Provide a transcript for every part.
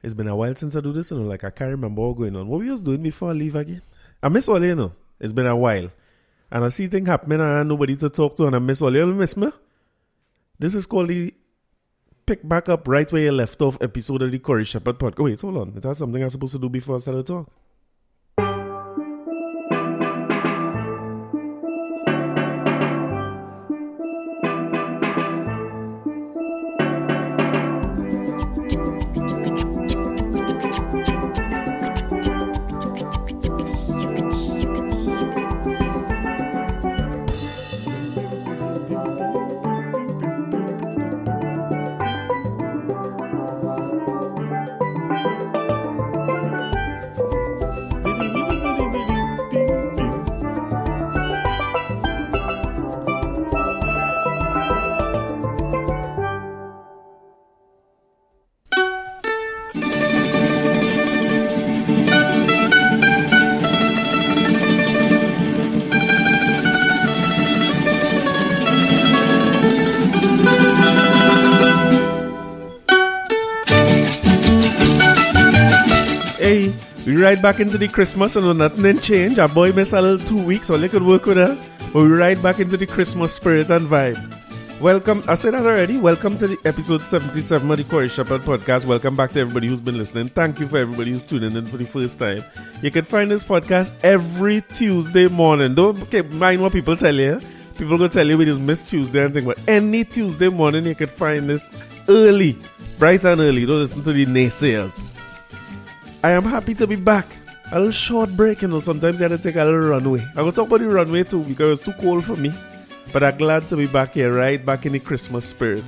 It's been a while since I do this, like I can't remember what going on. What we was doing before I leave again? I miss all you, It's been a while. And I see things happening and I have nobody to talk to and I miss all you. Miss me? This is called the pick back up right where you left off episode of the Curry Shepherd podcast. Wait, hold on. Is that something I'm supposed to do before I start to talk? Right back into the Christmas and nothing didn't change. Our boy missed a little 2 weeks, so they could work with her. But we're right back into the Christmas spirit and vibe. Welcome, I said that already. Welcome to the episode 77 of the Curry Shepherd podcast. Welcome back to everybody who's been listening. Thank you for everybody who's tuning in for the first time. You can find this podcast every Tuesday morning. Don't mind what people tell you. People go tell you we just miss Tuesday and things, but any Tuesday morning you can find this early, bright and early. Don't listen to the naysayers. I am happy to be back. A little short break, sometimes you have to take a little runway. I'm going to talk about the runway too because it's too cold for me. But I'm glad to be back here, right back in the Christmas spirit.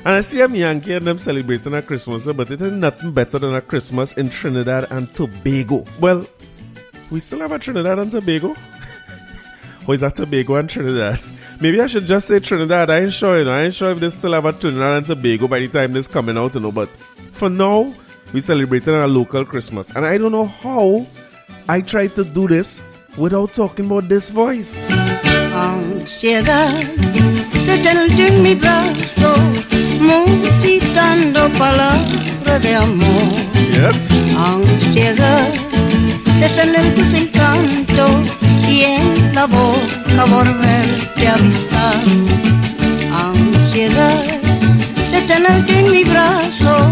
And I see I'm Yankee and them celebrating a Christmas, but it is nothing better than a Christmas in Trinidad and Tobago. Well, we still have a Trinidad and Tobago? Or is that Tobago and Trinidad? Maybe I should just say Trinidad. I ain't sure, I ain't sure if they still have a Trinidad and Tobago by the time this coming out, But for now, we celebrated a local Christmas. And I don't know how I tried to do this without talking about this voice. Ansiedad de tenerte en mi brazo, musitando palabras de amor. Yes. Ansiedad de tener tus encantos y en la boca volverte a avisar. Ansiedad de tenerte en mi brazo,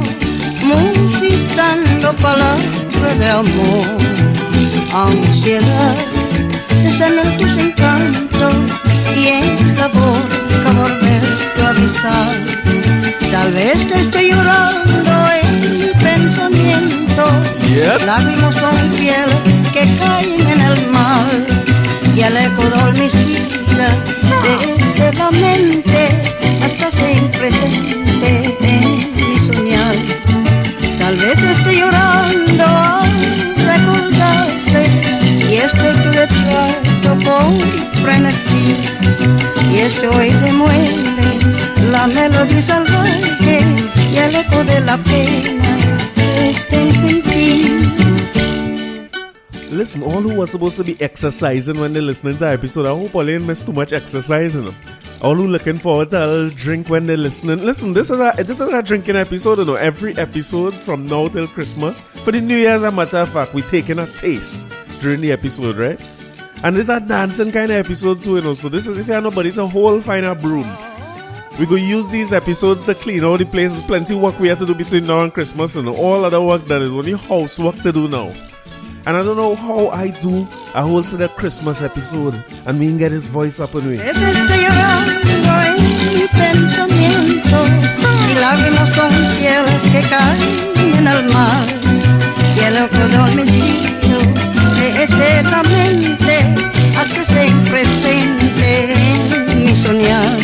musitando palabras de amor. Ansiedad de sanar tus encantos y en la boca volverte a avisar. Tal vez te estoy llorando en mi pensamiento. Yes. Lágrimas son piel que caen en el mar y el eco adormecida desde la mente hasta siempre presente en mi soñar. Tal vez estoy llorando al recordarse y tu retrato con frenesí. Y hoy demuele la melodía salvaje y el eco de la pena está sin ti. Listen, all who were supposed to be exercising when they're listening to the episode, I hope all ain't missed too much exercising. All who looking forward to a little drink when they're listening. Listen, this is a drinking episode, Every episode from now till Christmas. For the New Year, as a matter of fact, we're taking a taste during the episode, right? And this is a dancing kind of episode too, So this is if you have nobody to hold, find a broom. We go use these episodes to clean out the place. There's plenty of work we have to do between now and Christmas, All other work done is only housework to do now. And I don't know how I do a whole set of Christmas episode and we can get his voice up on me. Estoy llorando en mi pensamiento y lágrimas son piel que caen en el mar y el eco adormecido desde la mente hasta ser presente en mi soñar.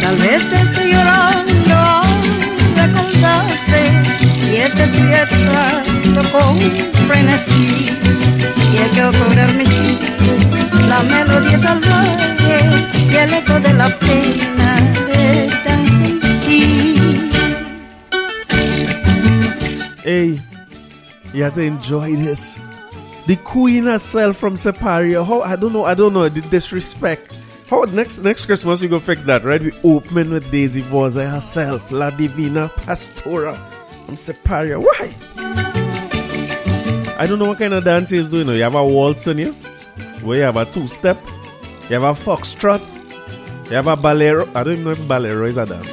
Tal vez te estoy llorando al recordarse y tu retrato con frenesí y el que adormecido la melodía salvaje y el eco de la pena están sin ti. Hey, you have to enjoy this. The queen herself from Separia. How I don't know the disrespect. How next Christmas we go fix that, right? We open with Daisy Voisin herself, La Divina Pastora. I'm separia. Why? I don't know what kind of dance he's doing. You have a waltz in you, where you have a two-step, you have a foxtrot, you have a bolero. I don't even know if bolero is a dance.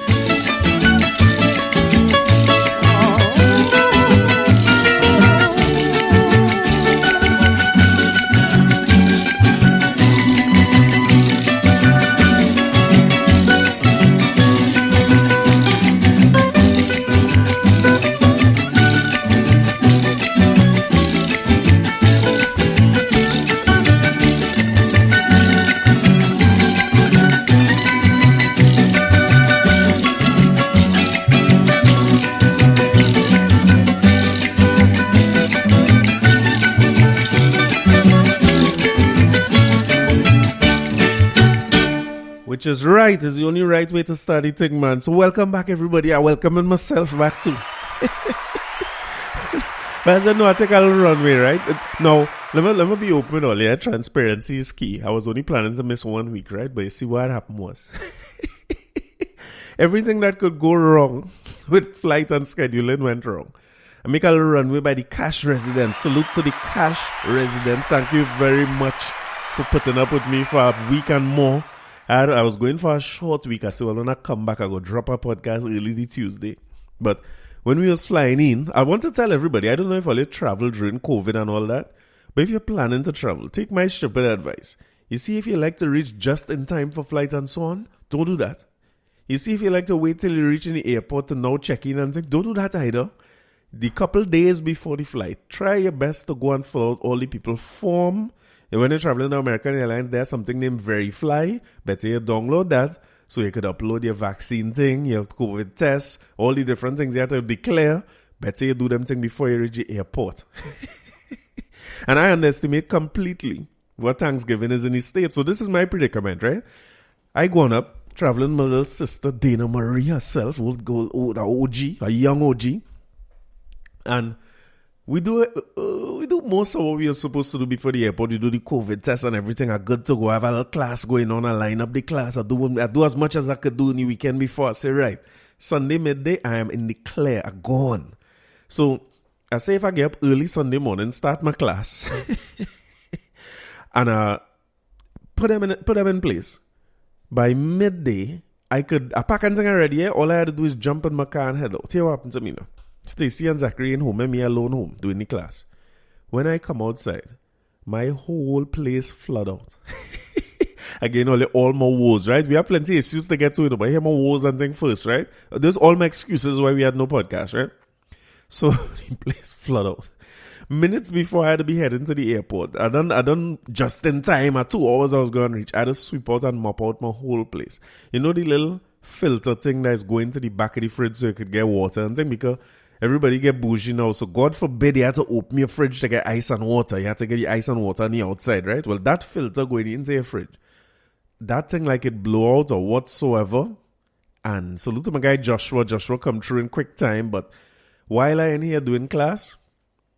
Which is right, is the only right way to start the thing, man. So welcome back, everybody. I welcome myself back too. But as I know, I take a little runway, right? Now, let me be open all, yeah? Transparency is key. I was only planning to miss 1 week, right? But you see what happened was everything that could go wrong with flight and scheduling went wrong. I make a little runway by the Cash resident. Salute to the Cash resident. Thank you very much for putting up with me for a week and more. I was going for a short week. I said, well, when I come back, I go drop a podcast early the Tuesday. But when we was flying in, I want to tell everybody, I don't know if all you travel during COVID and all that, but if you're planning to travel, take my stupid advice. You see, if you like to reach just in time for flight and so on, don't do that. You see, if you like to wait till you reach in the airport to now check in and things, don't do that either. The couple days before the flight, try your best to go and fill out all the people form. And when you're traveling to American Airlines, there's something named Verifly. Better you download that so you could upload your vaccine thing, your COVID test, all the different things you have to declare. Better you do them things before you reach the airport. And I underestimate completely what Thanksgiving is in the States. So this is my predicament, right? I gone up, traveling with my little sister, Dana Marie herself, the OG, a young OG. And we do most of what we are supposed to do before the airport. We do the COVID test and everything. I'm good to go. I have a little class going on. I line up the class. I do as much as I could do in the weekend before. I say, right, Sunday midday, I am in the clear. I'm gone. So I say if I get up early Sunday morning, start my class, and put them in place. By midday, I pack and thing already. Yeah? All I had to do is jump in my car and head out. Here what happened to me now. Stacy and Zachary in home and me alone home doing the class. When I come outside, my whole place flood out. Again, all my woes, right? We have plenty of issues to get to, but here my woes and thing first, right? There's all my excuses why we had no podcast, right? So the place flood out. Minutes before I had to be heading to the airport, I done just in time. At 2 hours I was going to reach. I had to sweep out and mop out my whole place. You know the little filter thing that is going to the back of the fridge so you could get water and thing, because everybody get bougie now. So God forbid you had to open your fridge to get ice and water. You had to get the ice and water on the outside, right? Well, that filter going into your fridge, that thing like it blow out or whatsoever. And salute to my guy Joshua. Joshua come through in quick time. But while I in here doing class,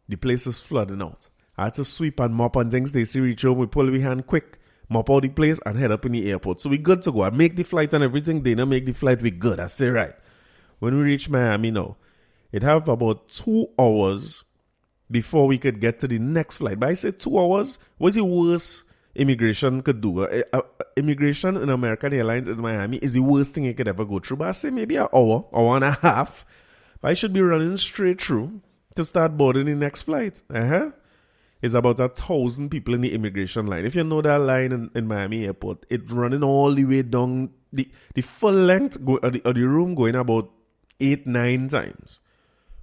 the place is flooding out. I had to sweep and mop and things. They see reach home, we pull we hand quick, mop out the place and head up in the airport. So we good to go. I make the flight and everything. Dana make the flight. We good. I say right. When we reach Miami now, it have about 2 hours before we could get to the next flight. But I say 2 hours was the worst immigration could do. Immigration in American Airlines in Miami is the worst thing you could ever go through. But I say maybe an hour and a half. But I should be running straight through to start boarding the next flight. It's about 1,000 people in the immigration line. If you know that line in Miami Airport, it's running all the way down the full length of the room, going about 8-9 times.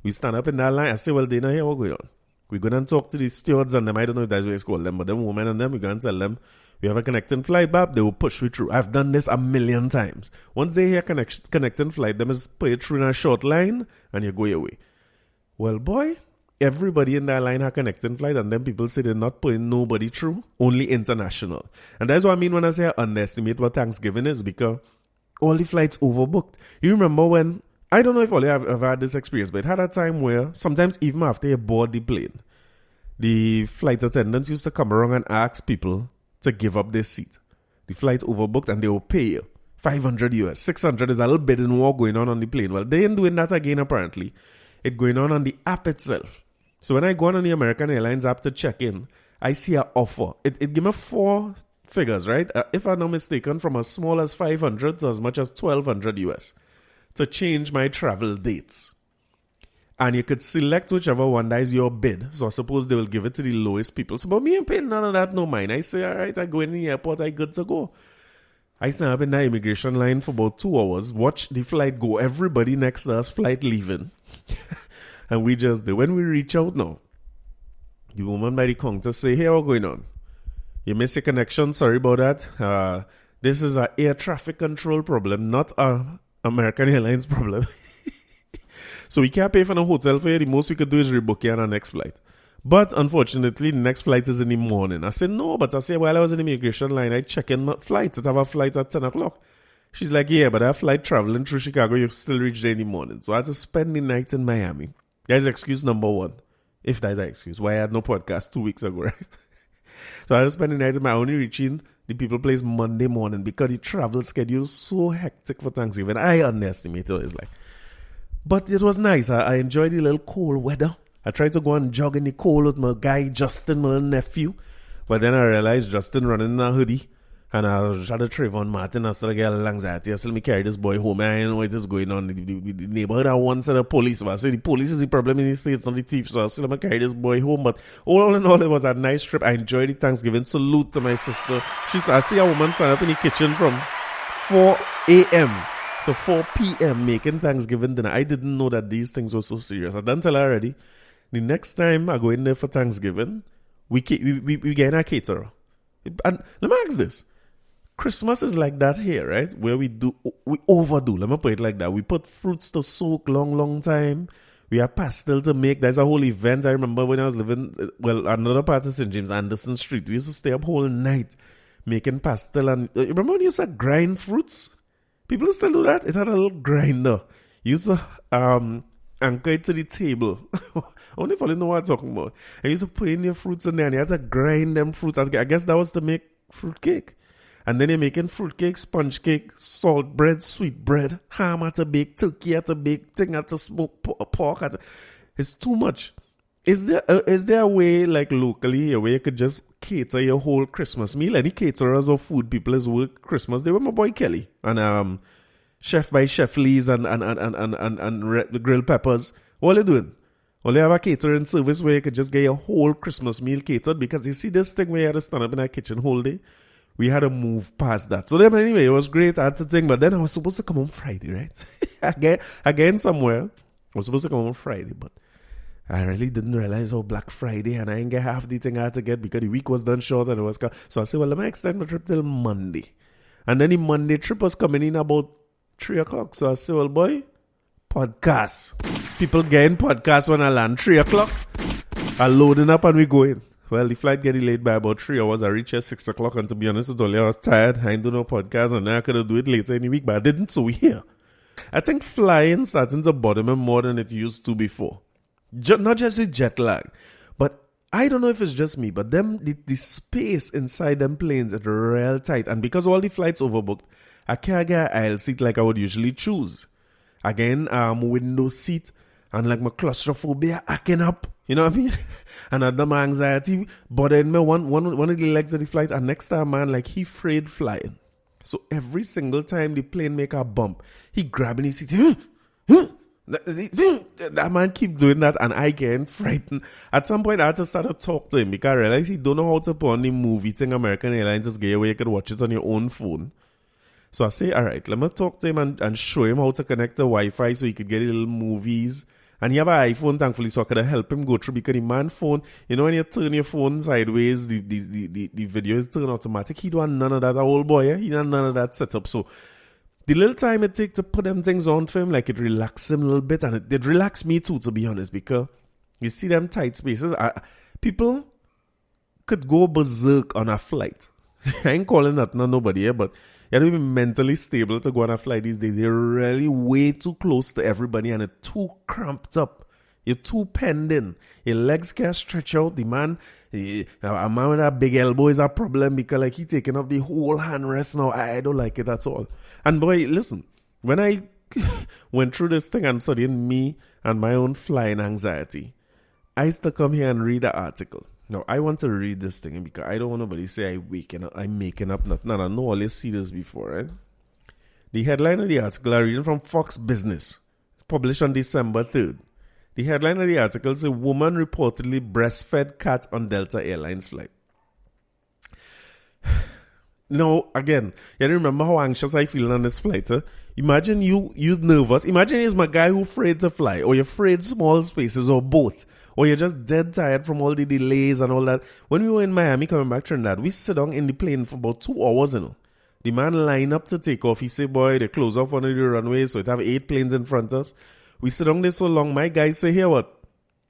We stand up in that line. I say, well, they know here what's going on. We're going to talk to the stewards and them. I don't know if that's what it's called them, but them women and them, we're going to tell them we have a connecting flight, Bob. They will push me through. I've done this 1,000,000 times. Once they hear connecting flight, them is put you through in a short line and you go your way. Well, boy, everybody in that line have connecting flight, and then people say they're not putting nobody through, only international. And that's what I mean when I say I underestimate what Thanksgiving is, because all the flights overbooked. You remember when, I don't know if all you have had this experience, but it had a time where sometimes even after you board the plane, the flight attendants used to come around and ask people to give up their seat. The flight overbooked and they will pay you $500 US, $600 is a little bidding war going on the plane. Well, they ain't doing that again apparently. It going on the app itself. So when I go on the American Airlines app to check in, I see an offer. It give me 4 figures, right? If I'm not mistaken, from as small as 500 to as much as 1,200 US to change my travel dates. And you could select whichever one that is your bid. So I suppose they will give it to the lowest people. So, but me ain't paying none of that, no mind. I say, all right, I go in the airport, I good to go. I stand up in the immigration line for about 2 hours, watch the flight go, everybody next to us, flight leaving. And we just did. When we reach out now, the woman by the counter say, hey, what's going on? You missed your connection, sorry about that. This is an air traffic control problem, not a American Airlines problem. So we can't pay for no hotel for you. The most we could do is rebook you on our next flight. But unfortunately, the next flight is in the morning. I said, no, but I said, while I was in the immigration line, I check in my flights. I have a flight at 10 o'clock. She's like, yeah, but that flight traveling through Chicago, you still reach there in the morning. So I had to spend the night in Miami. That's excuse number 1. If that's an excuse. Why I had no podcast 2 weeks ago, right? So I had to spend the night in Miami, only reaching the people place Monday morning because the travel schedule is so hectic for Thanksgiving. I underestimated what it's like. But it was nice. I enjoyed the little cold weather. I tried to go and jog in the cold with my guy Justin, my nephew. But then I realized Justin running in a hoodie. And I shot a Trayvon Martin. I started getting a little anxiety. I said, let me carry this boy home. I don't know what is going on. The neighborhood I once said the police. But I said, the police is the problem in the States, not the thief. So I said, let me carry this boy home. But all in all, it was a nice trip. I enjoyed the Thanksgiving. Salute to my sister. I see a woman stand up in the kitchen from 4 a.m. to 4 p.m. making Thanksgiving dinner. I didn't know that these things were so serious. I done tell her already. The next time I go in there for Thanksgiving, we get in a caterer. And let me ask this. Christmas is like that here, right? Where we overdo. Let me put it like that. We put fruits to soak long time. We have pastel to make. There's a whole event. I remember when I was living, another part of St. James, Anderson Street. We used to stay up whole night making pastel. And remember when you used to grind fruits? People still do that. It had a little grinder. You used to anchor it to the table. Only if you know what I'm talking about. I used to put in your fruits in there and you had to grind them fruits. I guess that was to make fruit cake. And then you're making fruit cake, sponge cake, salt bread, sweet bread, ham at a bake, turkey at a bake, thing at a smoke, pork at a... It's too much. Is there a way, like locally, a way you could just cater your whole Christmas meal? Any caterers or food people is work Christmas? They were my boy Kelly and Chef by Chef Lee's and the grilled peppers. What are you doing? Well, they have a catering service where you could just get your whole Christmas meal catered, because you see this thing where you had to stand up in a kitchen whole day. We had to move past that. So then anyway, it was great. I had to think, but then I was supposed to come on Friday, right? Again somewhere. I was supposed to come on Friday, but I really didn't realize how Black Friday, and I didn't get half the thing I had to get because the week was done short and it was... So I said, well, let me extend my trip till Monday. And then the Monday trip was coming in about 3 o'clock. So I said, well, boy, podcast. People getting podcasts when I land 3 o'clock. I loading up and we going. Well, the flight get delayed by about 3 hours. I reached at 6 o'clock, and to be honest with you, I was tired. I didn't do no podcast, and I could have do it later in the week, but I didn't, so we here. I think flying starting to bother me more than it used to before. Not just the jet lag, but I don't know if it's just me, but the space inside them planes is real tight. And because all the flights overbooked, I can't get an aisle seat like I would usually choose. Again, window seat, and like my claustrophobia acting up. You know what I mean? And I had my anxiety bothering me one of the legs of the flight. And next time, man, like he afraid flying. So every single time the plane make a bump, he grabbing his seat. That man keep doing that, and I get frightened. At some point, I had to start to talk to him because I realized he don't know how to put on the movie thing American Airlines is gay where you could watch it on your own phone. So I say, all right, let me talk to him and show him how to connect to Wi-Fi so he could get little movies. And he have an iPhone, thankfully, so I could help him go through, because the man phone, you know, when you turn your phone sideways, the video is turned automatic. He don't want none of that. That old boy, he don't want none of that setup. So the little time it takes to put them things on for him, like it relaxes him a little bit, and it did relax me too, to be honest, because you see them tight spaces. People could go berserk on a flight. I ain't calling that nobody here, but you have to be mentally stable to go on a flight these days. You're really way too close to everybody, and it's too cramped up. You're too penned in. Your legs can't stretch out. The man, a man with a big elbow is a problem, because like he taking up the whole handrest now. I don't like it at all. And boy, listen, when I went through this thing and studying me and my own flying anxiety, I used to come here and read the article. Now, I want to read this thing because I don't want nobody to say I'm making up nothing. And I know all you see this before, right? The headline of the article I'm reading from Fox Business, published on December 3rd. The headline of the article says, woman reportedly breastfed cat on Delta Airlines flight. Now, again, you remember how anxious I feel on this flight, huh? Imagine you nervous. Imagine you're my guy who afraid to fly, or you're afraid small spaces, or both. Or you're just dead tired from all the delays and all that. When we were in Miami coming back to Trinidad, we sit down in the plane for about 2 hours, you know. The man line up to take off. He say, boy, they close off one of the runways, so it have 8 planes in front of us. We sit down there so long, my guys say, here what?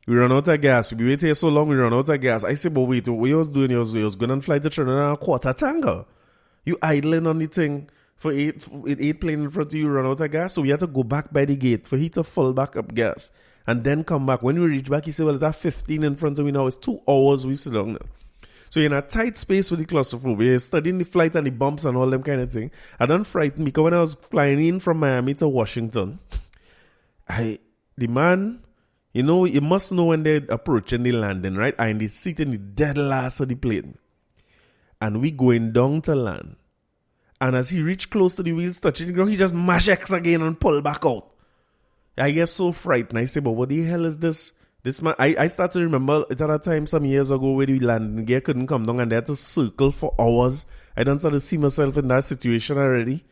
We run out of gas. We wait here so long, we run out of gas. I say, but wait, what you was doing? You was going on flight to Trinidad and a quarter tanker. You idling on the thing for 8 planes in front of you, run out of gas. So we had to go back by the gate for he to fill back up gas. And then come back. When we reach back, he said, well, it's at 15 in front of me now. It's 2 hours we sit down now. So you're in a tight space with the claustrophobia. You're studying the flight and the bumps and all them kind of thing. I done frightened me because when I was flying in from Miami to Washington, the man, you know, you must know when they're approaching the landing, right? And they sit in the dead last of the plane. And we going down to land. And as he reached close to the wheels touching the ground, he just mash X again and pull back out. I get so frightened. I say, but what the hell is this? This man, I start to remember it at a time some years ago where the landing gear couldn't come down and they had to circle for hours. I done start to see myself in that situation already.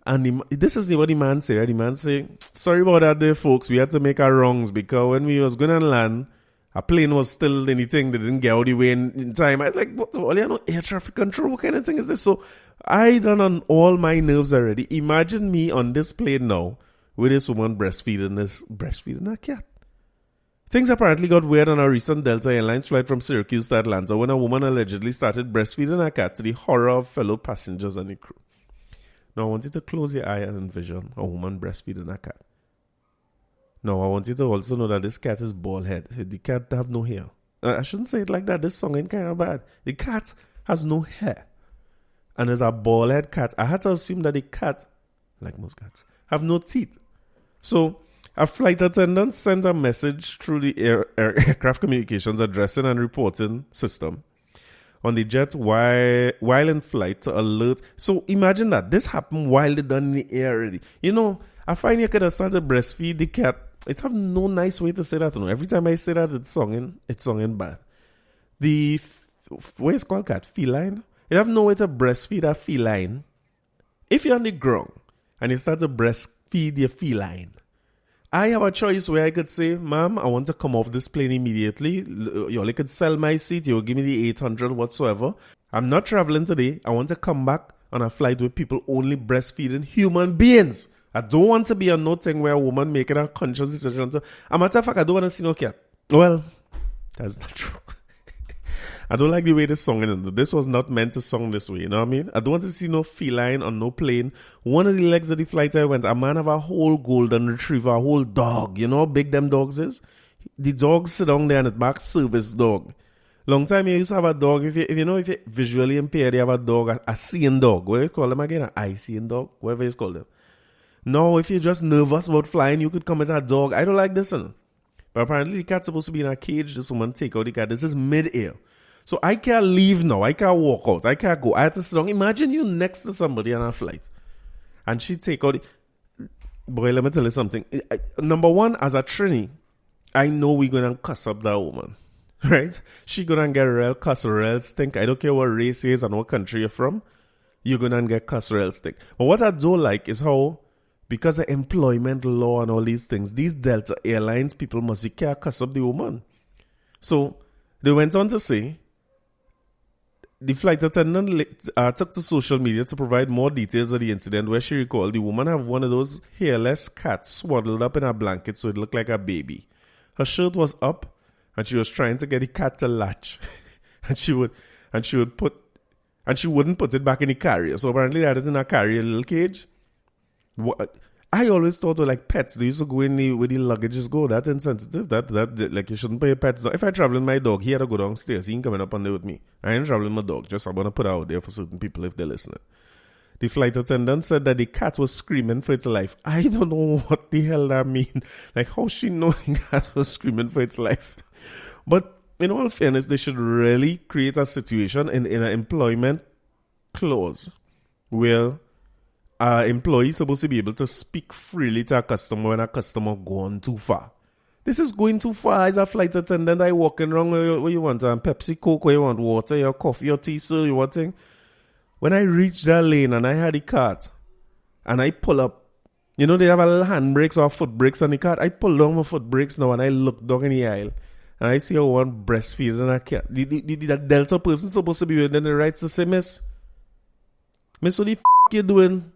And this is what the man say, right? The man say, sorry about that there, folks. We had to make our wrongs because when we was going to land, a plane was still anything. They didn't get out of the way in time. I was like, what? All you know, air traffic control? What kind of thing is this? So I done on all my nerves already. Imagine me on this plane now with this woman breastfeeding a cat. Things apparently got weird on a recent Delta Airlines flight from Syracuse to Atlanta when a woman allegedly started breastfeeding a cat to the horror of fellow passengers and the crew. Now, I want you to close your eye and envision a woman breastfeeding a cat. Now, I want you to also know that this cat is bald head. The cat have no hair. I shouldn't say it like that. This song ain't kind of bad. The cat has no hair. And as a bald head cat, I had to assume that the cat, like most cats, have no teeth. So, a flight attendant sent a message through the aircraft communications addressing and reporting system on the jet while in flight to alert. So imagine that. This happened while they're done in the air already. You know, I find you could have started to breastfeed the cat. It have no nice way to say that. You know. Every time I say that, it's songing bad. What is called cat? Feline? You have no way to breastfeed a feline. If you're on the ground and you start to breastfeed your feline, I have a choice where I could say, ma'am, I want to come off this plane immediately. You only could sell my seat. You will give me the 800 whatsoever. I'm not traveling today. I want to come back on a flight with people only breastfeeding human beings. I don't want to be on no thing where a woman making a conscious decision. A matter of fact, I don't want to see no cat. Well, that's not true. I don't like the way this song is. This was not meant to song this way, you know what I mean? I don't want to see no feline on no plane. One of the legs of the flight I went, a man have a whole golden retriever, a whole dog. You know how big them dogs is? The dogs sit down there and it's back service dog. Long time you used to have a dog. If you're visually impaired, you have a dog, a seeing dog. What do you call them again? An eye-seeing dog? Whatever you call them. Now, if you're just nervous about flying, you could come with a dog. I don't like this one. But apparently the cat's supposed to be in a cage. This woman take out the cat. This is mid-air. So I can't leave now. I can't walk out. I can't go. I have to sit down. Imagine you next to somebody on a flight. And she take out Boy, let me tell you something. Number one, as a Trini, I know we're going to cuss up that woman. Right? She going to get real cuss, real stink. I don't care what race is and what country you're from. You're going to get cuss, real stink. But what I don't like is how, because of employment law and all these things, these Delta Airlines people must be care cuss up the woman. So they went on to say, the flight attendant took to social media to provide more details of the incident, where she recalled the woman have one of those hairless cats swaddled up in a blanket so it looked like a baby. Her shirt was up and she was trying to get the cat to latch. and she wouldn't put it back in the carrier. So apparently they had it in a carrier little cage. I always thought of like pets. They used to go in where the luggages go. That's insensitive. That like you shouldn't pay your pets. If I travel with my dog, he had to go downstairs. He ain't coming up on there with me. I ain't traveling with my dog. Just I want to put it out there for certain people if they're listening. The flight attendant said that the cat was screaming for its life. I don't know what the hell that means. Like, how she know the cat was screaming for its life? But in all fairness, they should really create a situation in an employment clause where an employee is supposed to be able to speak freely to a customer when a customer gone too far. This is going too far. As a flight attendant, I walking around where you want Pepsi, Coke, where you want water, your coffee, your tea, sir, you want thing. When I reached that lane and I had the cart and I pull up, you know, they have a little handbrakes or foot brakes on the cart. I pull down my foot brakes now and I look down in the aisle and I see a one breastfeeding a cat. That Delta person supposed to be within the rights to say, Miss, what the you doing?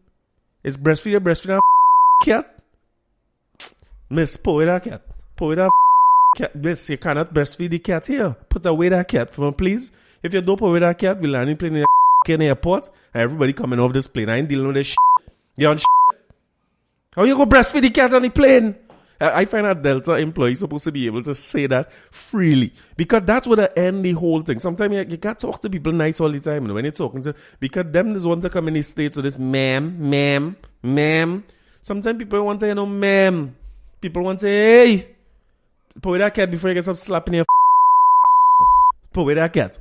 Is breastfeeding a cat? Miss, pull with that cat. Pull with that cat. Miss, you cannot breastfeed the cat here. Put away that cat for me, please. If you don't put away that cat, we'll land in plane in the airport and everybody coming off this plane. I ain't dealing with this shit. You on shit. How you go breastfeed the cat on the plane? I find that Delta employee supposed to be able to say that freely because that's what end the whole thing. Sometimes you can't talk to people nice all the time, you know, when you're talking to, because them just want to come in the States with this ma'am. Sometimes people want to, ma'am. People want to say, hey, put away that cat before you get some slapping your put away that cat.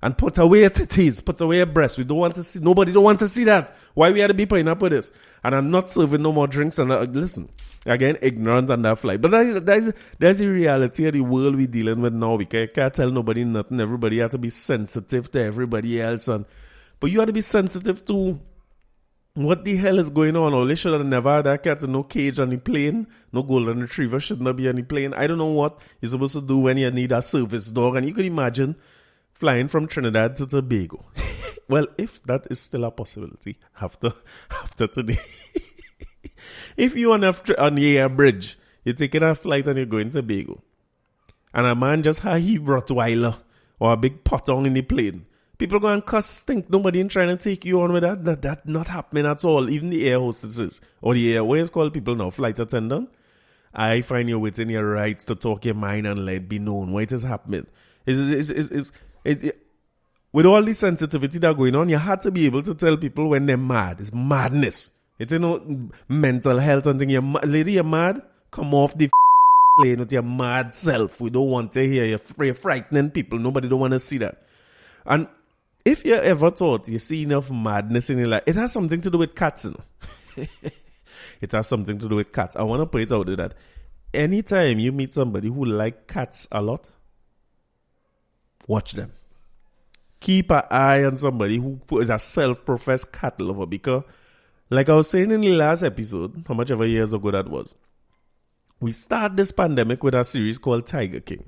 And put away your titties, put away your breasts. We don't want to see, nobody don't want to see that. Why we had to be putting up with this? And I'm not serving no more drinks. And listen, again, ignorant on that flight. But that's the reality of the world we're dealing with now. We can't tell nobody nothing. Everybody has to be sensitive to everybody else. But you have to be sensitive to what the hell is going on. Or they should have never had that cat in no cage on the plane. No golden retriever should not be on the plane. I don't know what you're supposed to do when you need a service dog. And you can imagine flying from Trinidad to Tobago. Well, if that is still a possibility after today. If you on the air bridge, you're taking a flight and you're going to Tobago, and a man just had he Rottweiler or a big potong in the plane, people go and cuss stink. Nobody ain't trying to take you on with that. That not happening at all. Even the air hostesses or the airways call people now flight attendant. I find you're within your rights to talk your mind and let it be known what is happening. With all the sensitivity that going on, you had to be able to tell people when they're mad. It's madness. It's mental health and thing. Lady, you're mad? Come off the plane with your mad self. We don't want to hear you. You're frightening people. Nobody don't want to see that. And if you ever thought you see enough madness in your life, it has something to do with cats. It has something to do with cats. I want to put it out there that anytime you meet somebody who like cats a lot, watch them. Keep an eye on somebody who is a self-professed cat lover, because like I was saying in the last episode, how much ever years ago that was, we started this pandemic with a series called Tiger King.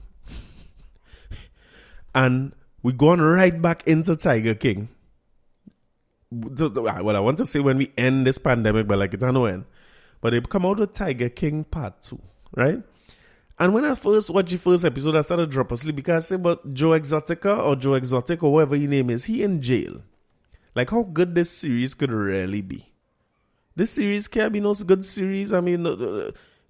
And we're going right back into Tiger King. Well, I want to say when we end this pandemic, but like it's no end. But they come out with Tiger King Part 2, right? And when I first watched the first episode, I started dropping asleep because I said, but Joe Exotica or Joe Exotic or whatever his name is, he in jail. Like how good this series could really be. This series can't be no good series. I mean,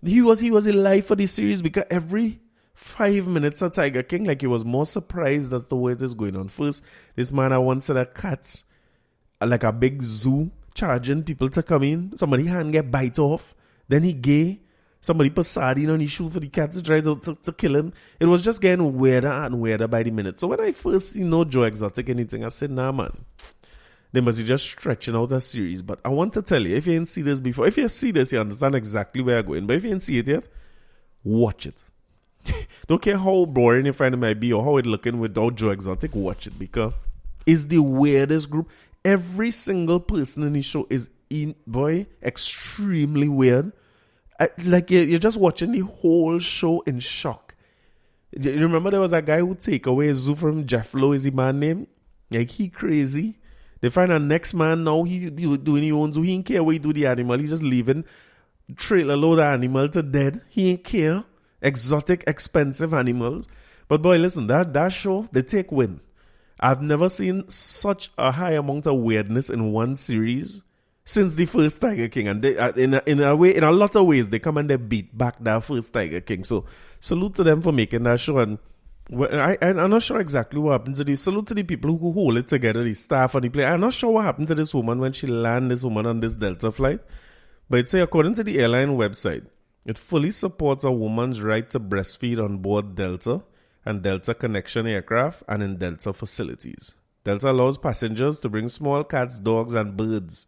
he was alive for the series because every 5 minutes of Tiger King, like he was more surprised as to what is going on. First, this man had one set of cats, like a big zoo, charging people to come in. Somebody hand get bite off. Then he gay. Somebody put sardine on his shoe for the cats to try to kill him. It was just getting weirder and weirder by the minute. So when I first see no Joe Exotic anything, I said, nah, man. They must be just stretching out a series. But I want to tell you, if you didn't see this before, if you see this, you understand exactly where I'm going. But if you didn't see it yet, watch it. Don't care how boring you find it might be or how it looking without Joe Exotic, watch it. Because it's the weirdest group. Every single person in the show is, extremely weird. Like you're just watching the whole show in shock. You remember there was a guy who take away a zoo from Jeff Lowe, is the man name? Like he crazy. They find a next man now, he doing his own zoo. He ain't care what he do the animal. He just leaving trailer load of animal to dead. He ain't care. Exotic, expensive animals. But boy, listen, that show, they take win. I've never seen such a high amount of weirdness in one series since the first Tiger King. And they, in a lot of ways, they come and they beat back that first Tiger King. So salute to them for making that show. And Well, I'm not sure exactly what happened to the salute to the people who hold it together, the staff and the plane. I'm not sure what happened to this woman when she landed, this woman on this Delta flight. But it say, according to the airline website, it fully supports a woman's right to breastfeed on board Delta and Delta connection aircraft and in Delta facilities. Delta allows passengers to bring small cats, dogs, and birds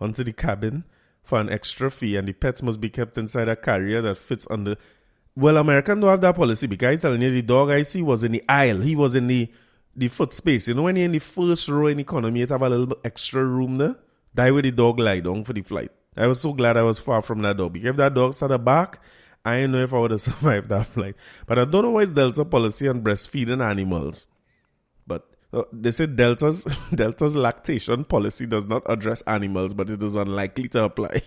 onto the cabin for an extra fee, and the pets must be kept inside a carrier that fits under. Well, American don't have that policy because I'm telling you, the dog I see was in the aisle. He was in the foot space. You know, when you're in the first row in economy, you have a little extra room there. That way the dog lie down for the flight. I was so glad I was far from that dog. Because if that dog sat back, I don't know if I would have survived that flight. But I don't know why it's Delta policy on breastfeeding animals. But they say Delta's lactation policy does not address animals, but it is unlikely to apply.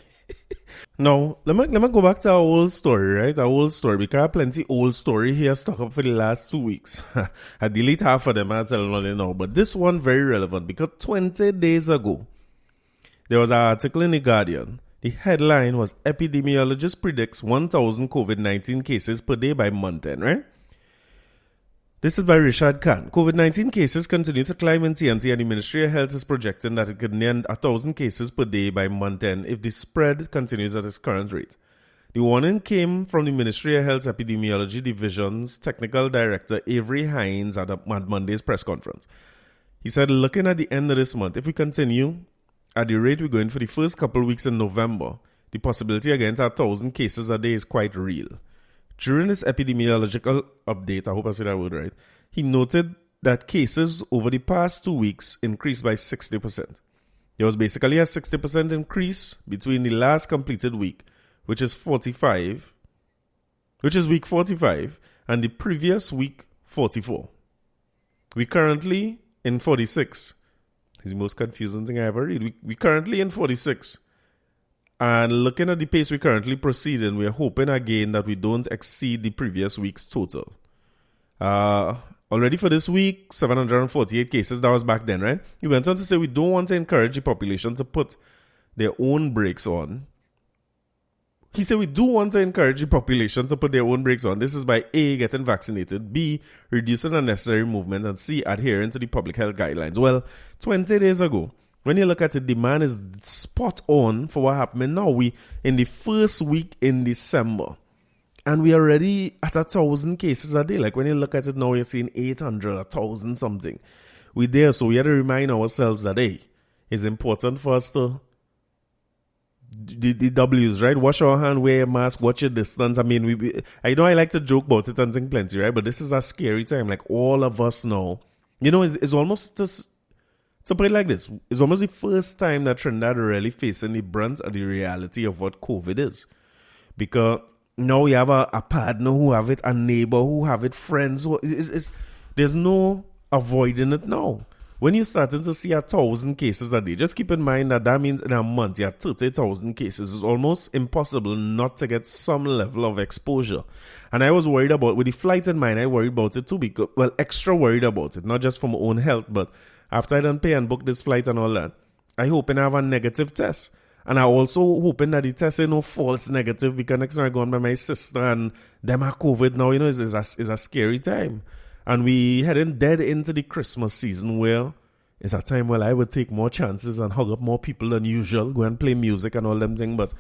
Now, let me go back to our old story, right? Our old story, because I have plenty old story here stuck up for the last 2 weeks. I delete half of them, I'll tell you now. But this one very relevant because 20 days ago, there was an article in The Guardian. The headline was Epidemiologist predicts 1,000 COVID-19 cases per day by month end, right? This is by Richard Khan. COVID-19 cases continue to climb in TNT, and the Ministry of Health is projecting that it could near 1,000 cases per day by month end if the spread continues at its current rate. The warning came from the Ministry of Health's Epidemiology Division's Technical Director Avery Hines at Monday's press conference. He said, looking at the end of this month, if we continue at the rate we're going for the first couple of weeks in November, the possibility again to 1,000 cases a day is quite real. During this epidemiological update, I hope I said that word right, he noted that cases over the past 2 weeks increased by 60%. There was basically a 60% increase between the last completed week, which is week 45, and the previous week, 44. We currently in 46. It's the most confusing thing I ever read. We currently in 46. And looking at the pace we currently proceed in, we are hoping again that we don't exceed the previous week's total. Already for this week, 748 cases. That was back then, right? He went on to say we don't want to encourage the population to put their own brakes on. He said we do want to encourage the population to put their own brakes on. This is by A, getting vaccinated, B, reducing unnecessary movement, and C, adhering to the public health guidelines. Well, 20 days ago, when you look at it, demand is spot on for what happened now. We in the first week in December, and we are already at 1,000 cases a day. Like when you look at it now, you're seeing 800, 1,000 something. We there, so we had to remind ourselves that hey, it's important for us to the W's, right? Wash our hand, wear a mask, watch your distance. I mean, I know I like to joke about it and think plenty, right? But this is a scary time. Like all of us now, you know, it's almost just. So put it like this, it's almost the first time that Trinidad are really facing the brunt of the reality of what COVID is. Because now we have a partner who have it, a neighbor who have it, friends. There's no avoiding it now. When you're starting to see 1,000 cases a day, just keep in mind that means in a month you have 30,000 cases. It's almost impossible not to get some level of exposure. And I was worried about, with the flight in mind, I worried about it too. Because, well, extra worried about it, not just for my own health, but after I done pay and book this flight and all that, I hoping I have a negative test. And I also hoping that the test ain't no false negative because next time I go on by my sister and them have COVID now, you know, it's a scary time. And we heading dead into the Christmas season where it's a time where I would take more chances and hug up more people than usual, go and play music and all them things. But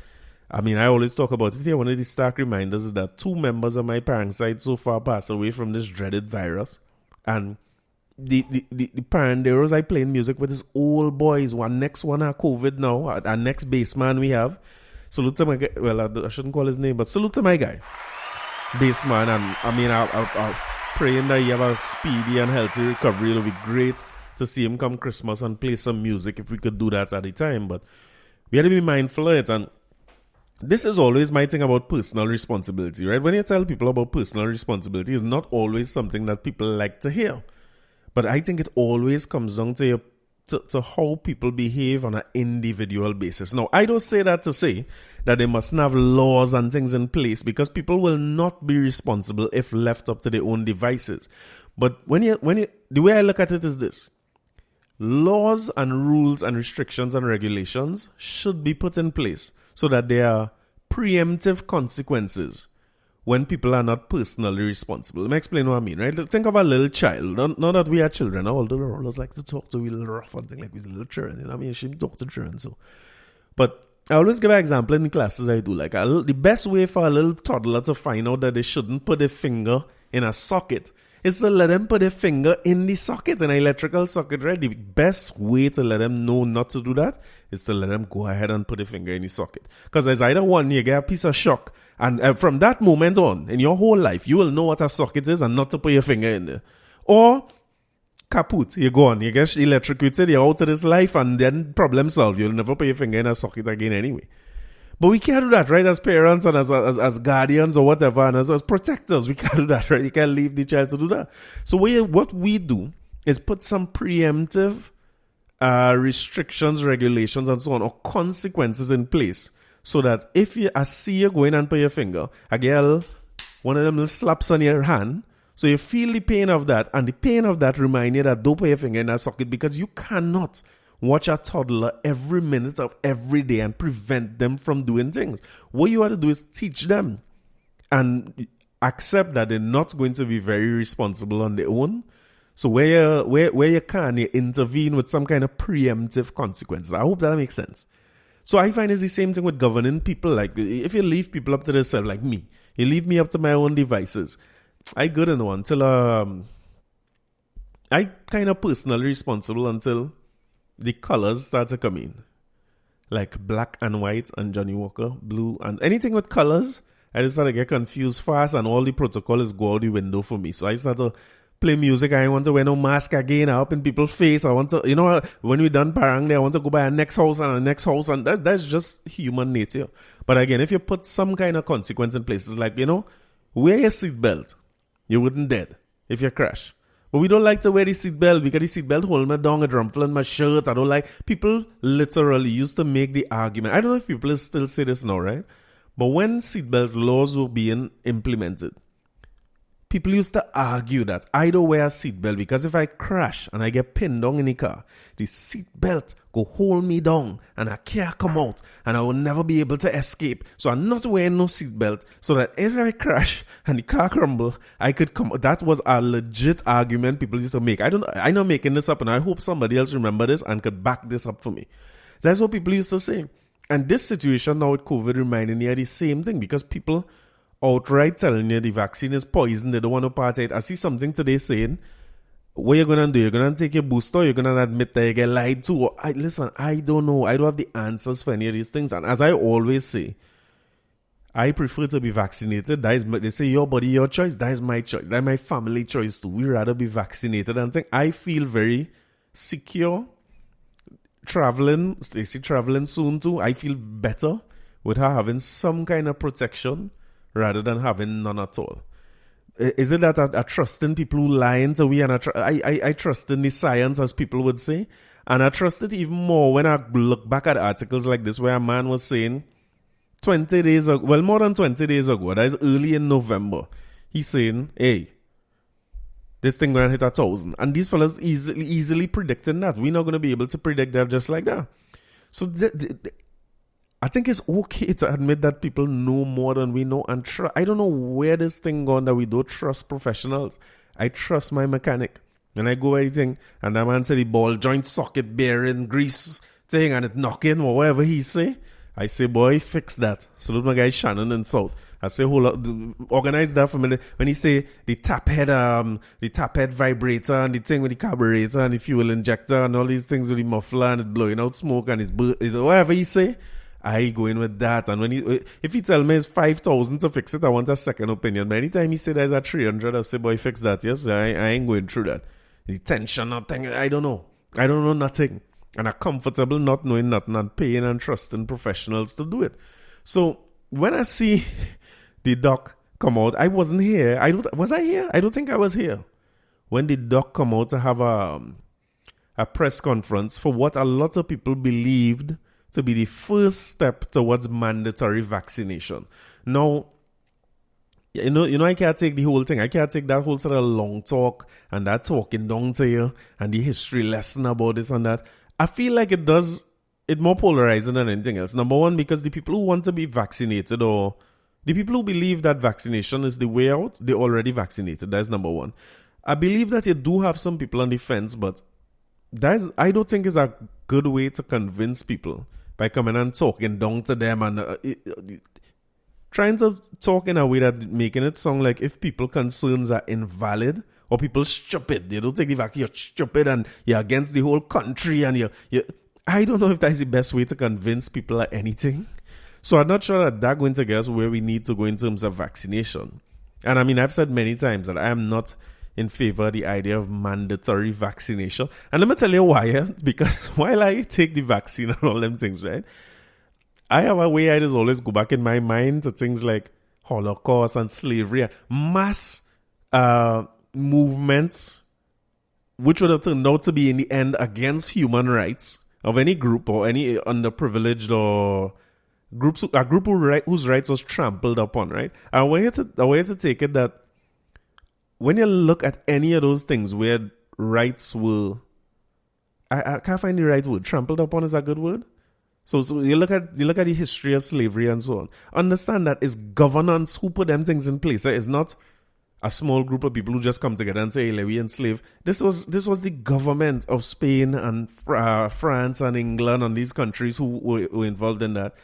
I mean, I always talk about it here. One of the stark reminders is that 2 members of my parents' side so far passed away from this dreaded virus. And the parent there was I playing music with his old boys. One next one are COVID now. Our next bassman we have. Salute to my guy. Well, I shouldn't call his name, but salute to my guy. Bassman. And I mean, I'm praying that he have a speedy and healthy recovery. It'll be great to see him come Christmas and play some music if we could do that at the time. But we had to be mindful of it. And this is always my thing about personal responsibility, right? When you tell people about personal responsibility, it's not always something that people like to hear. But I think it always comes down to how people behave on an individual basis. Now, I don't say that to say that they mustn't have laws and things in place because people will not be responsible if left up to their own devices. But the way I look at it is this. Laws and rules and restrictions and regulations should be put in place so that there are preemptive consequences when people are not personally responsible. Let me explain what I mean, right? Think of a little child. Not that we are children, although the rollers like to talk to a little rough and thing like we're little children. You know what I mean? She talk to children, so. But I always give an example in the classes I do. Like the best way for a little toddler to find out that they shouldn't put their finger in a socket is to let them put their finger in the socket, an electrical socket, right? The best way to let them know not to do that is to let them go ahead and put their finger in the socket. Because there's either one, you get a piece of shock, and from that moment on, in your whole life, you will know what a socket is and not to put your finger in there. Or kaput, you're gone, you get electrocuted, you're out of this life, and then problem solved. You'll never put your finger in a socket again anyway. But we can't do that, right? As parents and as guardians or whatever, and as protectors, we can't do that, right? You can't leave the child to do that. So what we do is put some preemptive restrictions, regulations, and so on, or consequences in place, so that if I see you going and put your finger, a girl, one of them little slaps on your hand, so you feel the pain of that, and the pain of that remind you that don't put your finger in that socket, because you cannot watch a toddler every minute of every day and prevent them from doing things. What you have to do is teach them and accept that they're not going to be very responsible on their own. So where you can, you intervene with some kind of preemptive consequences. I hope that makes sense. So I find it's the same thing with governing people. Like if you leave people up to themselves, like me, you leave me up to my own devices. I good and one until I kind of personally responsible until the colors start to come in, like black and white and Johnny Walker, blue, and anything with colors. I just start to get confused fast, and all the protocol is go out the window for me. So I start to play music. I want to wear no mask again. I up in people's face. I want to, when we done parang there, I want to go by a next house and a next house, and that's just human nature. But again, if you put some kind of consequence in places, like wear your seatbelt, you wouldn't dead if you crash. But we don't like to wear the seatbelt because the seatbelt hold me down, it rumpling my shirt. I don't like. People literally used to make the argument. I don't know if people still say this now, right? But when seatbelt laws were being implemented, people used to argue that I don't wear a seatbelt because if I crash and I get pinned down in the car, the seatbelt go hold me down and I can't come out and I will never be able to escape. So I'm not wearing no seatbelt so that if I crash and the car crumble, I could come. That was a legit argument people used to make. I'm not making this up, and I hope somebody else remember this and could back this up for me. That's what people used to say. And this situation now with COVID reminding you the same thing, because people outright telling you the vaccine is poison, they don't want to part it. I see something today saying, what you're going to do? You're going to take your booster, you're going to admit that you get lied to. Listen, I don't know. I don't have the answers for any of these things. And as I always say, I prefer to be vaccinated. They say your body, your choice. That is my choice. That is my family choice too. We rather be vaccinated. And think I feel very secure traveling. They say traveling soon too. I feel better with her having some kind of protection rather than having none at all. Is it that I trust in people who lie to me, and I trust in the science, as people would say, and I trust it even more when I look back at articles like this where a man was saying 20 days ago, well, more than 20 days ago, that is early in November, he's saying, hey, this thing going to hit 1,000. And these fellas easily predicting that. We're not going to be able to predict that just like that. So I think it's okay to admit that people know more than we know. And I don't know where this thing gone that we don't trust professionals. I trust my mechanic. And I go everything, and that man said the ball joint socket bearing grease thing and it knocking or whatever he say. I say, boy, fix that. Salute my guy Shannon in South. I say, hold up, organize that for me. When he say the tap head vibrator and the thing with the carburetor and the fuel injector and all these things with the muffler and it blowing out smoke and whatever he say, I go in with that. And if he tell me it's 5,000 to fix it, I want a second opinion. But anytime he say there's a 300, I say, boy, fix that. Yes, I ain't going through that. The tension, nothing. I don't know. I don't know nothing. And I'm comfortable not knowing nothing and paying and trusting professionals to do it. So when I see the doc come out, I wasn't here. Was I here? I don't think I was here. When the doc come out to have a press conference for what a lot of people believed to be the first step towards mandatory vaccination. Now, I can't take the whole thing. I can't take that whole sort of long talk and that talking down to you and the history lesson about this and that. I feel like it more polarizing than anything else. Number one, because the people who want to be vaccinated or The people who believe that vaccination is the way out, they're already vaccinated. That's number one. I believe that you do have some people on the fence, but I don't think is a good way to convince people by coming and talking down to them and trying to talk in a way that making it sound like if people concerns are invalid or people stupid. They don't take the vaccine, you're stupid and you're against the whole country and you I don't know if that's the best way to convince people at anything. So I'm not sure that going to get us where we need to go in terms of vaccination. And I mean, I've said many times that I am not in favor of the idea of mandatory vaccination. And let me tell you why. Because while I take the vaccine and all them things, right, I have a way I just always go back in my mind to things like Holocaust and slavery and mass movements, which would have turned out to be in the end against human rights of any group or any underprivileged or a group whose rights was trampled upon, right? And I want you to take it that when you look at any of those things where rights were, I can't find the right word. Trampled upon is a good word. So you look at the history of slavery and so on. Understand that it's governance who put them things in place. It's not a small group of people who just come together and say, hey, we enslave. This was the government of Spain and France and England and these countries who were involved in that.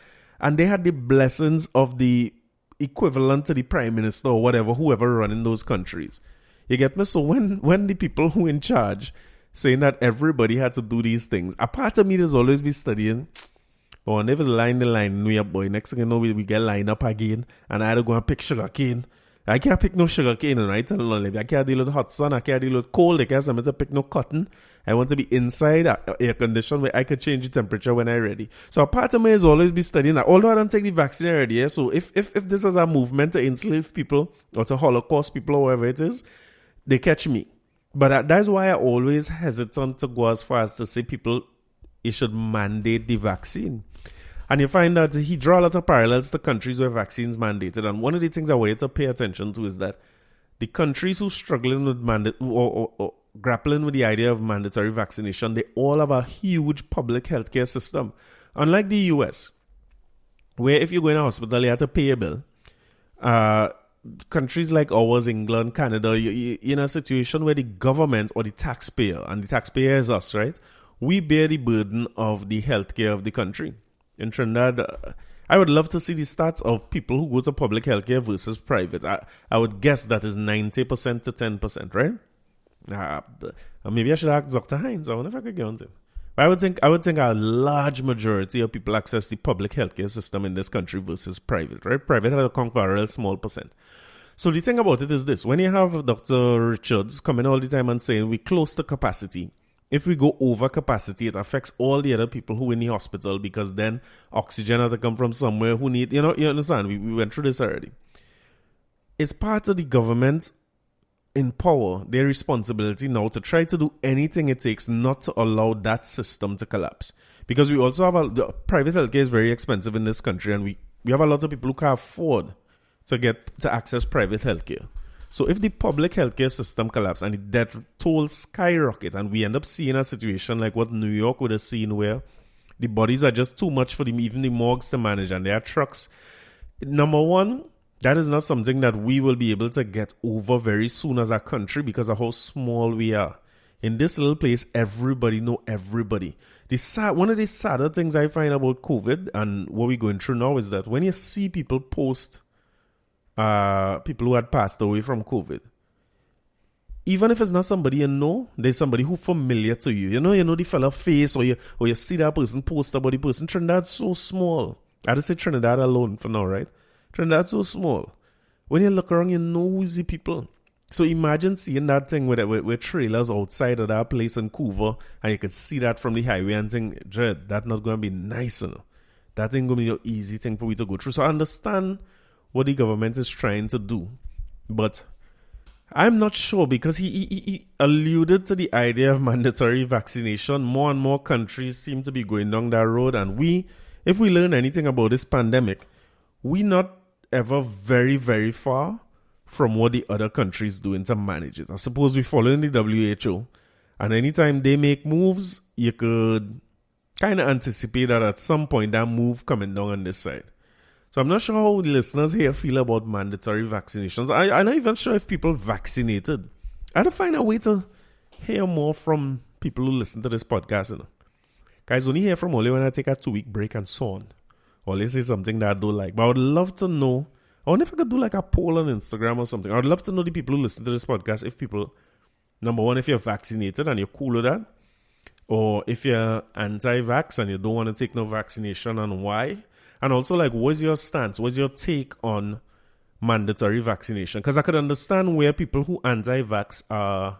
And they had the blessings of the equivalent to the prime minister or whatever, whoever running those countries. You get me? So when the people who in charge saying that everybody had to do these things, a part of me does always be studying, but when they line the line, we boy, next thing you know, we get lined up again, and I had to go and pick sugar cane. I can't pick no sugar cane, right? I can't deal with hot sun, I can't deal with cold, I can't to pick no cotton. I want to be inside air condition where I could change the temperature when I'm ready. So a part of me is always be studying that. Although I don't take the vaccine already, yeah? So if this is a movement to enslave people or to Holocaust people or whatever it is, they catch me. But that's why I always hesitant to go as far as to say people, you should mandate the vaccine. And you find that he draw a lot of parallels to countries where vaccines mandated. And one of the things I want you to pay attention to is that the countries who struggling with or grappling with the idea of mandatory vaccination, they all have a huge public healthcare system. Unlike the US, where if you go in a hospital, you have to pay a bill. Countries like ours, England, Canada, you're in a situation where the government or the taxpayer, and the taxpayer is us, right? We bear the burden of the healthcare of the country. In Trinidad, I would love to see the stats of people who go to public healthcare versus private. I would guess that is 90% to 10%, right? Maybe I should ask Dr. Hines. I wonder if I could get on to him. But I would think a large majority of people access the public healthcare system in this country versus private, right? Private has account for a real small percent. So the thing about it is this: when you have Dr. Richards coming all the time and saying we're close to capacity, if we go over capacity, it affects all the other people who are in the hospital because then oxygen has to come from somewhere who need, you understand? We went through this already. It's part of the government in power, their responsibility now to try to do anything it takes not to allow that system to collapse. Because we also have the private healthcare is very expensive in this country, and we have a lot of people who can't afford to access private healthcare. So if the public healthcare system collapses and the death toll skyrockets, and we end up seeing a situation like what New York would have seen, where the bodies are just too much for even the morgues to manage, and there are trucks. Number one, that is not something that we will be able to get over very soon as a country because of how small we are. In this little place, everybody know everybody. One of the sadder things I find about COVID and what we're going through now is that when you see people post people who had passed away from COVID, even if it's not somebody you know, there's somebody who familiar to you. You know the fella face, or you see that person post about the person. Trinidad's so small. I just say Trinidad alone for now, right? Trinidad's so small. When you look around, you know who's the people. So imagine seeing that thing with trailers outside of that place in Vancouver, and you could see that from the highway and think, Dread, that's not going to be nice enough. That ain't going to be an easy thing for we to go through. So I understand what the government is trying to do, but I'm not sure, because he alluded to the idea of mandatory vaccination. More and more countries seem to be going down that road, and if we learn anything about this pandemic, we're not ever very, very far from what the other countries doing to manage it. I suppose we follow in the WHO, and anytime they make moves, you could kind of anticipate that at some point that move coming down on this side. So I'm not sure how the listeners here feel about mandatory vaccinations. I'm not even sure if people vaccinated. I had to find a way to hear more from people who listen to this podcast. You know? Guys, only hear from Oli when I take a 2-week break and so on. Oli say something that I don't like. But I would love to know. I wonder if I could do like a poll on Instagram or something. I would love to know the people who listen to this podcast. If people, number one, if you're vaccinated and you're cool with that. Or if you're anti-vax and you don't want to take no vaccination and why. And also, like, what's your stance? What's your take on mandatory vaccination? Because I could understand where people who anti-vax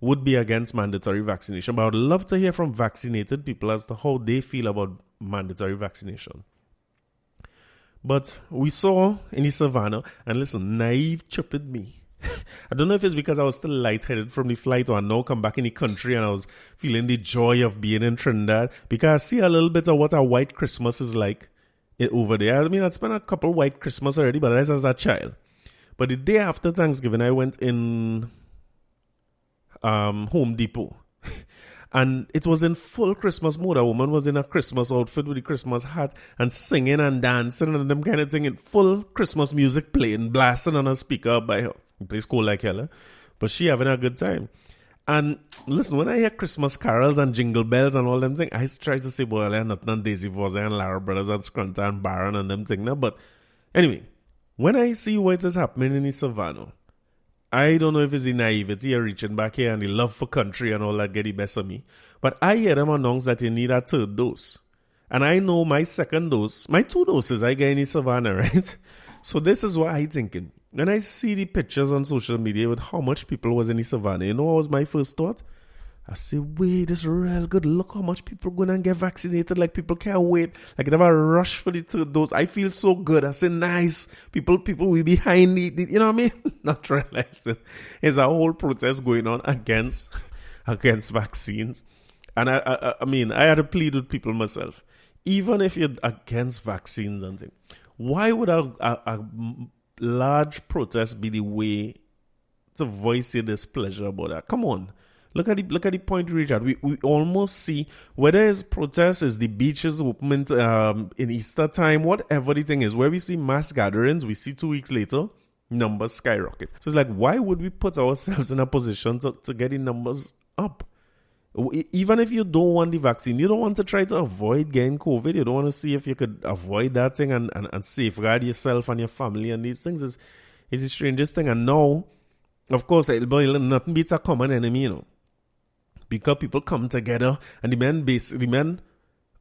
would be against mandatory vaccination. But I would love to hear from vaccinated people as to how they feel about mandatory vaccination. But we saw in the savannah, and listen, naive chirped me. I don't know if it's because I was still lightheaded from the flight or I now come back in the country and I was feeling the joy of being in Trinidad. Because I see a little bit of what a white Christmas is like over there. I mean, I'd spent a couple white Christmas already, but that's as a child. But the day after Thanksgiving, I went in Home Depot. And it was in full Christmas mode. A woman was in a Christmas outfit with a Christmas hat and singing and dancing and them kind of thing in full Christmas music playing, blasting on a speaker by her. It plays cool like hell, but she having a good time. And listen, when I hear Christmas carols and jingle bells and all them things, I try to say, boy, I nothing on Daisy Voisin and Lara Brothers and Scrunta and Baron and them things. But anyway, when I see what is happening in the savannah, I don't know if it's the naivety of reaching back here and the love for country and all that get the best of me. But I hear them announce that you need a third dose. And I know my second dose, my 2 doses I get in the savannah, right? So this is what I'm thinking. When I see the pictures on social media with how much people was in the savannah, you know what was my first thought? I say, wait, this is real good. Look how much people going and get vaccinated. Like, people can't wait. Like, they have a rush for the third dose. I feel so good. I say, nice. People will be behind the you know what I mean? Not realize it. There's a whole protest going on against vaccines. And I mean, I had to plead with people myself. Even if you're against vaccines and things, why would a large protest be the way to voice your displeasure about that? Come on. Look at the point we reach at. We almost see whether it's protests, is the beaches open in Easter time, whatever the thing is, where we see mass gatherings, we see 2 weeks later, numbers skyrocket. So it's like, why would we put ourselves in a position to get the numbers up? Even if you don't want the vaccine, you don't want to try to avoid getting COVID, you don't want to see if you could avoid that thing and safeguard yourself and your family and these things is the strangest thing. And now, of course, nothing beats a common enemy, you know. Because people come together and the men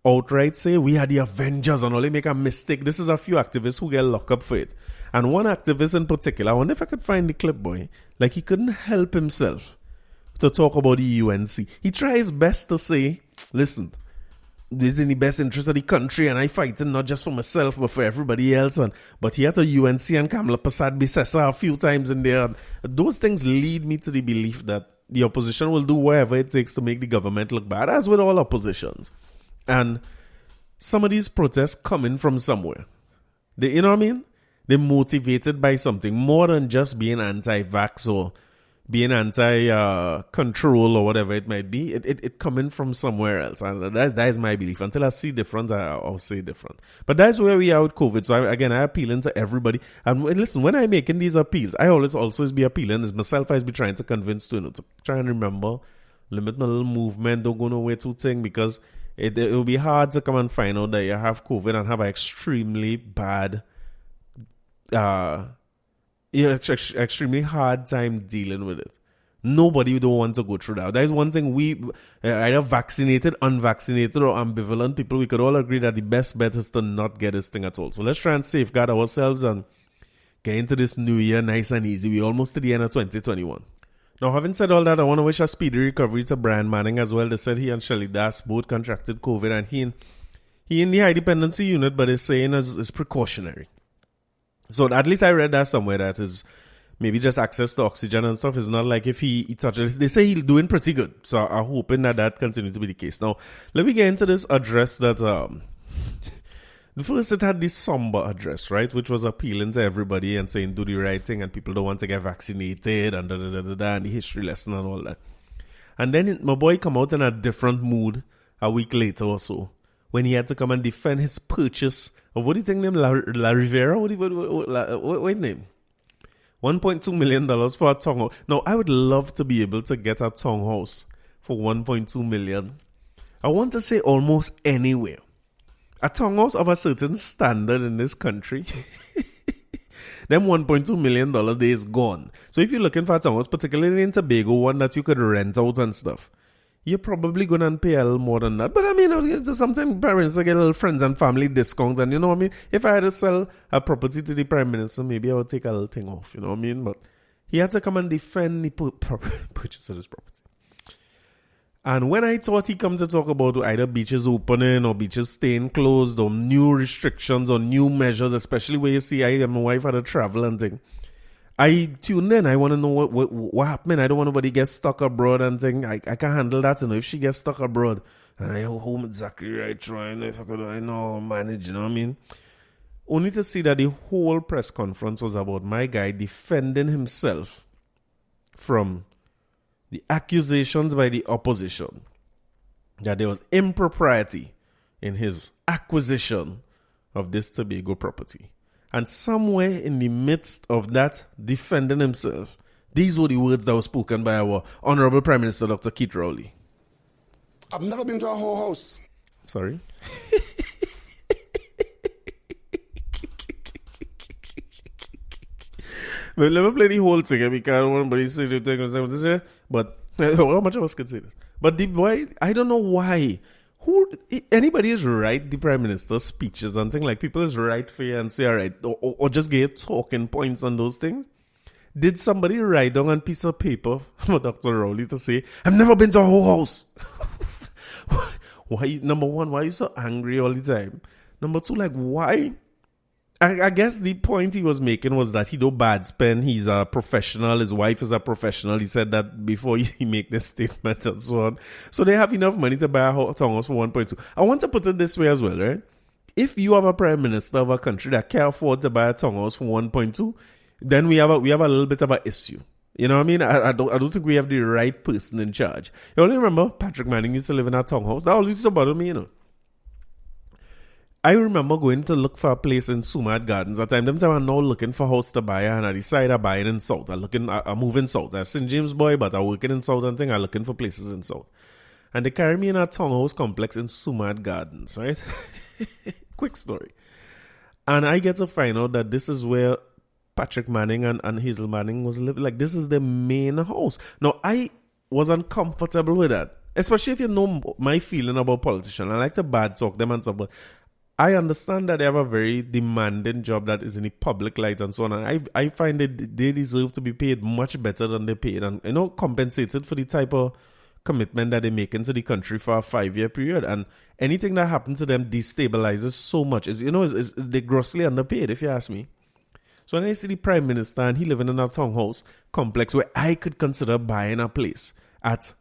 outright say, we are the Avengers and only make a mistake. This is a few activists who get locked up for it. And one activist in particular, I wonder if I could find the clip, boy. Like, he couldn't help himself to talk about the UNC. He tried his best to say, listen, this is in the best interest of the country and I fighting not just for myself but for everybody else. But he had a UNC and Kamala Prasad Bisesa a few times in there. Those things lead me to the belief that the opposition will do whatever it takes to make the government look bad, as with all oppositions. And some of these protests coming from somewhere. You know what I mean? They're motivated by something more than just being anti-vax or being anti-control or whatever it might be. It coming from somewhere else. And that is my belief. Until I see different, I'll say different. But that's where we are with COVID. So I appealing to everybody. And listen, when I'm making these appeals, I always be appealing. As myself, I be trying to convince to try and remember, limit my little movement, don't go nowhere too thing, because it will be hard to come and find out that you have COVID and have an extremely bad extremely hard time dealing with it. Nobody don't want to go through that. That is one thing we, either vaccinated, unvaccinated, or ambivalent people, we could all agree that the best bet is to not get this thing at all. So let's try and safeguard ourselves and get into this new year nice and easy. We're almost to the end of 2021. Now, having said all that, I want to wish a speedy recovery to Brian Manning as well. They said he and Shelly Das both contracted COVID, and he in the high dependency unit, but is saying is precautionary. So at least I read that somewhere, that is maybe just access to oxygen and stuff. It's not like if he touches, they say he's doing pretty good. So I'm hoping that continues to be the case. Now, let me get into this address that, the first it had this somber address, right? Which was appealing to everybody and saying do the right thing and people don't want to get vaccinated and and the history lesson and all that. And then my boy come out in a different mood a week later or so, when he had to come and defend his purchase of, what do you think name, La Rivera? What name? $1.2 million for a townhouse. Now, I would love to be able to get a townhouse for $1.2 million. I want to say almost anywhere. A townhouse of a certain standard in this country, them $1.2 million day is gone. So if you're looking for a townhouse, particularly in Tobago, one that you could rent out and stuff, you're probably going to pay a little more than that. But I mean, sometimes parents get a little friends and family discount. And you know what I mean? If I had to sell a property to the Prime Minister, maybe I would take a little thing off. You know what I mean? But he had to come and defend the purchase of this property. And when I thought he come to talk about either beaches opening or beaches staying closed or new restrictions or new measures, especially where you see I and my wife had to travel and thing, I tuned in. I want to know what happened. I don't want nobody get stuck abroad and thing. I can't handle that. You know, if she gets stuck abroad, and I home exactly right, trying if I could, I know manage. You know what I mean? Only to see that the whole press conference was about my guy defending himself from the accusations by the opposition that there was impropriety in his acquisition of this Tobago property. And somewhere in the midst of that defending himself, these were the words that were spoken by our Honorable Prime Minister, Dr. Keith Rowley. I've never been to a whole house. Sorry? But let me play the whole thing because I don't want anybody to say the thing. But how much of us can say this? But the boy, I don't know why. Anybody is right, the Prime Minister's speeches and things like people is right for you and say, all right, or just get talking points on those things. Did somebody write down on a piece of paper for Dr. Rowley to say, I've never been to a whole house? Why? Number one, why are you so angry all the time? Number two, like, why? I guess the point he was making was that he don't bad spend. He's a professional. His wife is a professional. He said that before he make this statement and so on. So they have enough money to buy a townhouse for 1.2. I want to put it this way as well, right? If you have a prime minister of a country that can't afford to buy a townhouse for 1.2, then we have a little bit of an issue. You know what I mean? I don't think we have the right person in charge. You only remember Patrick Manning used to live in a townhouse. That always used to bother me, you know. I remember going to look for a place in Sumad Gardens. At the time I'm now looking for a house to buy, and I decided I'm buying in South. I'm moving South. I'm St. James boy, but I'm working in South and thing. I'm looking for places in South. And they carry me in a townhouse complex in Sumad Gardens, right? Quick story. And I get to find out that this is where Patrick Manning and Hazel Manning was living. Like, this is the main house. Now, I was uncomfortable with that. Especially if you know my feeling about politicians. I like to bad talk them and stuff, but I understand that they have a very demanding job that is in the public light and so on. And I find that they deserve to be paid much better than they paid and, compensated for the type of commitment that they make into the country for a 5-year period. And anything that happens to them destabilizes so much. They're grossly underpaid, if you ask me. So when I see the Prime Minister and he living in a townhouse complex where I could consider buying a place at,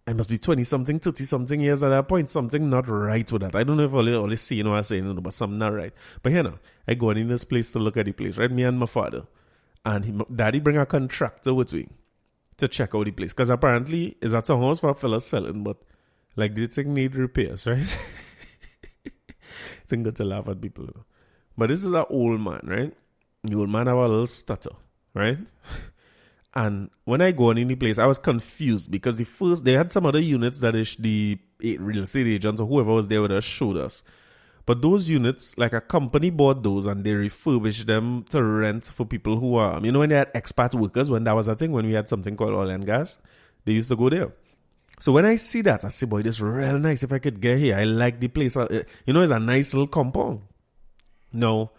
I must be 20-something, 30-something years at that point, something not right with that. I don't know if all this seeing what I'm saying, but something not right. But here now, I go in this place to look at the place, right? Me and my father. And daddy bring a contractor with me to check out the place. Because apparently, it's a townhouse for a fella selling, but like the thing need repairs, right? It's good to laugh at people. But this is an old man, right? The old man have a little stutter, right? And when I go in the place, I was confused because they had some other units that the real estate agents or whoever was there with us showed us. But those units, like a company bought those and they refurbished them to rent for people who are, when they had expat workers, when that was a thing, when we had something called oil and gas, they used to go there. So when I see that, I say, boy, this is real nice. If I could get here, I like the place. It's a nice little compound. No.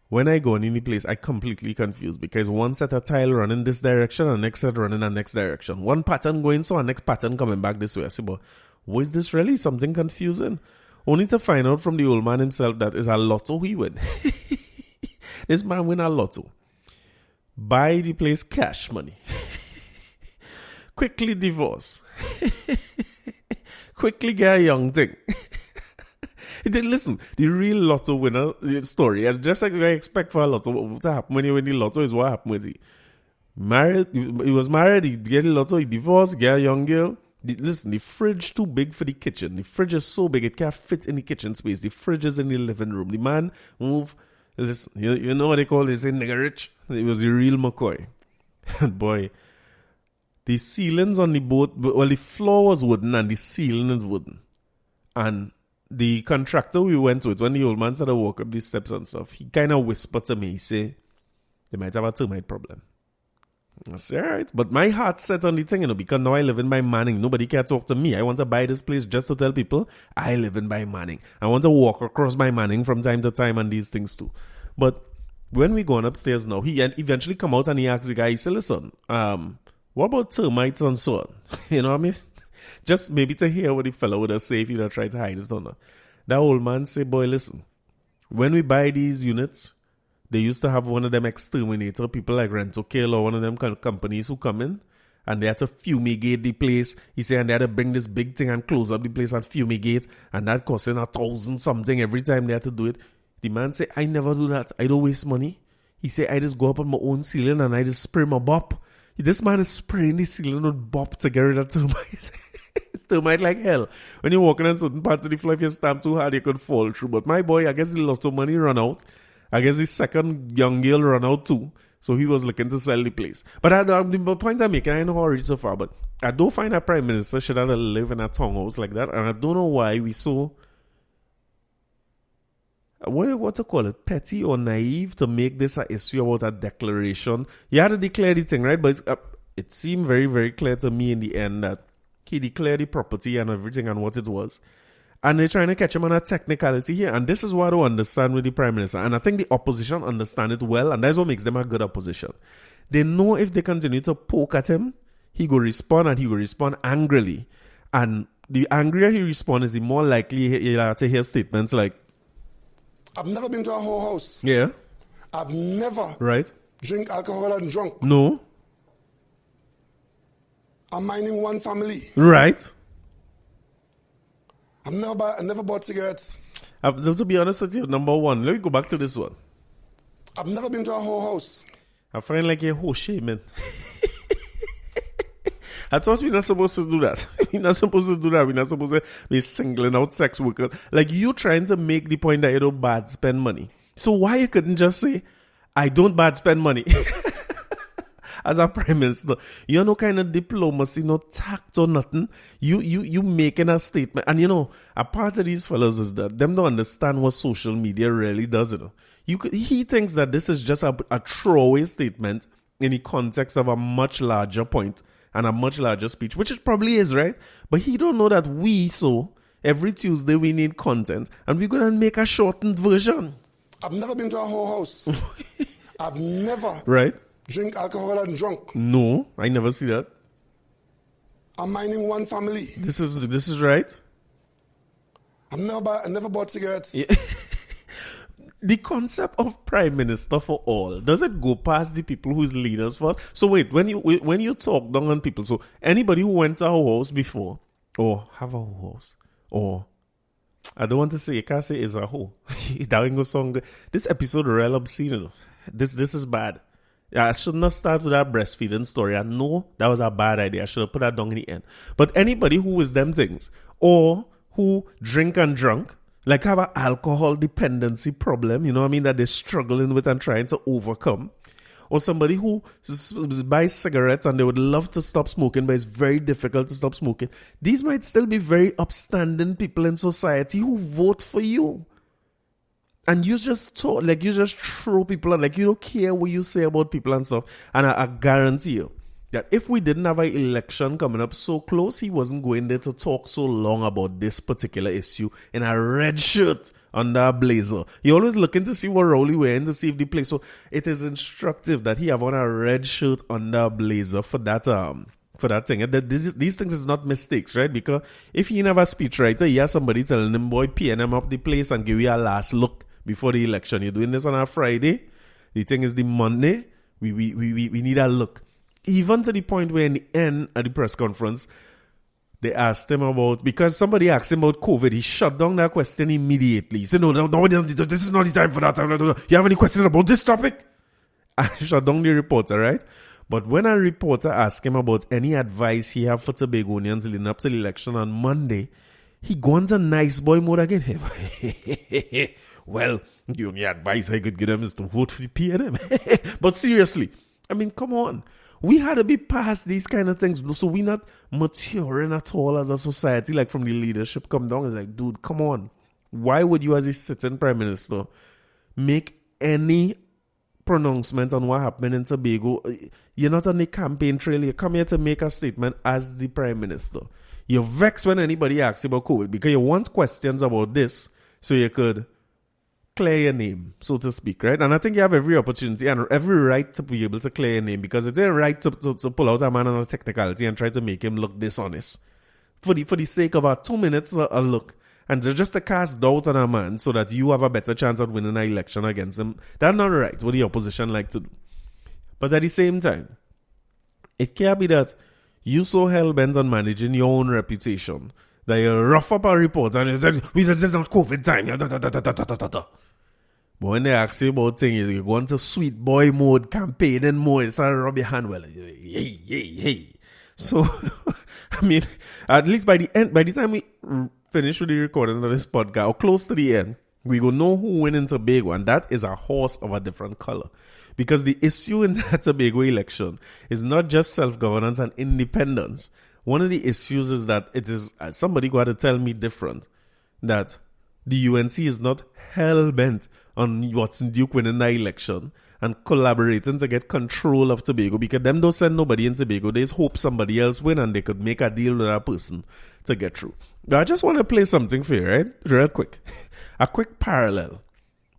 When I go in the place, I completely confused because one set of tile running this direction and next set running the next direction. One pattern going so and next pattern coming back this way. I said, but what is this really? Something confusing. Only to find out from the old man himself that is a lotto he win. This man win a lotto. Buy the place cash money. Quickly divorce. Quickly get a young thing. Listen, the real lotto winner story is just like I expect for a lotto to happen when you win the lotto is what happened with he. Married, he was married, he get the lotto, he divorced, get a young girl, Listen, the fridge too big for the kitchen. The fridge is so big it can't fit in the kitchen space. The fridge is in the living room. The man move. Listen, you know what they call this? Nigga rich. It was a real McCoy. And boy, the ceilings on the boat, well, the floor was wooden and the ceiling is wooden. And the contractor we went with, when the old man started to walk up these steps and stuff, he kind of whispered to me, he said, they might have a termite problem. I said, all right. But my heart set on the thing, because now I live in by Manning. Nobody can talk to me. I want to buy this place just to tell people I live in by Manning. I want to walk across by Manning from time to time and these things too. But when we going upstairs now, he eventually come out and he asked the guy, he said, listen, what about termites and so on? You know what I mean? Just maybe to hear what the fellow would have said if he'd try to hide it or not. That old man said, boy, listen, when we buy these units, they used to have one of them exterminator people like Rent-A-Kill or one of them companies who come in and they had to fumigate the place. He said, and they had to bring this big thing and close up the place and fumigate, and that costing 1,000 something every time they had to do it. The man said, I never do that. I don't waste money. He said, I just go up on my own ceiling and I just spray my bop. This man is spraying the ceiling with bop to get rid of termites. It's termite like hell. When you're walking on certain parts of the floor, if you stamp too hard, you could fall through. But my boy, I guess the lotto money run out. I guess his second young girl run out too. So he was looking to sell the place. But the point I'm making, I know how I reached so far, but I don't find a prime minister should have to live in a townhouse like that. And I don't know why we so, what to call it, petty or naive to make this an issue about a declaration. You had to declare the thing, right? But it seemed very, very clear to me in the end that he declared the property and everything and what it was. And they're trying to catch him on a technicality here. And this is what I don't understand with the Prime Minister. And I think the opposition understand it well. And that's what makes them a good opposition. They know if they continue to poke at him, he will respond and he will respond angrily. And the angrier he responds, the more likely he'll have to hear statements like, I've never been to a whole house. yeah. I've never drink alcohol and drunk. No. I'm minding one family. Right. I never bought cigarettes. To be honest with you, number one, let me go back to this one. I've never been to a whole house. I find like a whole shame, man. I thought we're not supposed to do that. We're not supposed to do that. We're not supposed to be singling out sex workers. Like, you trying to make the point that you don't bad spend money. So why you couldn't just say, I don't bad spend money? As a prime minister, you know, no kind of diplomacy, no tact or nothing. You making a statement. And a part of these fellas is that them don't understand what social media really does. He thinks that this is just a throwaway statement in the context of a much larger point and a much larger speech, which it probably is, right? But he don't know that every Tuesday we need content and we're going to make a shortened version. I've never been to a whole house. I've never drink alcohol and drunk. No, I never see that. I'm minding one family. This is right. I never bought cigarettes. Yeah. The concept of prime minister for all, does it go past the people who's leaders first? So wait, when you talk down on people, so anybody who went to a house before, or have a house, or I don't want to say, you can't say is a hoe. That ain't go song. This episode real obscene. This is bad. I should not start with that breastfeeding story. I know that was a bad idea. I should have put that down in the end. But anybody who is them things, or who drink and drunk, like have an alcohol dependency problem, you know what I mean, that they're struggling with and trying to overcome, or somebody who buys cigarettes and they would love to stop smoking, but it's very difficult to stop smoking. These might still be very upstanding people in society who vote for you. And you just talk, like you just throw people out, like you don't care what you say about people and stuff. And I guarantee you that if we didn't have an election coming up so close, he wasn't going there to talk so long about this particular issue in a red shirt under a blazer. You're always looking to see what role he wearing to see if the place. So it is instructive that he have on a red shirt under a blazer for that thing. These things is not mistakes, right? Because if he never a speechwriter, he has somebody telling him, boy, PN him up the place and give you a last look before the election. You're doing this on a Friday. The thing is the Monday. We need a look. Even to the point where in the end at the press conference, they asked him about, because somebody asked him about COVID, he shut down that question immediately. He said, no, this is not the time for that. You have any questions about this topic? I shut down the reporter, right? But when a reporter asked him about any advice he had for Tobagonians leading up to the election on Monday, he goes a nice boy mode again. Well, the only advice I could give them is to vote for the PNM. But seriously, I mean, come on. We had to be past these kind of things. So we're not maturing at all as a society, like from the leadership come down. It's like, dude, come on. Why would you as a sitting prime minister make any pronouncement on what happened in Tobago? You're not on the campaign trail. You come here to make a statement as the prime minister. You're vexed when anybody asks you about COVID because you want questions about this so you could clear your name, so to speak, right? And I think you have every opportunity and every right to be able to clear your name because it's their right to pull out a man on a technicality and try to make him look dishonest for the sake of 2 minutes a look and just to cast doubt on a man so that you have a better chance of winning an election against him. That's not right, what the opposition like to do. But at the same time, it can't be that you so hell-bent on managing your own reputation that you rough up a report and you say, this is not COVID time. But when they ask you about things, you go into sweet boy mode, campaigning mode, it's like rub your hand well. Hey. So, I mean, at least by the time we finish with the recording of this podcast, or close to the end, we go know who win in Tobago, and that is a horse of a different color. Because the issue in that Tobago election is not just self-governance and independence. One of the issues is that it is, somebody got to tell me different, that the UNC is not hell-bent on Watson Duke winning the election and collaborating to get control of Tobago because them don't send nobody in Tobago. They just hope somebody else win and they could make a deal with that person to get through. But I just want to play something for you, right? Real quick. A quick parallel.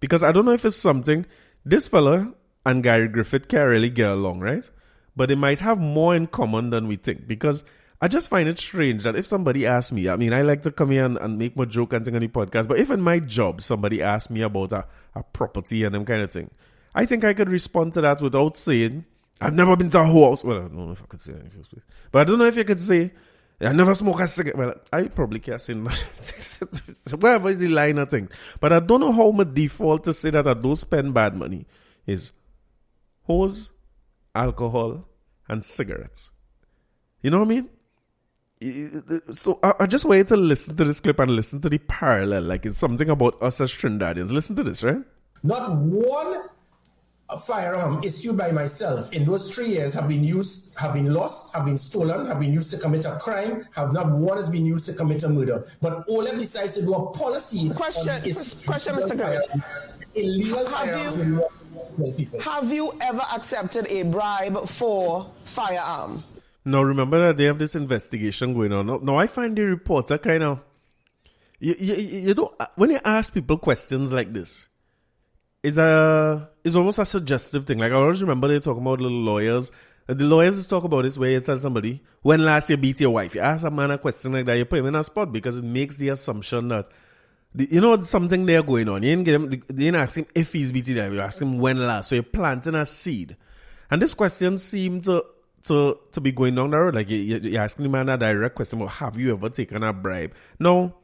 Because I don't know if it's something this fella and Gary Griffith can really get along, right? But they might have more in common than we think because I just find it strange that if somebody asks me, I mean, I like to come here and make my joke and thing on the podcast, but if in my job somebody asks me about a property and them kind of thing, I think I could respond to that without saying, I've never been to a house. Well, I don't know if I could say that in the first place. But I don't know if you could say, I never smoke a cigarette. Well, I probably can't say that. Wherever is the line of thing. But I don't know how my default to say that I don't spend bad money is hose, alcohol, and cigarettes. You know what I mean? So I just want you to listen to this clip and listen to the parallel. Like it's something about us as Trinidadians. Listen to this, right? Not one firearm issued by myself in those 3 years have been used, have been lost, have been stolen, have been used to commit a crime, have not one has been used to commit a murder. But Ola decides to do a policy. Question, Mr. Gray. Illegal firearms will not people. Have you ever accepted a bribe for firearm? Now, remember that they have this investigation going on. Now I find the reporter kind of... You know, when you ask people questions like this, it's almost a suggestive thing. Like, I always remember they talk about little lawyers. The lawyers talk about this where you tell somebody, when last you beat your wife? You ask a man a question like that, you put him in a spot because it makes the assumption that, you know, something there going on. You didn't ask him if he's beating you. You ask him when last. So you're planting a seed. And this question seemed to be going down the road. Like, you're asking the man a direct question about, have you ever taken a bribe? No,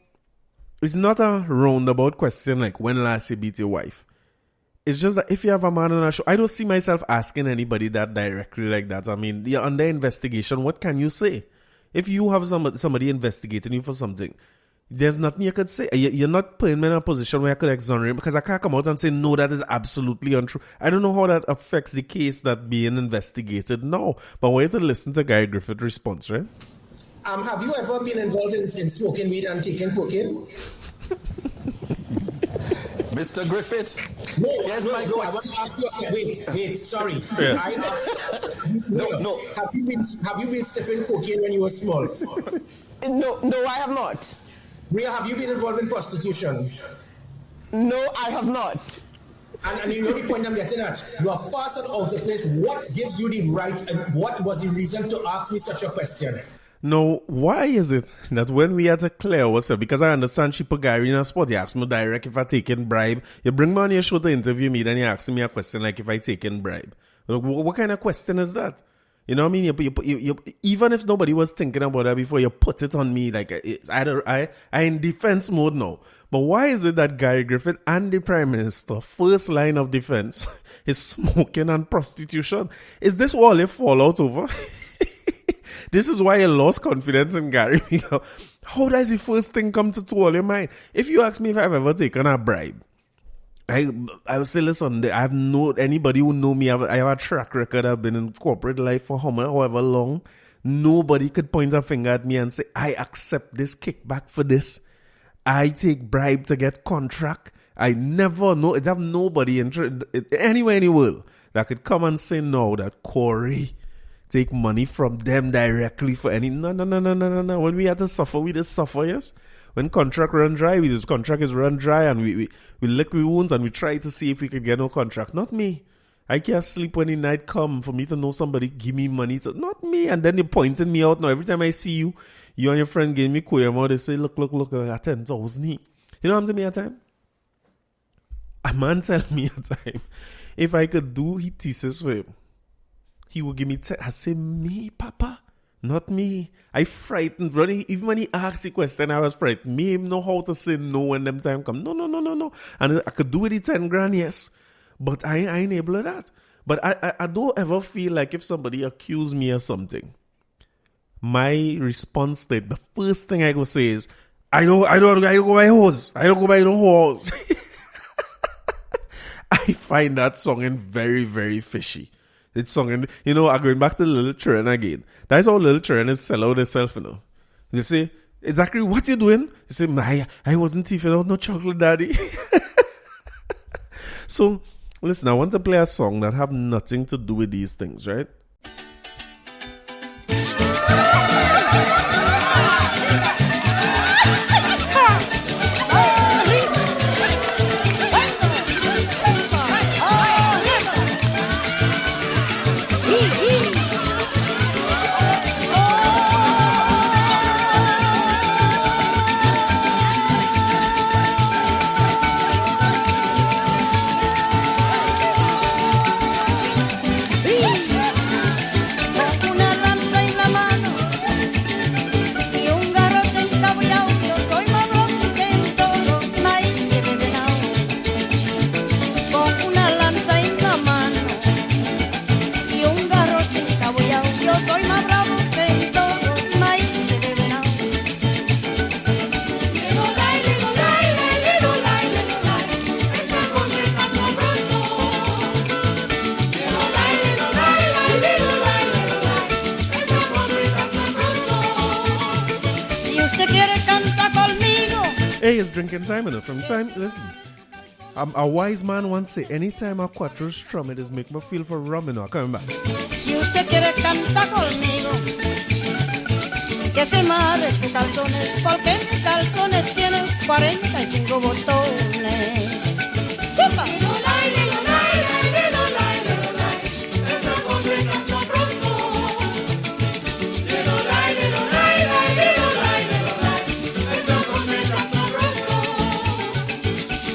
it's not a roundabout question like, when last you beat your wife? It's just that if you have a man on a show, I don't see myself asking anybody that directly like that. I mean, you're under investigation. What can you say? If you have somebody investigating you for something, there's nothing you could say. You're not putting me in a position where I could exonerate because I can't come out and say, no, that is absolutely untrue. I don't know how that affects the case that being investigated now. But I want you to listen to Gary Griffith's response, right? Have you ever been involved in smoking weed and taking cocaine? Mr. Griffith? No, I want to ask you. Wait, sorry. Yeah. I asked, No. Have you been sniffing cocaine when you were small? No, I have not. Ria, have you been involved in prostitution? No, I have not. And you know the point I'm getting at. You are fast and out of place. What gives you the right and what was the reason to ask me such a question? Now, why is it that when we had to clear ourselves, because I understand she put Gary in a spot, you ask me direct if I taken bribe, you bring me on your show to interview me, then you ask me a question like if I taken bribe. What kind of question is that? You know what I mean? You even if nobody was thinking about that before, you put it on me like I in defense mode now. But why is it that Gary Griffith and the Prime Minister, first line of defense, is smoking and prostitution? Is this all they fall out over? This is why I lost confidence in Gary. How does the first thing come to all your mind? If you ask me if I've ever taken a bribe, I would say, listen, I have anybody who know me, I have a track record. I've been in corporate life for however long. Nobody could point a finger at me and say, I accept this kickback for this. I take bribe to get contract. I never know. It have nobody anywhere in the world that could come and say no, that Corey take money from them directly for any. No. When we had to suffer, we just suffer, yes? When contract run dry, this contract is run dry and we lick we wounds and we try to see if we could get no contract. Not me. I can't sleep when the night come for me to know somebody give me money. Not me. And then they pointing me out now. Every time I see you and your friend give me queer, they say, look, I got 10,000. You know what I'm saying at time? A man tell me at time, if I could do his thesis for him, he would give me I say, me, Papa? Not me. I frightened. Even when he asked the question, I was frightened. Me know how to say no when them time come. No. And I could do it 10 grand, yes. But I ain't able to that. But I don't ever feel like if somebody accuse me of something, my response state, the first thing I go say is, I don't go by hose. I don't go by no hose. I find that song very, very fishy. It's song, and I'm going back to Little Children again. That's how Little Children is sell out themselves, They say, exactly what you doing? You say, I wasn't thieving out no chocolate, daddy. So, listen, I want to play a song that have nothing to do with these things, right? Hey, it's drinking time, From time, listen. A wise man once say, anytime a cuatro strum, it is make me feel for rum, Coming back. Si usted quiere cantar conmigo, que se amarre sus calzones, porque mis calzones tienen 45 botones. ¡Upa!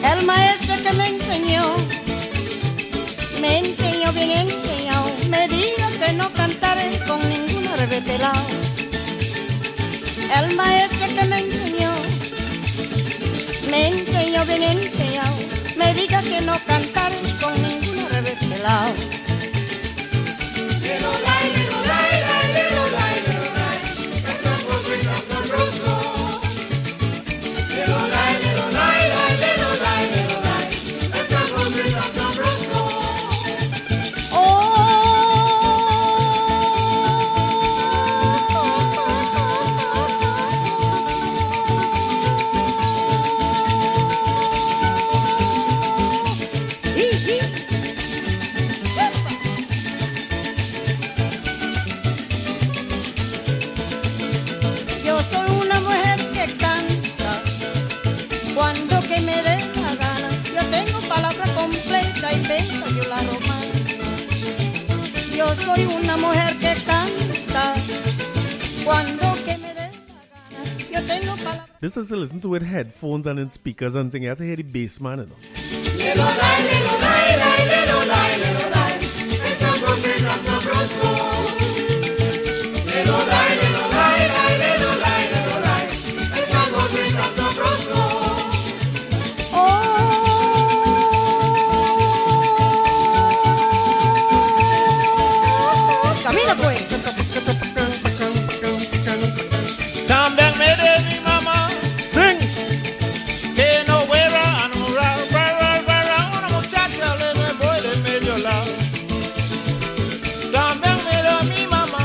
El maestro que me enseñó bien enseñado, me dijo que no cantaré con ningún revetelao. El maestro que me enseñó bien enseñado, me dijo que no cantaré con ningún revetelao. Soy una mujer que canta cuando que me dé la gana. Yo tengo palabras. This is to listen to with headphones and in speakers and thing. You have to hear the bass man, Come back, me mama. Sing. Que no huera, and una muchacha le me voy de medio lado. Come back, me mama.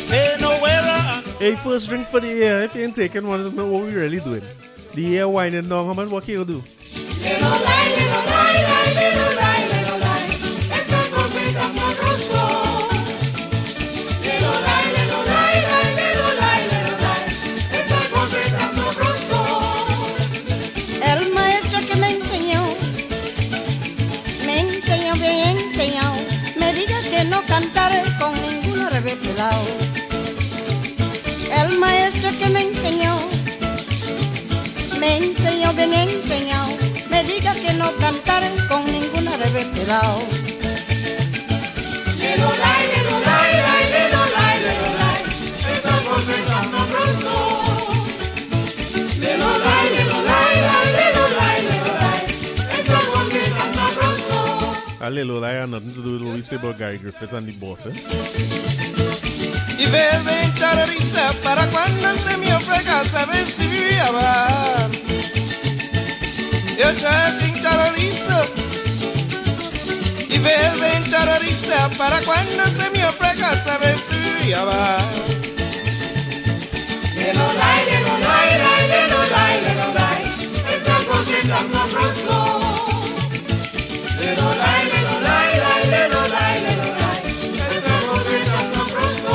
Que no huera. Hey, first drink for the year. If you ain't taking one, what we really doing? The year whining down, how much what can you do? Little lie, little lie, lie, little lie, little lie. It's a complete amoroso. Little lie, little lie, lie, little lie, little lie. It's a complete amoroso. El maestro que me enseñó bien enseñado. Me diga que no cantaré con ningún arrepelado. El maestro que me enseñó bien enseñado. Me diga que no cantaré con ningún arrepelado. Little lie, little lie, lie, little lie, little lie. It's a complete amoroso. Little lie, little lie, lie, little lie, little lie. It's a complete amoroso. A little lie had nothing to do with what we say about Gary Griffith and the boss, eh? Y bebe charoriza para cuando se me ofrezca saber si viaba. Yo charring charoriza. Y bebe charoriza para cuando se me ofrezca saber si viaba. Little lie, little lie, lie, little lie, little lie. It's a complete amoroso. Little lie, little lie, lie, little lie, little lie. It's a complete amoroso.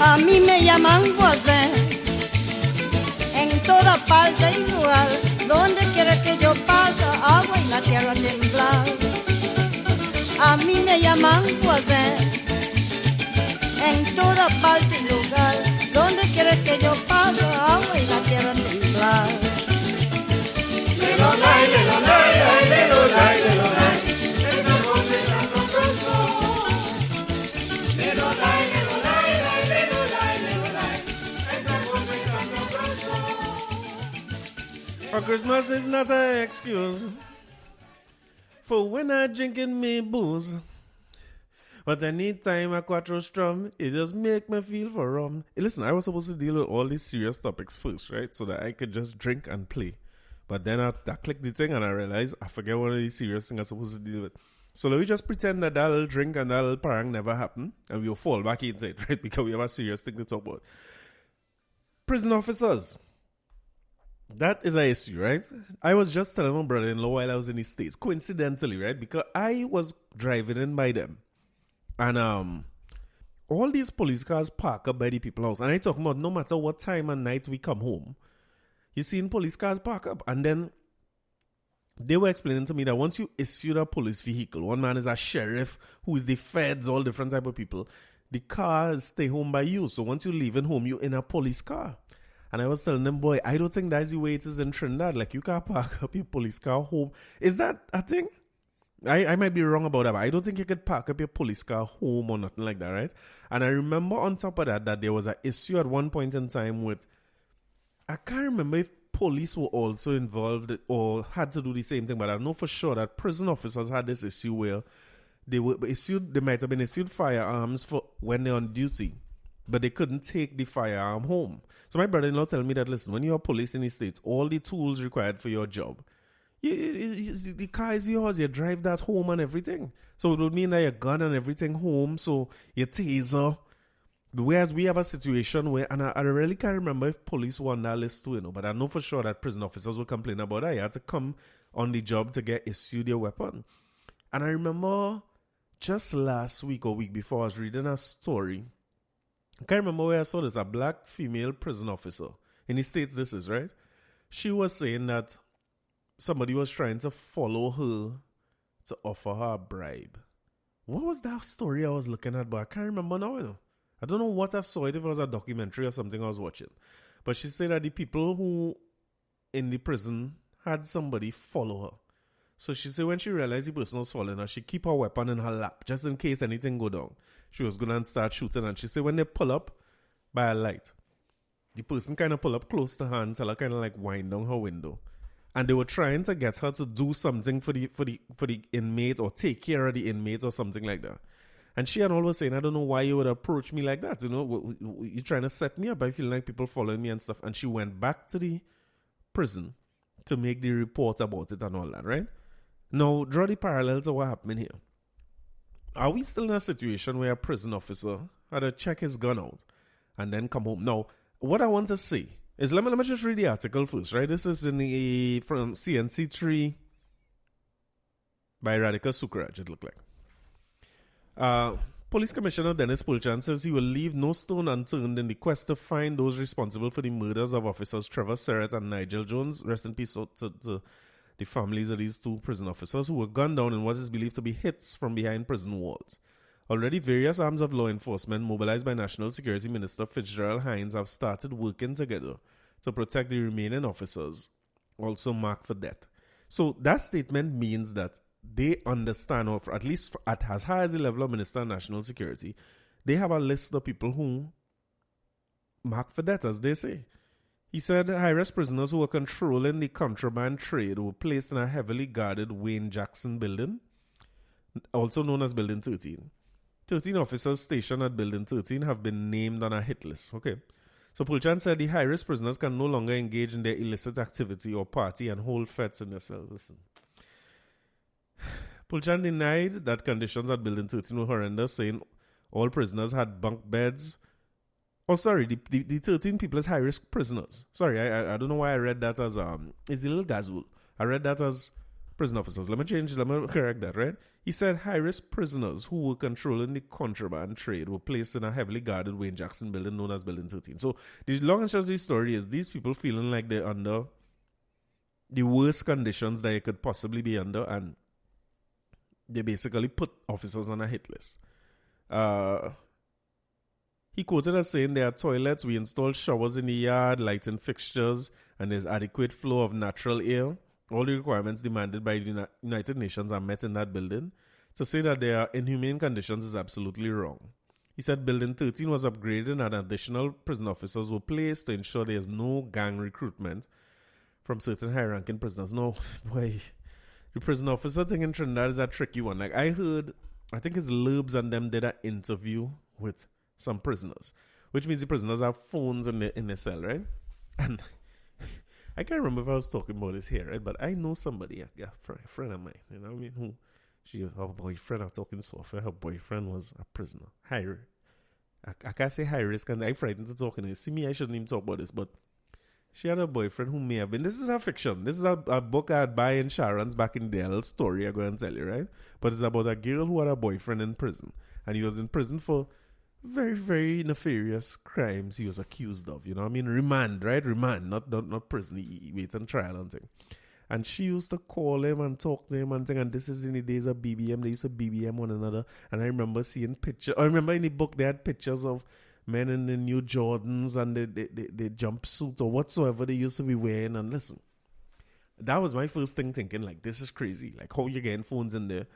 A mí me llaman Voisin. En toda parte y lugar, donde quiera que yo pase, agua y la tierra temblar. A mí me llaman Voisin. En toda parte y lugar, donde quiera que yo pase, agua y la tierra temblar. Little lie, little lie, lie, little lie, little lie. It's a complete amoroso. Little lie, little lie, lie, little lie, little lie. It's a complete amoroso. For Christmas is not an excuse for when I drinking me booze. But anytime I quattro strum, it just make me feel for rum. Hey, listen, I was supposed to deal with all these serious topics first, right? So that I could just drink and play. But then I clicked the thing and I realized I forget one of these serious things I'm supposed to deal with. So let me just pretend that little drink and that little parang never happened. And we'll fall back into it, right? Because we have a serious thing to talk about. Prison officers. That is an issue, right? I was just telling my brother-in-law while I was in the States, coincidentally, right? Because I was driving in by them. And all these police cars park up by the people's house. And I talking about no matter what time and night we come home, you see in police cars park up. And then they were explaining to me that once you issue a police vehicle, one man is a sheriff, who is the feds, all different type of people, the cars stay home by you. So once you're leaving home, you're in a police car. And I was telling them, boy, I don't think that's the way it is in Trinidad. Like, you can't park up your police car home. Is that a thing? I might be wrong about that, but I don't think you could park up your police car home or nothing like that, right? And I remember on top of that there was an issue at one point in time with, I can't remember if police were also involved or had to do the same thing, but I know for sure that prison officers had this issue where they might have been issued firearms for when they're on duty, but they couldn't take the firearm home. So my brother-in-law told me that, listen, when you're police in the States, all the tools required for your job, the car is yours, you drive that home and everything. So it would mean that your gun and everything home, so your taser. Whereas we have a situation where, and I really can't remember if police were on that list too, but I know for sure that prison officers will complain about that. You had to come on the job to get issued your weapon. And I remember just last week or week before, I was reading a story. I can't remember where I saw this, a black female prison officer. In the States this is, right? She was saying that somebody was trying to follow her to offer her a bribe. What was that story I was looking at? But I can't remember now. I don't know what I saw, if it was a documentary or something I was watching. But she said that the people who in the prison had somebody follow her. So she said when she realized the person was following her, she keep her weapon in her lap just in case anything go down. She was going to start shooting. And she said when they pull up by a light, the person kind of pull up close to her and tell her kind of like wind down her window. And they were trying to get her to do something for the inmate or take care of the inmate or something like that. And she and all was saying, I don't know why you would approach me like that. You know, you're trying to set me up. I feel like people following me and stuff. And she went back to the prison to make the report about it and all that, right? Now, draw the parallel to what happened here. Are we still in a situation where a prison officer had to check his gun out and then come home? Now, what I want to say is, let me just read the article first, right? This is from CNC3 by Radhika Sukraj, it looked like. Police Commissioner Dennis Pulchan says he will leave no stone unturned in the quest to find those responsible for the murders of officers Trevor Serrett and Nigel Jones. Rest in peace to the families of these two prison officers who were gunned down in what is believed to be hits from behind prison walls. Already, various arms of law enforcement mobilized by National Security Minister Fitzgerald Hines have started working together to protect the remaining officers, also marked for death. So that statement means that they understand, or at least at as high as the level of Minister of National Security, they have a list of people who marked for death, as they say. He said high-risk prisoners who were controlling the contraband trade were placed in a heavily guarded Wayne Jackson building, also known as Building 13. 13 officers stationed at Building 13 have been named on a hit list. Okay. So Pulchan said the high-risk prisoners can no longer engage in their illicit activity or party and hold fetes in their cells. Listen. Pulchan denied that conditions at Building 13 were horrendous, saying all prisoners had bunk beds. Oh, sorry, the 13 people as high-risk prisoners. Sorry, I don't know why I read that as, it's a little gazul. I read that as prison officers. Let me correct that, right? He said high-risk prisoners who were controlling the contraband trade were placed in a heavily guarded Wayne Jackson building known as Building 13. So the long and short of the story is these people feeling like they're under the worst conditions that they could possibly be under, and they basically put officers on a hit list. He quoted as saying there are toilets, we installed showers in the yard, lighting fixtures, and there's adequate flow of natural air. All the requirements demanded by the United Nations are met in that building. To say that there are inhumane conditions is absolutely wrong. He said Building 13 was upgraded and additional prison officers were placed to ensure there is no gang recruitment from certain high-ranking prisoners. No, boy, the prison officer thing in Trinidad is a tricky one. Like I heard, I think it's Lurbs and them did an interview with some prisoners, which means the prisoners have phones in the cell, right? And I can't remember if I was talking about this here, right? But I know somebody, a friend of mine, you know what I mean, who her boyfriend, I'm talking software, her boyfriend was a prisoner. I can't say high risk, and I'm frightened to talk to her. See me, I shouldn't even talk about this, but she had a boyfriend who may have been, this is a fiction. This is a book I'd buy in Sharon's back in the day, a little story I'm going to tell you, right? But it's about a girl who had a boyfriend in prison. And he was in prison for very, very nefarious crimes he was accused of. You know what I mean? Remand, right? Remand, not prison. He wait and trial and thing. And she used to call him and talk to him and thing. And this is in the days of BBM. They used to BBM one another. And I remember seeing pictures. I remember in the book they had pictures of men in the new Jordans and the jumpsuits or whatsoever they used to be wearing. And listen, that was my first thing thinking, like, this is crazy. Like, how you getting phones in there?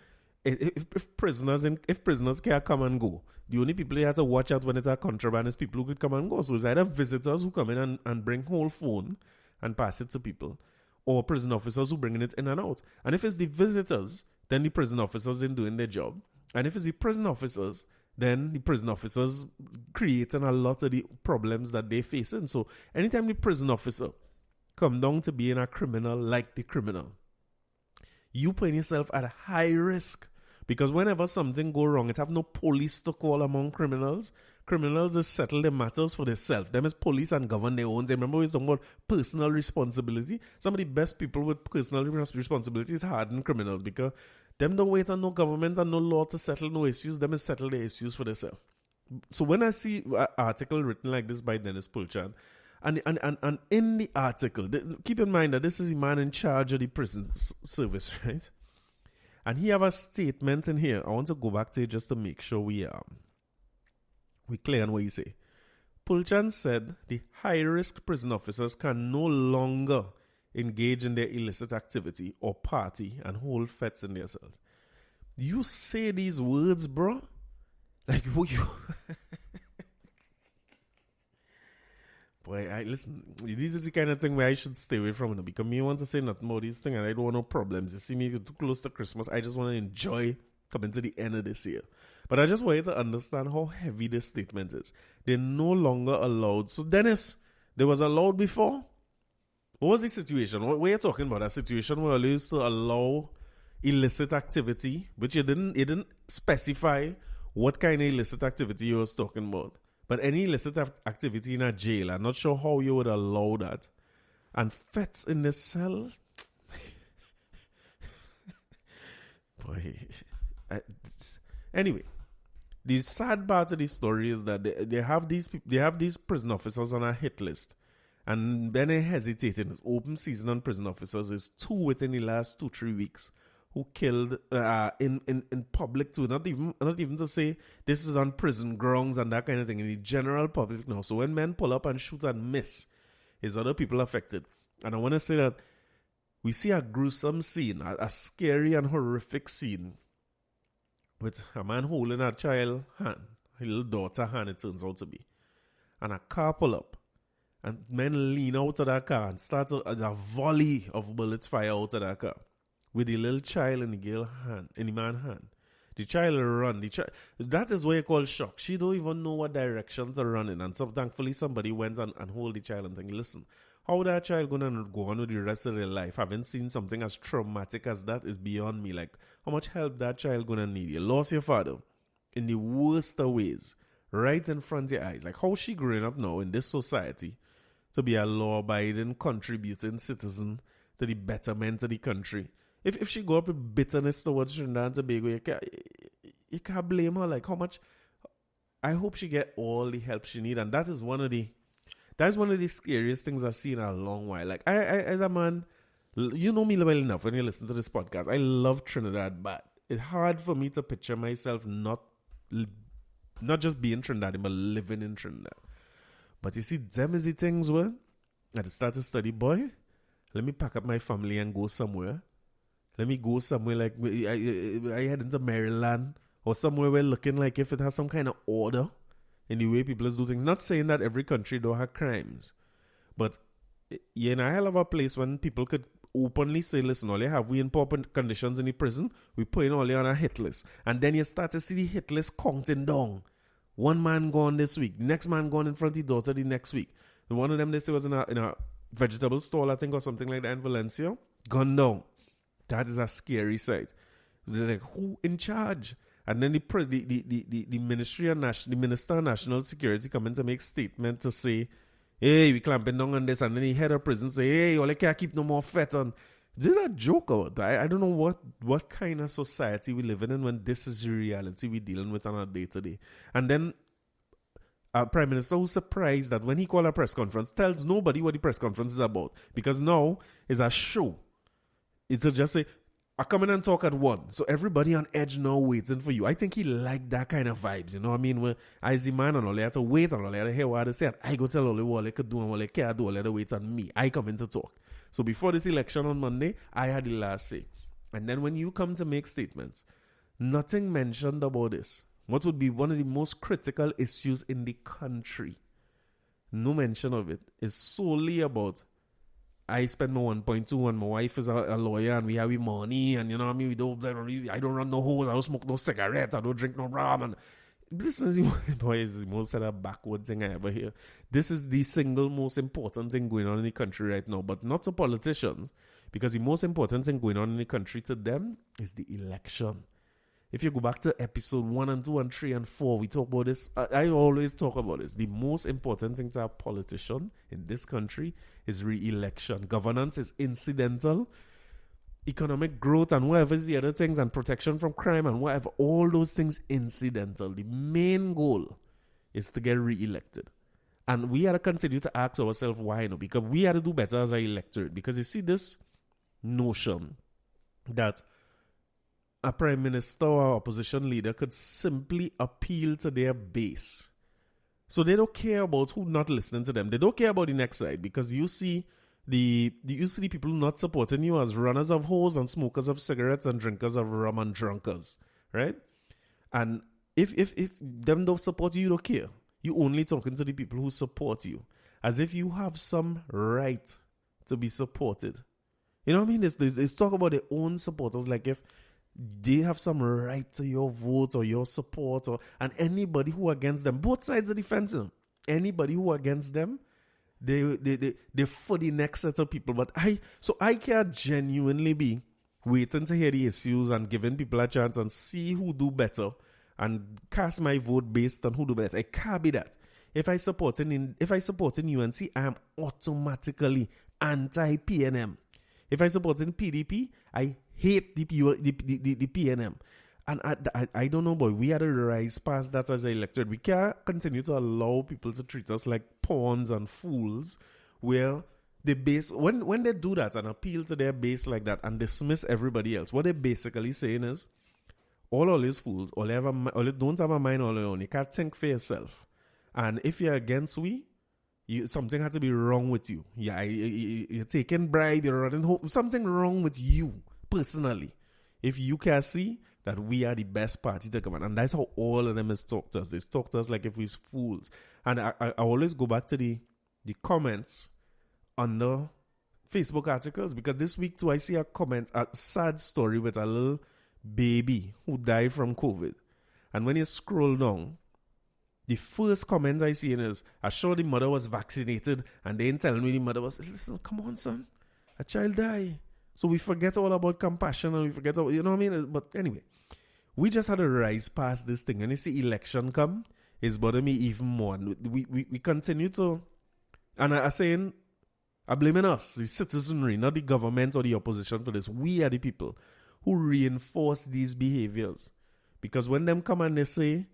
If prisoners can't come and go, the only people you have to watch out when it's a contraband is people who could come and go. So it's either visitors who come in and bring whole phone and pass it to people, or prison officers who bring it in and out. And if it's the visitors, then the prison officers ain't doing their job. And if it's the prison officers, then the prison officers creating a lot of the problems that they facing. So anytime the prison officer come down to being a criminal like the criminal, you put yourself at a high risk. Because whenever something go wrong, it have no police to call among criminals. Criminals just settle their matters for themselves. Them is police and govern their own. Remember we talking about personal responsibility? Some of the best people with personal responsibility is hardened criminals, because them don't wait on no government and no law to settle no issues. Them is settle their issues for themselves. So when I see an article written like this by Dennis Pulchan, and in the article, keep in mind that this is the man in charge of the prison service, right? And he have a statement in here. I want to go back to it just to make sure we clear on what he say. Pulchan said the high-risk prison officers can no longer engage in their illicit activity or party and hold fetes in their cells. You say these words, bro? Like, what you... Boy, listen, this is the kind of thing where I should stay away from it, because me want to say nothing about these things and I don't want no problems. You see me too close to Christmas. I just want to enjoy coming to the end of this year. But I just want you to understand how heavy this statement is. They're no longer allowed. So, Dennis, they was allowed before? What was the situation? What are you talking about? A situation where you used to allow illicit activity, which you didn't specify what kind of illicit activity you was talking about. But any illicit activity in a jail, I'm not sure how you would allow that. And feds in the cell... Boy... Anyway, the sad part of the story is that they have these prison officers on a hit list, and then they hesitating. It's open season on prison officers. There's 2 within the last 2-3 weeks who killed in public too. Not even to say this is on prison grounds and that kind of thing in the general public now. So when men pull up and shoot and miss, is other people affected. And I want to say that we see a gruesome scene, a scary and horrific scene, with a man holding a child hand, a little daughter hand it turns out to be. And a car pull up. And men lean out of that car and start a volley of bullets fire out of that car. With the little child in the girl hand, in the man's hand. The child run. That is what you call shock. She don't even know what direction to run in. And so thankfully somebody went and hold the child and think, listen, how that child gonna go on with the rest of their life? Having seen something as traumatic as that is beyond me. Like, how much help that child gonna need? You lost your father in the worst of ways, right in front of your eyes. Like, how she growing up now in this society to be a law-abiding, contributing citizen to the betterment of the country. If she go up with bitterness towards Trinidad and Tobago, you can't blame her. Like, how much... I hope she get all the help she need, and that is one of the scariest things I've seen in a long while. Like, I as a man, you know me well enough when you listen to this podcast. I love Trinidad, but it's hard for me to picture myself not just being Trinidad, but living in Trinidad. But you see, them is the things where I start to study, boy, let me pack up my family and go somewhere. Let me go somewhere like, I head into Maryland or somewhere where looking like if it has some kind of order in the way people do things. Not saying that every country don't have crimes, but you're in a hell of a place when people could openly say, listen, all you have, we in poor conditions in the prison, we put in all you on a hit list. And then you start to see the hit list counting down. One man gone this week, next man gone in front of the daughter the next week. And one of them, they say, was in a vegetable stall, I think, or something like that in Valencia. Gone down. That is a scary sight. They're like, who in charge? And then the Ministry of the Minister of National Security come in to make statement to say, hey, we clamping down on this. And then the head of prison say, hey, all I can't keep no more fat on. This is a joke out. I don't know what kind of society we live in when this is the reality we're dealing with on a day-to-day. And then a Prime Minister who's surprised that when he called a press conference, tells nobody what the press conference is about. Because now it's a show. It's to just say, I come in and talk at 1. So everybody on edge now waiting for you. I think he liked that kind of vibes, you know what I mean? Where I see man and all they have to wait and all they have to hear what they say. And I go tell all the what they could do and what they can't do. All they have to wait on me. I come in to talk. So before this election on Monday, I had the last say. And then when you come to make statements, nothing mentioned about this. What would be one of the most critical issues in the country? No mention of it. It's solely about I spend my 1.2 and my wife is a lawyer and we have money and you know what I mean, I don't run no holes, I don't smoke no cigarettes, I don't drink no rum. And this is the most backward thing I ever hear. This is the single most important thing going on in the country right now, but not to politicians, because the most important thing going on in the country to them is the election. If you go back to episode 1 and 2 and 3 and 4, we talk about this. I always talk about this. The most important thing to a politician in this country is re-election. Governance is incidental. Economic growth and whatever is the other things, and protection from crime and whatever, all those things incidental. The main goal is to get re-elected. And we had to continue to ask ourselves why, because we had to do better as an electorate. Because you see this notion that a prime minister or opposition leader could simply appeal to their base. So they don't care about who not listening to them. They don't care about the next side, because you see the people not supporting you as runners of hoes and smokers of cigarettes and drinkers of rum and drunkards, right? And if them don't support you, you don't care. You only talking to the people who support you, as if you have some right to be supported. You know what I mean? It's talk about their own supporters, like if they have some right to your vote or your support, and anybody who against them, both sides of the fence, you know, anybody who against them, they for the next set of people. But I can genuinely be waiting to hear the issues and giving people a chance and see who do better and cast my vote based on who do better. It can't be that. If I support in UNC, I am automatically anti-PNM. If I support in PDP, I hate the PNM. And I don't know, boy, we had to rise past that as an electorate. We can't continue to allow people to treat us like pawns and fools, where they base, when they do that and appeal to their base like that and dismiss everybody else, what they're basically saying is, all these fools, all they don't have a mind all their own. You can't think for yourself. And if you're against something had to be wrong with you. Yeah, you're taking bribe, you're running home. Something wrong with you personally. If you can see that we are the best party to come on. And that's how all of them has talked to us. They talk to us like if we're fools. And I always go back to the comments under Facebook articles, because this week too I see a sad story with a little baby who died from COVID. And when you scroll down, the first comment I see is, I sure the mother was vaccinated, and they ain't telling me the mother was, listen, come on, son, a child died. So we forget all about compassion and we forget all, you know what I mean? But anyway, we just had to rise past this thing. And you see election come, it's bothering me even more. And we continue to, and I'm saying, I'm blaming us, the citizenry, not the government or the opposition for this. We are the people who reinforce these behaviors. Because when them come and they say,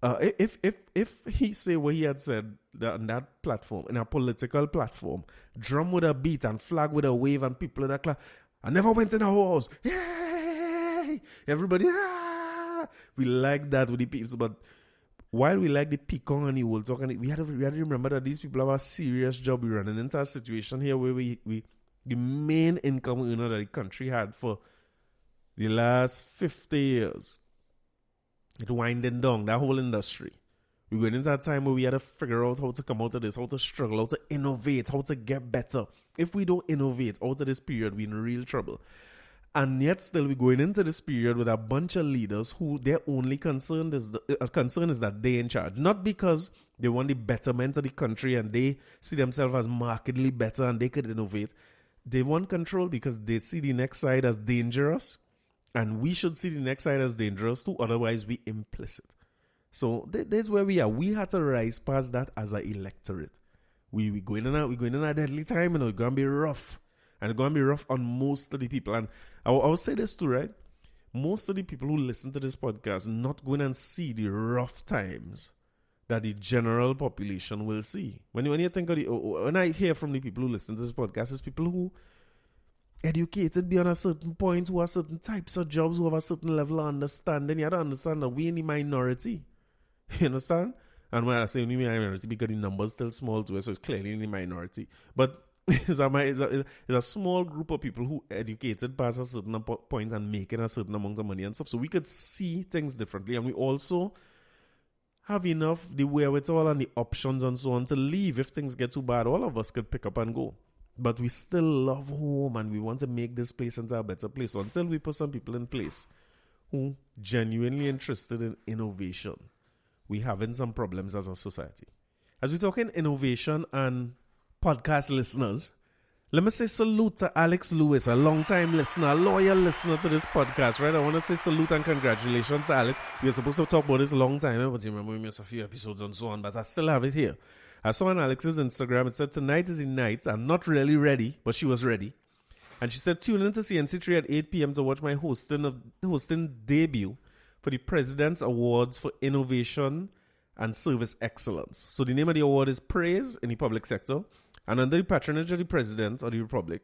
if he say what he had said on that platform, in a political platform, drum with a beat and flag with a wave and people in that clap, I never went in a house. Yay! Everybody, we like that with the people. But while we like the peacock and the old talk, and we had to remember that these people have a serious job. We're running into a situation here where we the main income earner that the country had for the last 50 years, it winding down, that whole industry. We're going into a time where we had to figure out how to come out of this, how to struggle, how to innovate, how to get better. If we don't innovate out of this period, we're in real trouble. And yet still we're going into this period with a bunch of leaders who their only concern is that they're in charge. Not because they want the betterment of the country and they see themselves as markedly better and they could innovate. They want control because they see the next side as dangerous. And we should see the next side as dangerous too, otherwise we implicit. So that's where we are. We had to rise past that as an electorate. We going in a deadly time, and it's going to be rough. And it's going to be rough on most of the people. And I will say this too, right? Most of the people who listen to this podcast not going and see the rough times that the general population will see. When you think of when I hear from the people who listen to this podcast, it's people who educated beyond a certain point, who have certain types of jobs, who have a certain level of understanding. You have to understand that we in the minority. You understand? And when I say in the minority, because the numbers still small to us, so it's clearly in the minority. But it's a small group of people who educated past a certain point and making a certain amount of money and stuff. So we could see things differently. And we also have enough, the wherewithal and the options and so on to leave. If things get too bad, all of us could pick up and go. But we still love home and we want to make this place into a better place. So until we put some people in place who genuinely interested in innovation, we having some problems as a society. As we're talking innovation and podcast listeners, let me say salute to Alex Lewis, a long-time listener, a loyal listener to this podcast, right? I want to say salute and congratulations to Alex. We were supposed to talk about this a long time, but you remember we missed a few episodes and so on, but I still have it here. I saw on Alex's Instagram, it said, tonight is the night. I'm not really ready, but she was ready. And she said, tune in to CNC3 at 8 p.m. to watch my hosting debut for the President's Awards for Innovation and Service Excellence. So the name of the award is Praise in the Public Sector. And under the patronage of the President of the Republic,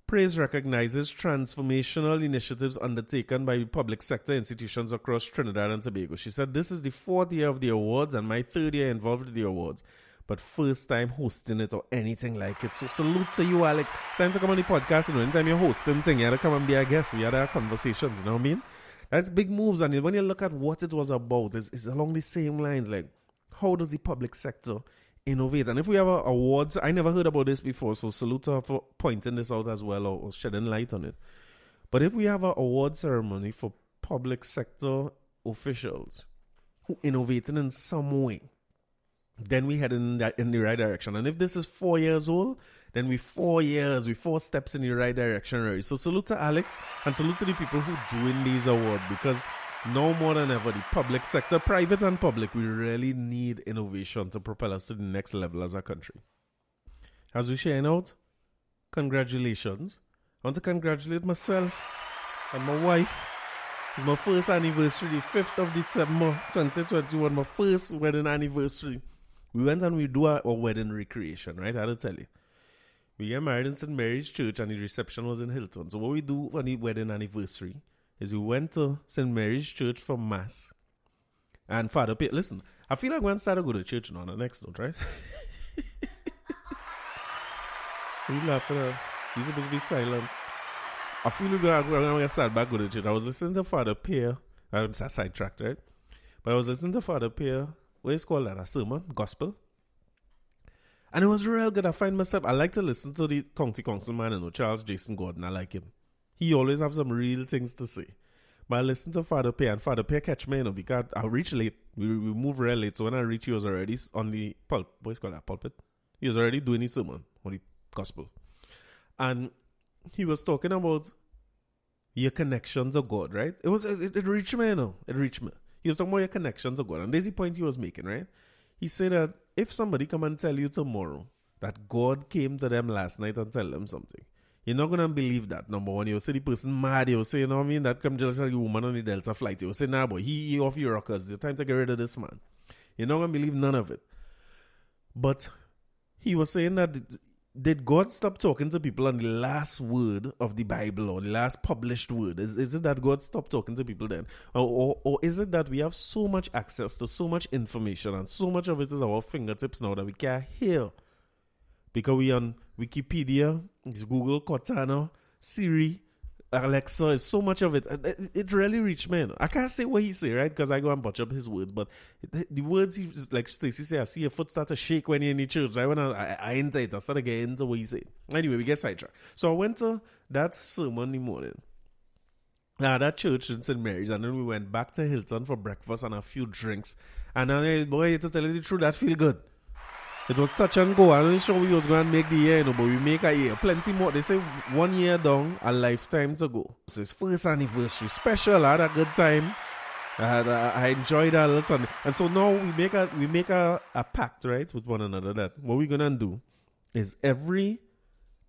Praise recognizes transformational initiatives undertaken by public sector institutions across Trinidad and Tobago. She said, this is the 4th year of the awards and my 3rd year involved in the awards, but first time hosting it or anything like it. So salute to you, Alex. Time to come on the podcast. You know, anytime you're hosting thing, you had to come and be a guest. We had our conversations, you know what I mean? That's big moves. And when you look at what it was about, it's along the same lines. Like, how does the public sector innovate? And if we have awards, I never heard about this before, so salute to her for pointing this out as well or shedding light on it. But if we have an award ceremony for public sector officials who innovated in some way, then we head in the right direction. And if this is 4 years old, then we 4 steps in the right direction already. So salute to Alex and salute to the people who doing these awards, because now more than ever, the public sector, private and public, we really need innovation to propel us to the next level as a country. As we sharing out, congratulations. I want to congratulate myself and my wife. It's my first anniversary, the 5th of December, 2021, my first wedding anniversary. We went and we do our wedding recreation, right? I had to tell you. We get married in St. Mary's Church and the reception was in Hilton. So what we do on the wedding anniversary is we went to St. Mary's Church for Mass. And Father Pierre, listen, I feel like we're going to start to go to church now on the next note, right? You laughing at? You're supposed to be silent. I feel like we're going to start back going to church. I was listening to Father Pierre. It's a sidetracked, right? But I was listening to Father Pierre. What is called that? A sermon? Gospel? And it was real good. I find myself, I like to listen to the county councilman, Charles Jason Gordon. I like him. He always have some real things to say. But I listened to Father Pierre, and Father Pierre catch me, because I reach late. We move real late. So when I reach, he was already on the pulpit. He was already doing his sermon on the gospel. And he was talking about your connections to God, right? It reached me, It reached me. He was talking about your connections to God. And there's the point he was making, right? He said that if somebody come and tell you tomorrow that God came to them last night and tell them something, you're not going to believe that. Number one, you'll say the person mad. You'll say, you know what I mean? That come just like a woman on the Delta flight. You'll say, nah, boy, he off your rockers. It's time to get rid of this man. You're not going to believe none of it. But he was saying that did God stop talking to people on the last word of the Bible or the last published word? Is it that God stopped talking to people then? Or is it that we have so much access to so much information and so much of it is at our fingertips now that we can't hear? Because we on Wikipedia, Google, Cortana, Siri, Alexa, is so much of it. It really reached me. I can't say what he say, right? Because I go and butcher up his words. But the words, he like Stacey say, I see your foot start to shake when you're in the church. Right? When I enter it, I start to get into what he said. Anyway, we get sidetracked. So I went to that sermon in the morning. That church in St. Mary's. And then we went back to Hilton for breakfast and a few drinks. And then, boy, to tell you the truth, that feel good. It was touch and go. I'm not sure we was going to make the year, but we make a year. Plenty more. They say 1 year down, a lifetime to go. So it's first anniversary. Special. I had a good time. I enjoyed a little. And so now we make a pact, right, with one another that what we're going to do is every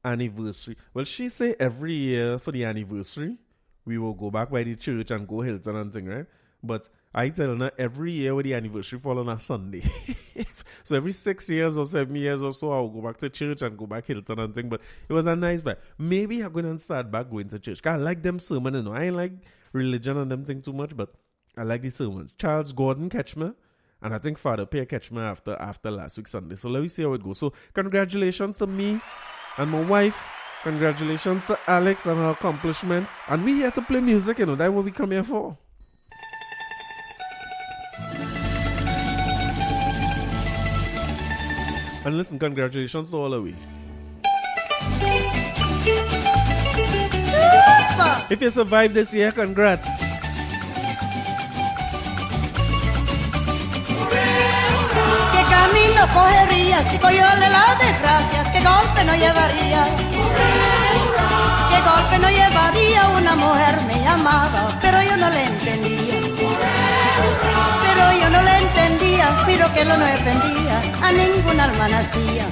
anniversary. Well, she say every year for the anniversary, we will go back by the church and go Hilton and thing, right? But I tell her every year with the anniversary fall on a Sunday. So every 6 years or 7 years or so, I'll go back to church and go back Hilton and thing. But it was a nice vibe. Maybe I'm going to start back going to church. I like them sermons, I ain't like religion and them thing too much, but I like the sermons. Charles Gordon catch me, and I think Father Pierre catch me after last week Sunday. So let me see how it goes. So congratulations to me and my wife. Congratulations to Alex and her accomplishments. And we here to play music, that's what we come here for. And listen, congratulations to all of you. If you survived this year, congrats. ¿Qué camino cogería si cogióle la desgracia? ¿Qué golpe no llevaría? ¿Qué golpe no llevaría? Una mujer me llamaba, pero yo no le entendía. Pero yo no le entendía, pero que lo no defendía, a ninguna alma nacía.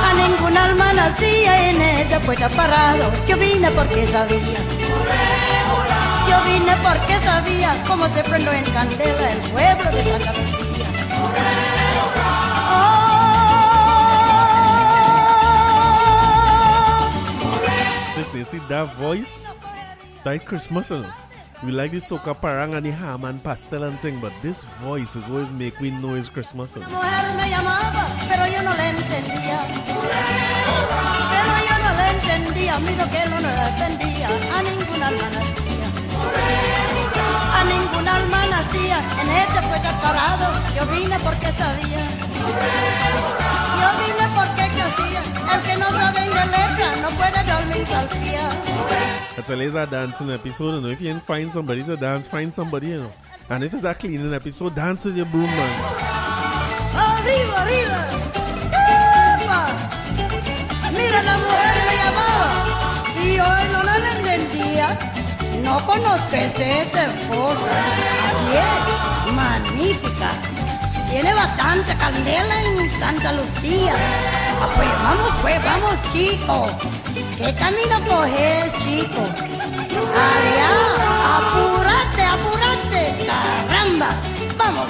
A ninguna alma nacía, en ella fue parado. Yo vine porque sabía. Yo vine porque sabía cómo se prendió en candela el pueblo de Santa Lucía. Listen, you see that voice? That Christmas, we like the soca parang and the ham and pastel and thing, but this voice is always make we know it's Christmas. La mujer me llamaba, pero yo no le entendía. Pero yo no le entendía, miro que él no le entendía. A ninguna alma nacía. A ninguna alma nacía, en ella fue parado. Yo vine porque sabía. Yo vine porque hacía. El que no sabe de letra no no puede dormir cualquiera. It's always a dancing episode, you know. If you can find somebody to dance, find somebody, you know. And if it's a cleaning episode, dance with your broom, man. Arriba, arriba. ¡Epa! Mira, la mujer me llamaba y yo no la entendía. No conozco esta esposa. Así es, magnífica. Tiene bastante candela en Santa Lucía. Ah, pues vamos, chico. ¿Qué camino coges, chico? Allá, apúrate, caramba. Vamos.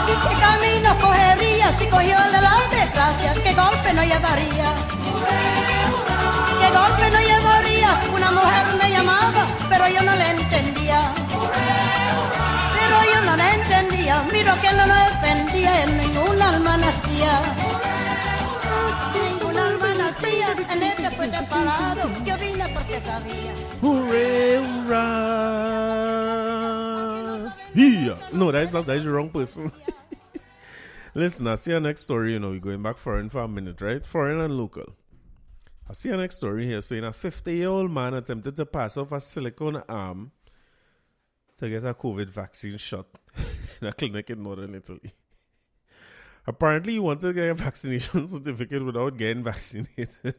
¿Qué camino cogería si cogió la desgracia? ¿Qué golpe no llevaría? ¿Qué golpe no llevaría? Una mujer me llamaba, pero yo no le entendía. Miro que él no defendía, en ningún alma nacía. Ningún alma nacía, en él que fue preparado. Yo vine porque sabía. Hooray, hurrah! Yeah. No, that's the wrong person. Listen, I see our next story, you know, we're going back foreign for a minute, right? Foreign and local. I see our next story here saying a 50-year-old man attempted to pass off a silicone arm to get a COVID vaccine shot in a clinic in northern Italy. Apparently, he wanted to get a vaccination certificate without getting vaccinated.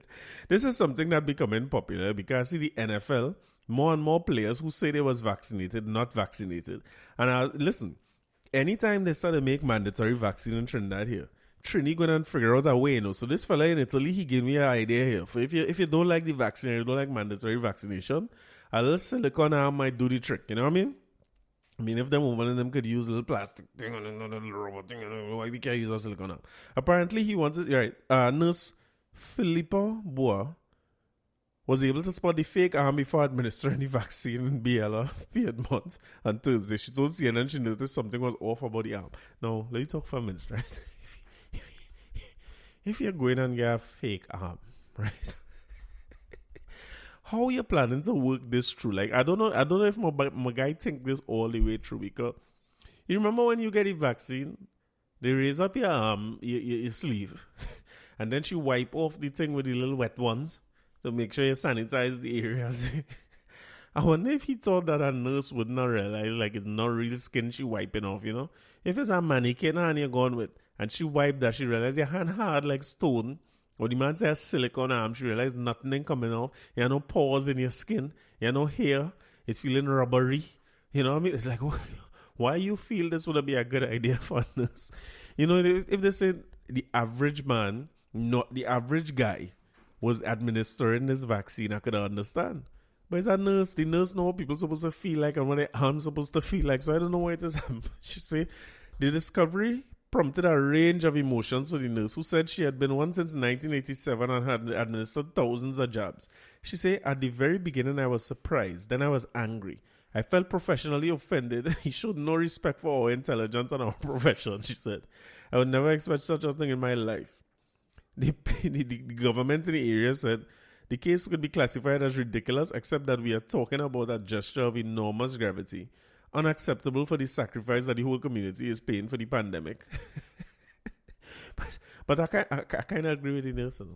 This is something that's becoming popular because see the NFL, more and more players who say they was vaccinated, not vaccinated. And listen, anytime they start to make mandatory vaccine in Trinidad here, Trini going to figure out a way, you know. So this fella in Italy, he gave me an idea here. For if you don't like the vaccine, you don't like mandatory vaccination, a little silicone arm might do the trick, you know what I mean, if them woman and them could use a little plastic thing and a little robot thing, why we can't use a silicone arm? Apparently, he wanted, right, nurse Filippo Boa was able to spot the fake arm before administering the vaccine in Biella, Piedmont, on Thursday. She told CNN she noticed something was off about the arm. Now, let me talk for a minute, right? If you're going and get a fake arm, right? How are you planning to work this through? Like, I don't know if my guy think this all the way through, because you remember when you get a vaccine, they raise up your arm, your sleeve, and then she wipe off the thing with the little wet ones to make sure you sanitize the areas. I wonder if he thought that a nurse would not realize, like, it's not real skin she wiping off, you know? If it's a mannequin hand you're going with, and she wiped that, she realized your hand hard like stone. Or the man says silicone arm, she realized nothing ain't coming off. You have no pores in your skin. You have no hair. It's feeling rubbery. You know what I mean? It's like, why you feel this would be a good idea for us? You know, if they say the average man, not the average guy, was administering this vaccine, I could understand. But it's a nurse. The nurse know what people supposed to feel like and what their arm's supposed to feel like. So I don't know why it is. She say the discovery prompted a range of emotions for the nurse, who said she had been one since 1987 and had administered thousands of jabs. She said, at the very beginning, I was surprised. Then I was angry. I felt professionally offended. He showed no respect for our intelligence and our profession, she said. I would never expect such a thing in my life. The government in the area said the case could be classified as ridiculous, except that we are talking about a gesture of enormous gravity. Unacceptable for the sacrifice that the whole community is paying for the pandemic. but I kind of agree with you, Nelson.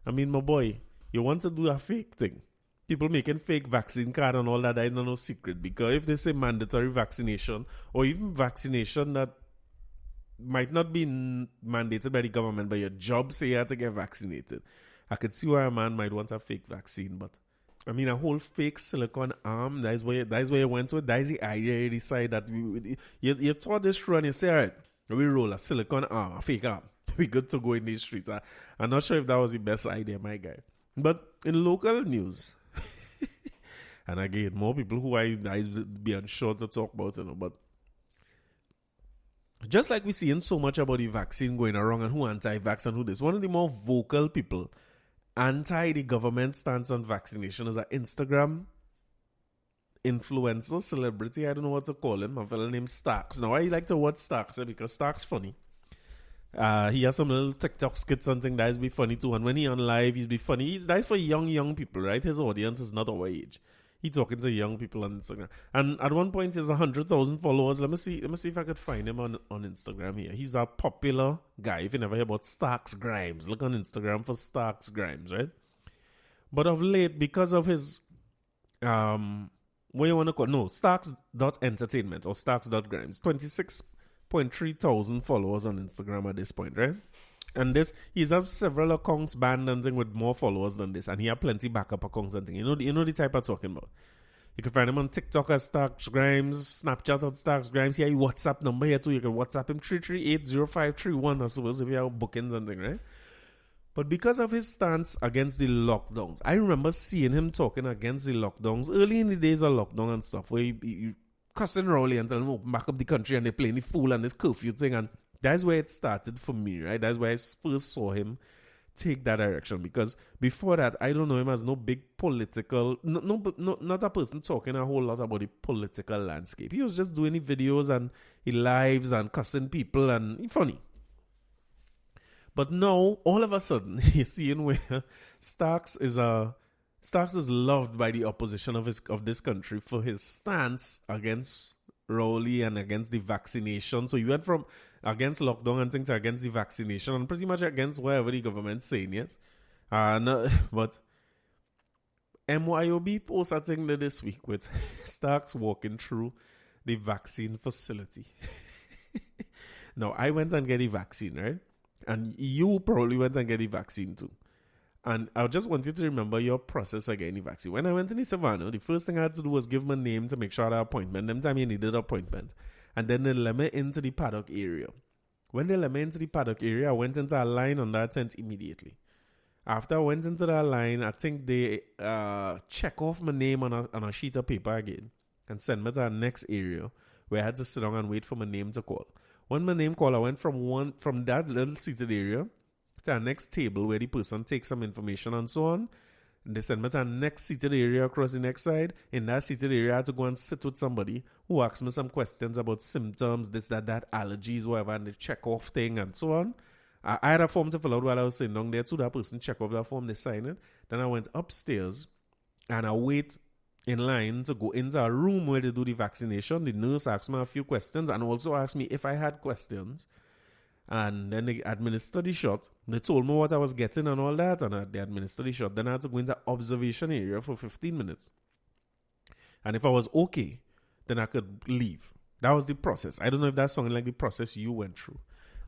I mean, my boy, you want to do a fake thing. People making fake vaccine card and all that is no secret. Because if they say mandatory vaccination, or even vaccination that might not be mandated by the government, but your job say you have to get vaccinated, I could see why a man might want a fake vaccine, but I mean, a whole fake silicone arm, that is where you went to it. That is the idea you decide that you thought this through and you say, all right, we roll a silicone arm, a fake arm. We good to go in these streets. I'm not sure if that was the best idea, my guy. But in local news, and again, more people who I be unsure to talk about, you know, but just like we seeing so much about the vaccine going around and who anti-vax and who this, one of the more vocal people anti the government stance on vaccination is an Instagram influencer, celebrity, I don't know what to call him, a fellow named Starks. Now, I like to watch Starks because Starks funny. He has some little TikTok skits, something that is be funny too, and when he on live, he's be funny. That's for young people, right? His audience is not our age. He talking to young people on Instagram. And at one point, he has 100,000 followers. Let me see if I could find him on Instagram here. He's a popular guy. If you never hear about Starks Grimes, look on Instagram for Starks Grimes, right? But of late, because of his, what you want to call, no, Starks.entertainment or Starks.grimes, 26.3 thousand followers on Instagram at this point, right? And he's have several accounts banned and thing with more followers than this, and he have plenty backup accounts and thing. You know the type I'm talking about. You can find him on TikTok as Starks Grimes, Snapchat at Starks Grimes. Here, your WhatsApp number here too. You can WhatsApp him 3380531, I suppose, if you have bookings and thing, right? But because of his stance against the lockdowns, I remember seeing him talking against the lockdowns early in the days of lockdown and stuff, where he cussing Rowley and telling him open back up the country and they're playing the fool and this curfew thing, and that's where it started for me, right? That's where I first saw him take that direction. Because before that, I don't know him as no big political, not a person talking a whole lot about the political landscape. He was just doing the videos and he lives and cussing people and he's funny. But now, all of a sudden, you're seeing where Starks is loved by the opposition of this country for his stance against Rowley and against the vaccination. So you went from against lockdown and things to against the vaccination and pretty much against whatever the government's saying, yes? But MYOB posted a thing this week with Starks walking through the vaccine facility. Now, I went and get the vaccine, right? And you probably went and get the vaccine too. And I just want you to remember your process of getting the vaccine. When I went to the Savannah, the first thing I had to do was give my name to make sure I had an appointment. Them time you needed an appointment. And then they let me into the paddock area. When they let me into the paddock area, I went into a line on that tent immediately. After I went into that line, I think they check off my name on a sheet of paper again and send me to the next area where I had to sit down and wait for my name to call. When my name called, I went from that little seated area to our next table where the person takes some information and so on. And they send me to the next seated area across the next side. In that seated area, I had to go and sit with somebody who asked me some questions about symptoms, this, that, allergies, whatever, and the check off thing and so on. I had a form to fill out while I was sitting down there too. That person check off that form, they sign it. Then I went upstairs and I wait in line to go into a room where they do the vaccination. The nurse asked me a few questions and also asked me if I had questions. And then they administered the shot. They told me what I was getting and all that, and they administered the shot. Then I had to go into observation area for 15 minutes. And if I was okay, then I could leave. That was the process. I don't know if that sounded like the process you went through.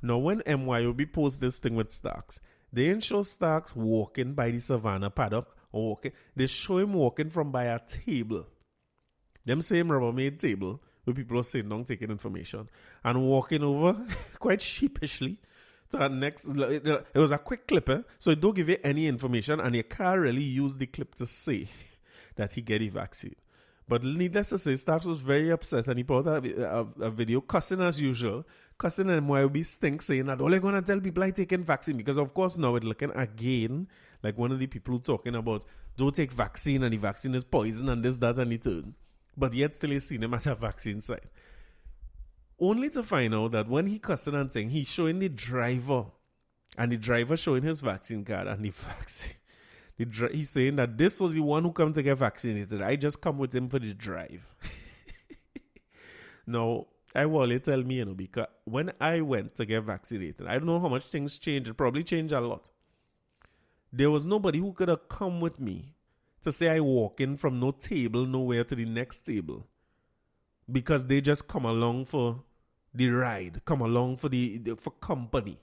Now, when MYOB posts this thing with Starks, they didn't show Starks walking by the Savannah paddock or walking. They show him walking from by a table. Them same Rubbermaid table where people are sitting down taking information and walking over quite sheepishly to the next. It was a quick clip, so it don't give you any information and you can't really use the clip to say that he get the vaccine. But needless to say, Starks was very upset and he put out a video cussing as usual, cussing and MYOB stink, saying that all they're going to tell people I taking vaccine, because of course now it's looking again like one of the people talking about don't take vaccine and the vaccine is poison and this, that and the third. But yet still he's seen him at a vaccine site. Only to find out that when he cussing and saying, he's showing the driver and the driver showing his vaccine card and the vaccine. He's saying that this was the one who come to get vaccinated. I just come with him for the drive. Now, I will tell me, because when I went to get vaccinated, I don't know how much things changed. It probably changed a lot. There was nobody who could have come with me to say I walk in from no table, nowhere to the next table. Because they just come along for the ride, come along for for company.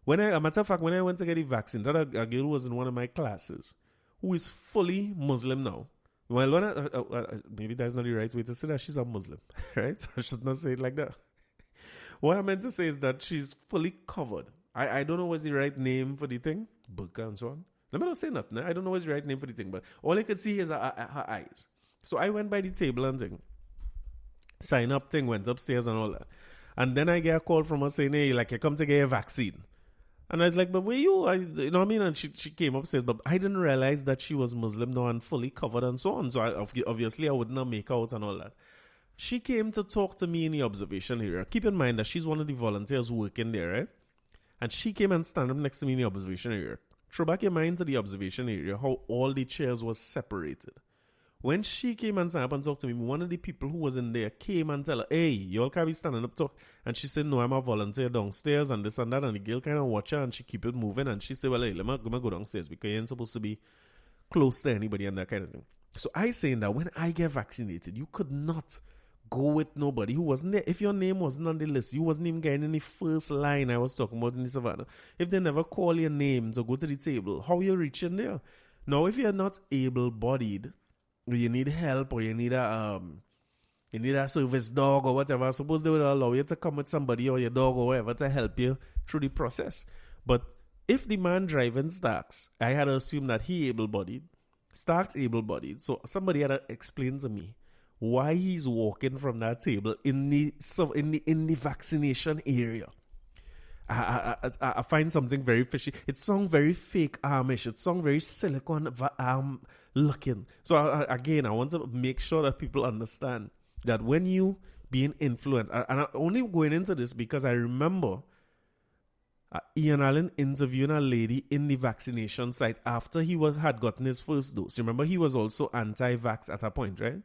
A matter of fact, when I went to get the vaccine, that a girl was in one of my classes who is fully Muslim now. Well, maybe that's not the right way to say that. She's a Muslim, right? I should not say it like that. What I meant to say is that she's fully covered. I don't know what's the right name for the thing, burqa and so on. Let me not say nothing. I don't know what's the right name for the thing, but all I could see is her eyes. So I went by the table and thing. Sign up thing, went upstairs and all that. And then I get a call from her saying, hey, like, you come to get a vaccine. And I was like, but where you? You know what I mean? And she came upstairs, but I didn't realize that she was Muslim now and fully covered and so on. So obviously I would not make out and all that. She came to talk to me in the observation area. Keep in mind that she's one of the volunteers working there, right? And she came and stand up next to me in the observation area. Throw back your mind to the observation area, how all the chairs were separated. When she came and stand up and talked to me, one of the people who was in there came and tell her, hey, y'all can't be standing up talk. And she said, no, I'm a volunteer downstairs and this and that. And the girl kind of watch her and she keep it moving. And she said, well, hey, let me go downstairs because you ain't supposed to be close to anybody and that kind of thing. So I saying that when I get vaccinated, you could not go with nobody who wasn't there. If your name wasn't on the list, you wasn't even getting in the first line I was talking about in the savannah. If they never call your name to go to the table, how you reaching there? Now, if you're not able-bodied, or you need help, or you need a service dog or whatever, I suppose they would allow you to come with somebody or your dog or whatever to help you through the process. But if the man driving Starks, I had to assume that he able-bodied, Starks able-bodied, so somebody had to explain to me why he's walking from that table in the vaccination area. I find something very fishy. It sounds very fake armish. It sounds very silicone arm looking. So again, I want to make sure that people understand that when you being influenced, and I'm only going into this because I remember Ian Allen interviewing a lady in the vaccination site after he had gotten his first dose. Remember, he was also anti-vax at a point, right?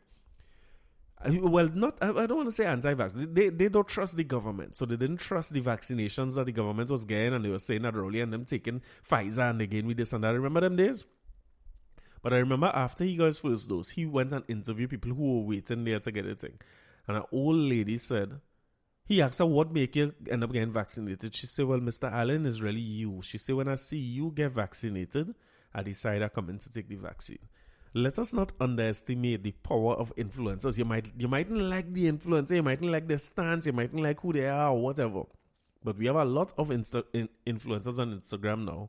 Well, I don't want to say anti-vax. They don't trust the government. So they didn't trust the vaccinations that the government was getting, and they were saying that early and them taking Pfizer and again with this and that. Remember them days? But I remember after he got his first dose, he went and interviewed people who were waiting there to get the thing. And an old lady said, he asked her, what make you end up getting vaccinated? She said, well, Mr. Allen, is really you. She said, when I see you get vaccinated, I decide I come in to take the vaccine. Let us not underestimate the power of influencers. You mightn't like the influencer, you mightn't like their stance, you mightn't like who they are or whatever. But we have a lot of influencers on Instagram now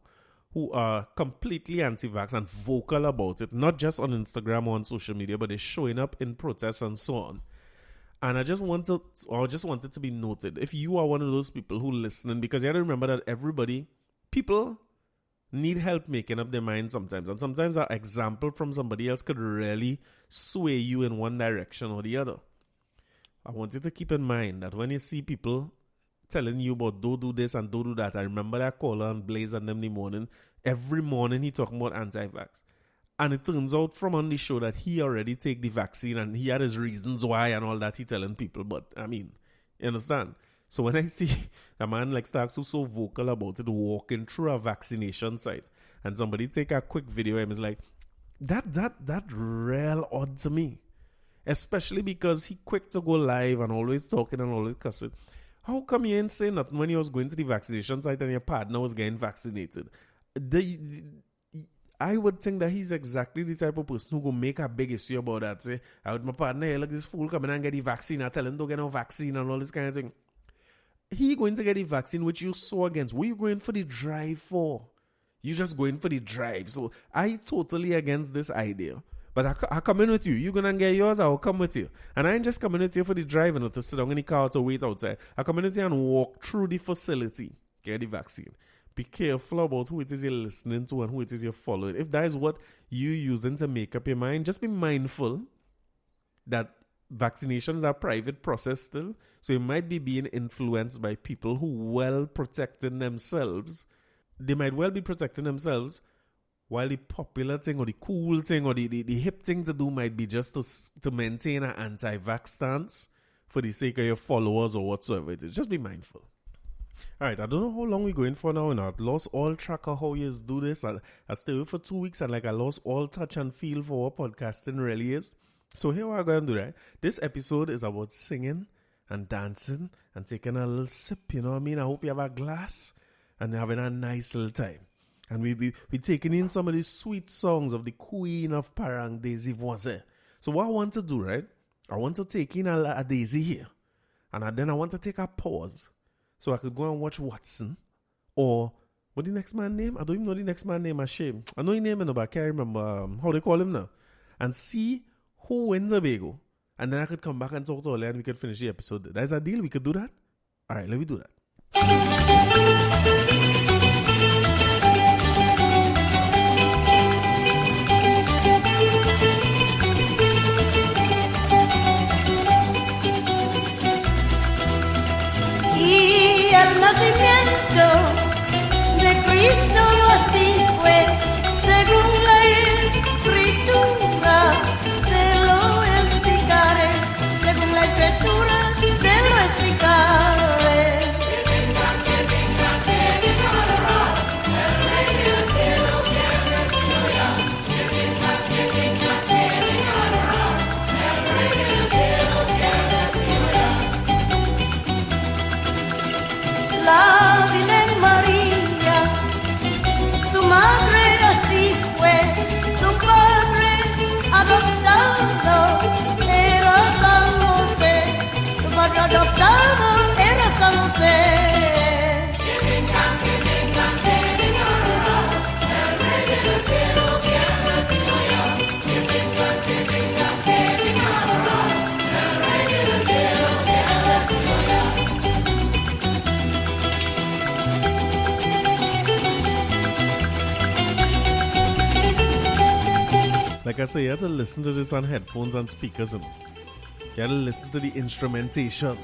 who are completely anti-vax and vocal about it, not just on Instagram or on social media, but they're showing up in protests and so on. And I just wanted to be noted, if you are one of those people who listening, because you have to remember that people need help making up their mind sometimes. And sometimes an example from somebody else could really sway you in one direction or the other. I want you to keep in mind that when you see people telling you about don't do this and don't do that, I remember that caller on Blaze and them in the morning. Every morning he talking about anti-vax. And it turns out from on the show that he already take the vaccine and he had his reasons why and all that he telling people. But, I mean, you understand? So when I see a man like Starks who's so vocal about it, walking through a vaccination site, and somebody take a quick video of him, is like, that real odd to me. Especially because he quick to go live and always talking and always cussing. How come you ain't saying nothing when you was going to the vaccination site and your partner was getting vaccinated? I would think that he's exactly the type of person who go make a big issue about that. Say, I would my partner, hey, look, this fool coming and get the vaccine. I tell him don't get no vaccine and all this kind of thing. He going to get the vaccine, which you so against. What are you going for the drive for? You just going for the drive. So I totally against this idea. But I come in with you. You going to get yours, I will come with you. And I ain't just coming with you for the drive and to sit down in the car to wait outside. I come in with you and walk through the facility. Get the vaccine. Be careful about who it is you're listening to and who it is you're following. If that is what you're using to make up your mind, just be mindful that vaccinations are a private process still. So you might be being influenced by people who well protecting themselves. They might well be protecting themselves while the popular thing or the cool thing or the hip thing to do might be just to maintain an anti-vax stance for the sake of your followers or whatsoever it is. Just be mindful. All right, I don't know how long we're going for now. And I've lost all track of how you do this. I stayed away for 2 weeks and I lost all touch and feel for what podcasting really is. So here we're going to do, right? This episode is about singing and dancing and taking a little sip, you know what I mean? I hope you have a glass and having a nice little time. And we'll be taking in some of the sweet songs of the Queen of Parang, Daisy Voisin. So what I want to do, right? I want to take in a Daisy here. And then I want to take a pause. So I could go and watch Watson. Or, what the next man name? I don't even know the next man name. I'm ashamed. I know his name, but I can't remember how they call him now. And see who wins the bagel. And then I could come back and talk to Ole and we could finish the episode. That's a deal? We could do that? All right, let me do that. Y el nacimiento de Cristo así fue, según la escritura, se like I say, you have to listen to this on headphones and speakers. And you have to listen to the instrumentation.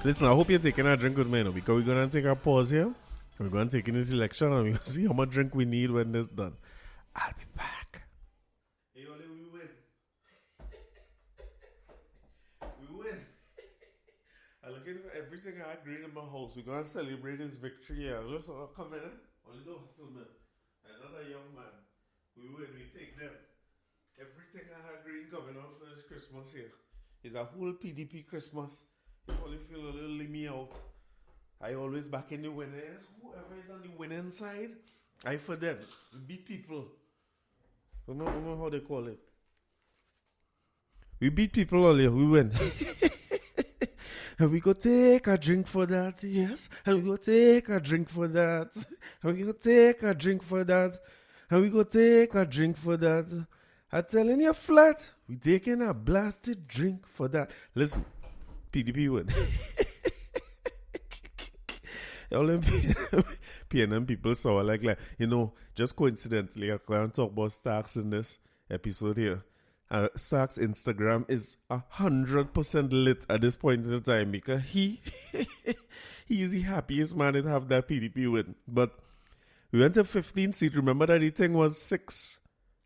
Listen, I hope you're taking a drink with me now, because we're going to take a pause here. We're going to take in this election and we're going to see how much drink we need when this is done. I'll be back. Hey, Oli, we win. We win. I'm looking for everything I agreed in my house. We're going to celebrate this victory here. Just come in, only the hustle man. Another young man. We win, we take them. Everything I agreed coming out for this Christmas here is a whole PDP Christmas. If only feel a little limmy out. I always back in the winners. Whoever is on the winning side, I for them. Beat people. I don't know how they call it. We beat people all here. We win. And we go take a drink for that, yes. And we go take a drink for that. And we go take a drink for that. And we go take a drink for that. I'm telling you flat, we taking a blasted drink for that. Listen, PDP win. All them PNM people saw like, you know, just coincidentally, I can't talk about Starks in this episode here. Starks' Instagram is 100% lit at this point in the time because he is the happiest man to have that PDP win. But we went to 15 seat. Remember that the thing was 6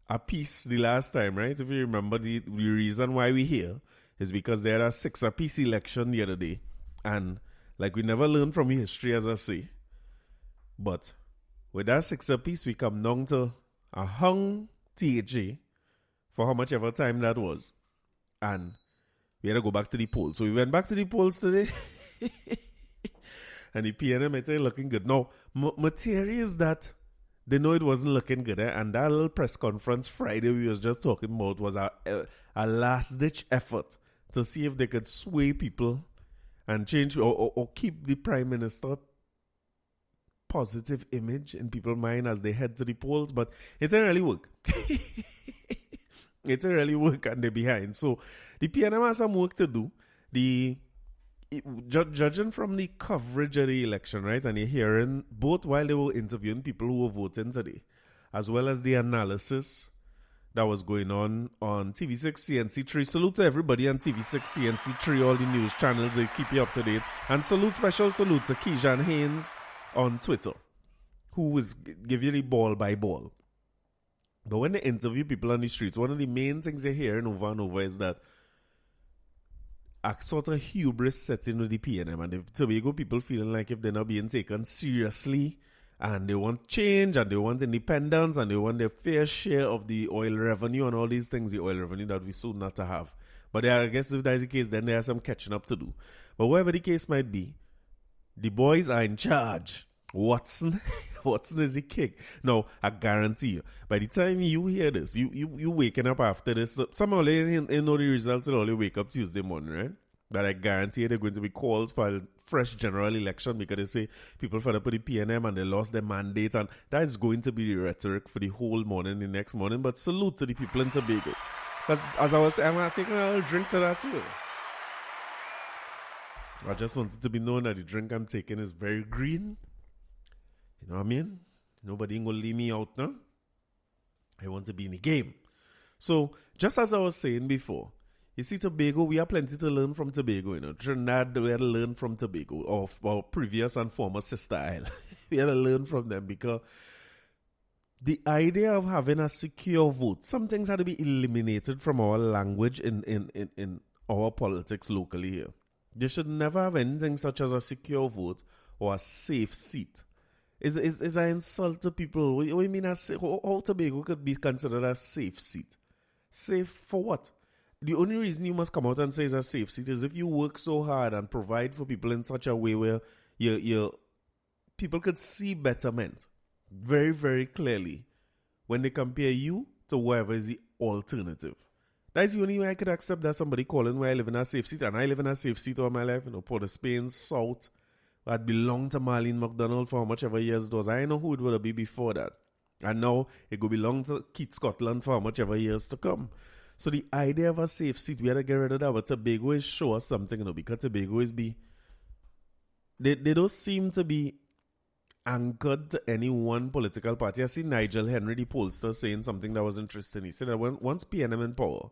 apiece the last time, right? If you remember, the reason why we here is because there are 6 apiece election the other day. And like we never learned from history, as I say. But with that 6 apiece, we come down to a hung THA for how much ever time that was. And we had to go back to the polls. So we went back to the polls today. And the PNM are looking good. Now, material is that they know it wasn't looking good. And that little press conference Friday we was just talking about was a last-ditch effort to see if they could sway people and change or keep the Prime Minister positive image in people's mind as they head to the polls. But it didn't really work. It didn't really work and they're behind. So the PNM has some work to do. Judging from the coverage of the election, right, and you're hearing both while they were interviewing people who were voting today, as well as the analysis that was going on TV6, CNC3. Salute to everybody on TV6, CNC3, all the news channels. They keep you up to date. And special salute to Keishan Haynes on Twitter, who is give you the ball by ball. But when they interview people on the streets, one of the main things they're hearing over and over is that a sort of hubris sets in with the PNM. And the Tobago people feeling like if they're not being taken seriously, and they want change, and they want independence, and they want their fair share of the oil revenue and all these things, the oil revenue that we soon not to have. But I guess if that's the case, then there are some catching up to do. But whatever the case might be, the boys are in charge. Watson, Watson is the kick. No, I guarantee you, by the time you hear this, you waking up after this, some of you know the results will only wake up Tuesday morning, right? But I guarantee you there are going to be calls for a fresh general election because they say people fed up with the PNM and they lost their mandate, and that is going to be the rhetoric for the whole morning, the next morning. But salute to the people in Tobago. Because as I was saying, I'm taking a little drink to that too. I just wanted to be known that the drink I'm taking is very green. You know what I mean? Nobody ain't gonna leave me out now. I want to be in the game. So, just as I was saying before, you see, Tobago, we have plenty to learn from Tobago, you know. Trinidad, we had to learn from Tobago, of our previous and former sister isle. We had to learn from them because the idea of having a secure vote, some things had to be eliminated from our language in our politics locally here. They should never have anything such as a secure vote or a safe seat. Is an insult to people. What do you mean how Tobago could be considered a safe seat? Safe for what? The only reason you must come out and say it's a safe seat is if you work so hard and provide for people in such a way where your people could see betterment very, very clearly when they compare you to whoever is the alternative. That's the only way I could accept that somebody calling where I live in a safe seat, and I live in a safe seat all my life, you know, Port of Spain, South, that belonged to Marlene McDonald for how much ever years it was. I know who it would be before that. And now it could belong to Keith Scotland for how much ever years to come. So the idea of a safe seat, we had to get rid of that. But Tobago is show us something, you know, because Tobago is they don't seem to be anchored to any one political party. I see Nigel Henry, the pollster, saying something that was interesting. He said that once PNM in power,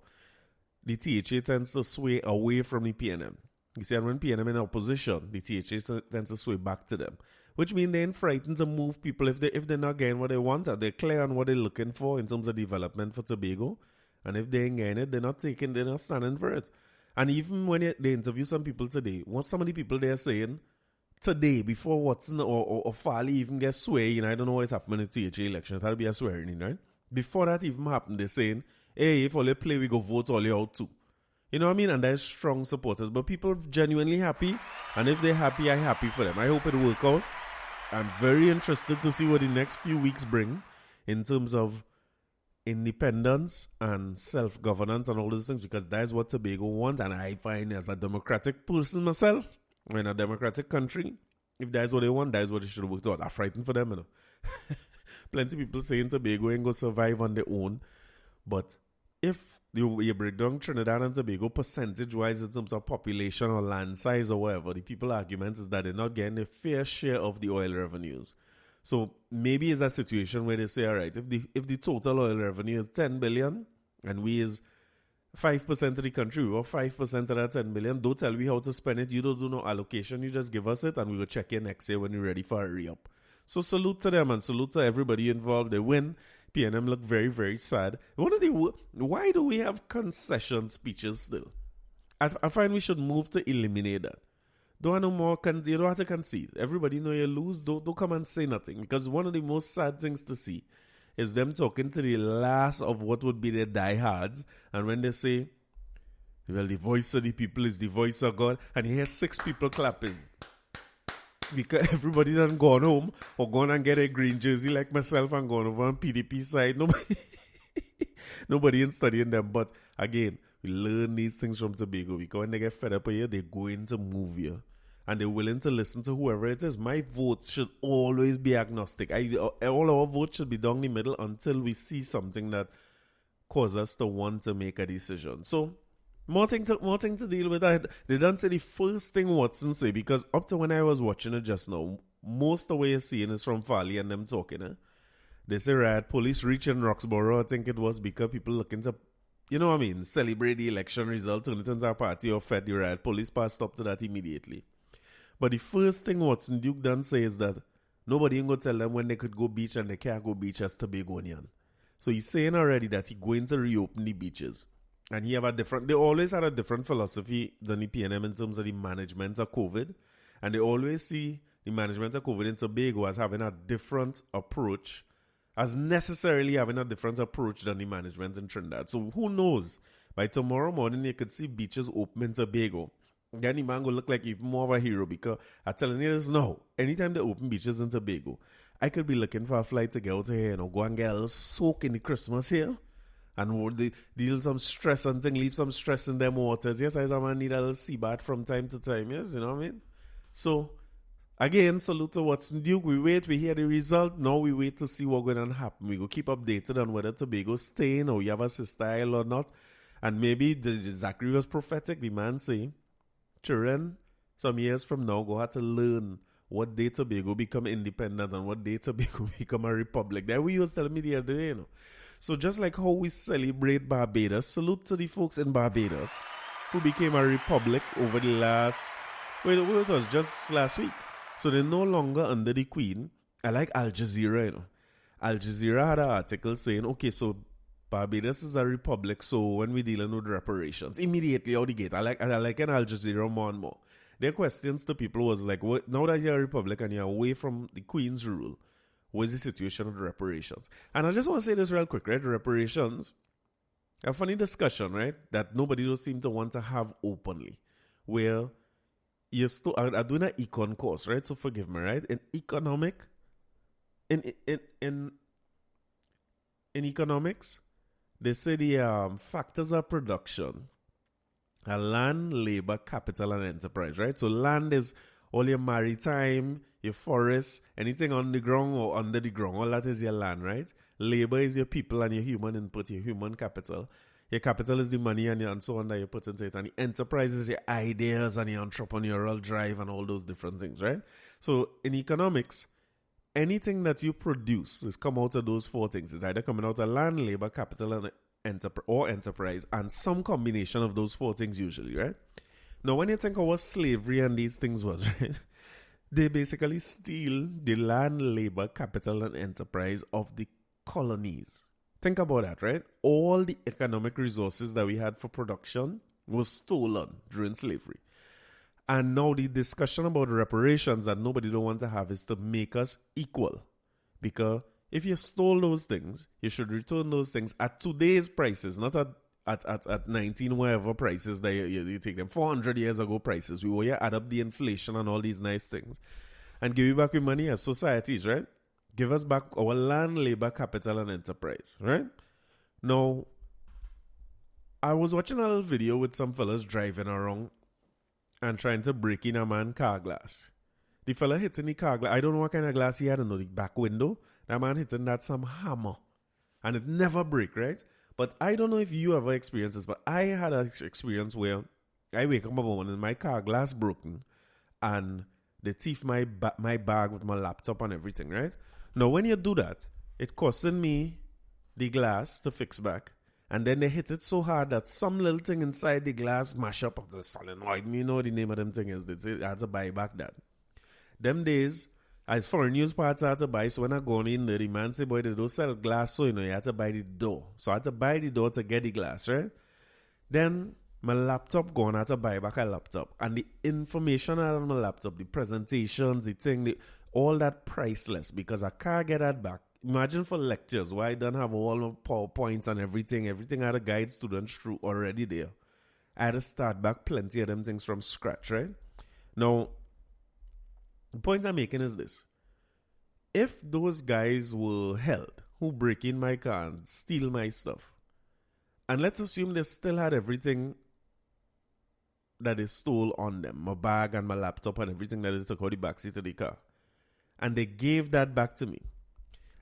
the THA tends to sway away from the PNM. He said when PNM in opposition, the THA tends to sway back to them, which means they're frightened to move people if they're not getting what they want, or they're clear on what they're looking for in terms of development for Tobago. And if they ain't getting it, they're not standing for it. And even when they interview some people today, some of the people they're saying today, before Watson or Farley even gets swearing, you know, I don't know what's happening in the THA election, that'll be a swearing, right? Before that even happened, they're saying, hey, if all they play, we go vote all you out too. You know what I mean? And there's strong supporters, but people genuinely happy, and if they're happy, I'm happy for them. I hope it work out. I'm very interested to see what the next few weeks bring in terms of independence and self-governance and all those things, because that's what Tobago wants. And I find, as a democratic person myself, in a democratic country, if that's what they want, that's what they should work out. I'm frightened for them, you know. Plenty of people saying Tobago ain't going to survive on their own, but if you break down Trinidad and Tobago percentage-wise in terms of population or land size or whatever, the people's argument is that they're not getting a fair share of the oil revenues. So maybe it's a situation where they say, all right, if the total oil revenue is 10 billion and we is 5% of the country, or 5% of that 10 billion, don't tell me how to spend it. You don't do no allocation. You just give us it and we will check in next year when you're ready for a re-up. So salute to them and salute to everybody involved. They win. PNM look very, very sad. Why do we have concession speeches still? I find we should move to eliminate that. Don't have no more. You don't have to concede. Everybody know you lose. Don't come and say nothing, because one of the most sad things to see is them talking to the last of what would be their diehards, and when they say, well, the voice of the people is the voice of God, and you hear 6 people clapping because everybody done gone home or gone and get a green jersey like myself and gone over on PDP side. Nobody ain't studying them. But again, we learn these things from Tobago, because when they get fed up here, they're going to move here. And they're willing to listen to whoever it is. My vote should always be agnostic. All our votes should be down the middle until we see something that causes us to want to make a decision. So, more thing to deal with. They don't say the first thing Watson say, because up to when I was watching it just now, most of what you're seeing is from Farley and them talking. They say riot police reach in Roxborough, I think it was, because people looking to, you know what I mean, celebrate the election result, turn it into a party or fed the riot police passed up to that immediately. But the first thing Watson Duke done say is that nobody ain't going to tell them when they could go beach and they can't go beach as Tobagonian. So he's saying already that he's going to reopen the beaches. And they always had a different philosophy than the PNM in terms of the management of COVID. And they always see the management of COVID in Tobago as having a different approach, as necessarily having a different approach than the management in Trinidad. So who knows? By tomorrow morning, you could see beaches open in Tobago. then the man will look like even more of a hero because I'm telling you this now. Anytime they open beaches in Tobago, I could be looking for a flight to get out of here, go and get a little soak in the Christmas here. And would they deal some stress and thing, leave some stress in them waters. Yes, I need a little sea bath from time to time. Yes, you know what I mean? So, again, salute to what's due. We wait, we hear the result. Now we wait to see what's going to happen. We go keep updated on whether Tobago staying or you have a sister isle or not. And maybe Zachary was prophetic. The man saying, children, some years from now, go have to learn what day Tobago become independent and what day Tobago become a republic. That we was telling me the other day, you know. So just like how we celebrate Barbados, salute to the folks in Barbados who became a republic over the last, it was just last week. So they're no longer under the Queen. I like Al Jazeera, you know. Al Jazeera had an article saying, okay, so Barbados is a republic, so when we're dealing with reparations, immediately out the gate, I like an Al Jazeera more and more. Their questions to people was like, what, now that you're a republic and you're away from the Queen's rule, what is the situation of the reparations? And I just want to say this real quick, right? The reparations, a funny discussion, right? That nobody does seem to want to have openly, where you're still are doing an econ course, right? So forgive me, right? In economics, they say the factors of production are land, labor, capital, and enterprise, right? So land is all your maritime, your forests, anything on the ground or under the ground, all that is your land, right? Labor is your people and your human input, your human capital. Your capital is the money and so on that you put into it. And the enterprise is your ideas and your entrepreneurial drive and all those different things, right? So in economics, anything that you produce is come out of those four things. It's either coming out of land, labor, capital, and enterprise, and some combination of those four things usually, right? Now, when you think of what slavery and these things was, right? They basically steal the land, labor, capital, and enterprise of the colonies. Think about that, right? All the economic resources that we had for production was stolen during slavery. And now the discussion about reparations that nobody don't want to have is to make us equal. Because if you stole those things, you should return those things at today's prices, not at 19 whatever prices that you take them. 400 years ago prices. We will add up the inflation and all these nice things. And give you back your money as societies, right? Give us back our land, labor, capital, and enterprise, right? Now, I was watching a little video with some fellas driving around and trying to break in a man's car glass. The fella hitting the car glass. I don't know what kind of glass he had in the back window. That man hitting that some hammer. And it never break, right? But I don't know if you ever experienced this, but I had an experience where I wake up in the morning and my car glass broken and they thief my bag with my laptop and everything, right? Now, when you do that, it costing me the glass to fix back. And then they hit it so hard that some little thing inside the glass mash up of the solenoid. You know what the name of them thing is. They say I had to buy back that. Them days, as foreign news parts I had to buy, so when I go in there, the man say, boy, they don't sell glass, so you had to buy the door. So I had to buy the door to get the glass, right? Then my laptop gone, I had to buy back a laptop. And the information I had on my laptop, the presentations, the thing, all that priceless because I can't get that back. Imagine for lectures where I don't have all my PowerPoints and everything. Everything I had to guide students through already there. I had to start back plenty of them things from scratch, right? Now, the point I'm making is this. If those guys were held who break in my car and steal my stuff, and let's assume they still had everything that they stole on them, my bag and my laptop and everything that they took out the backseat of the car, and they gave that back to me.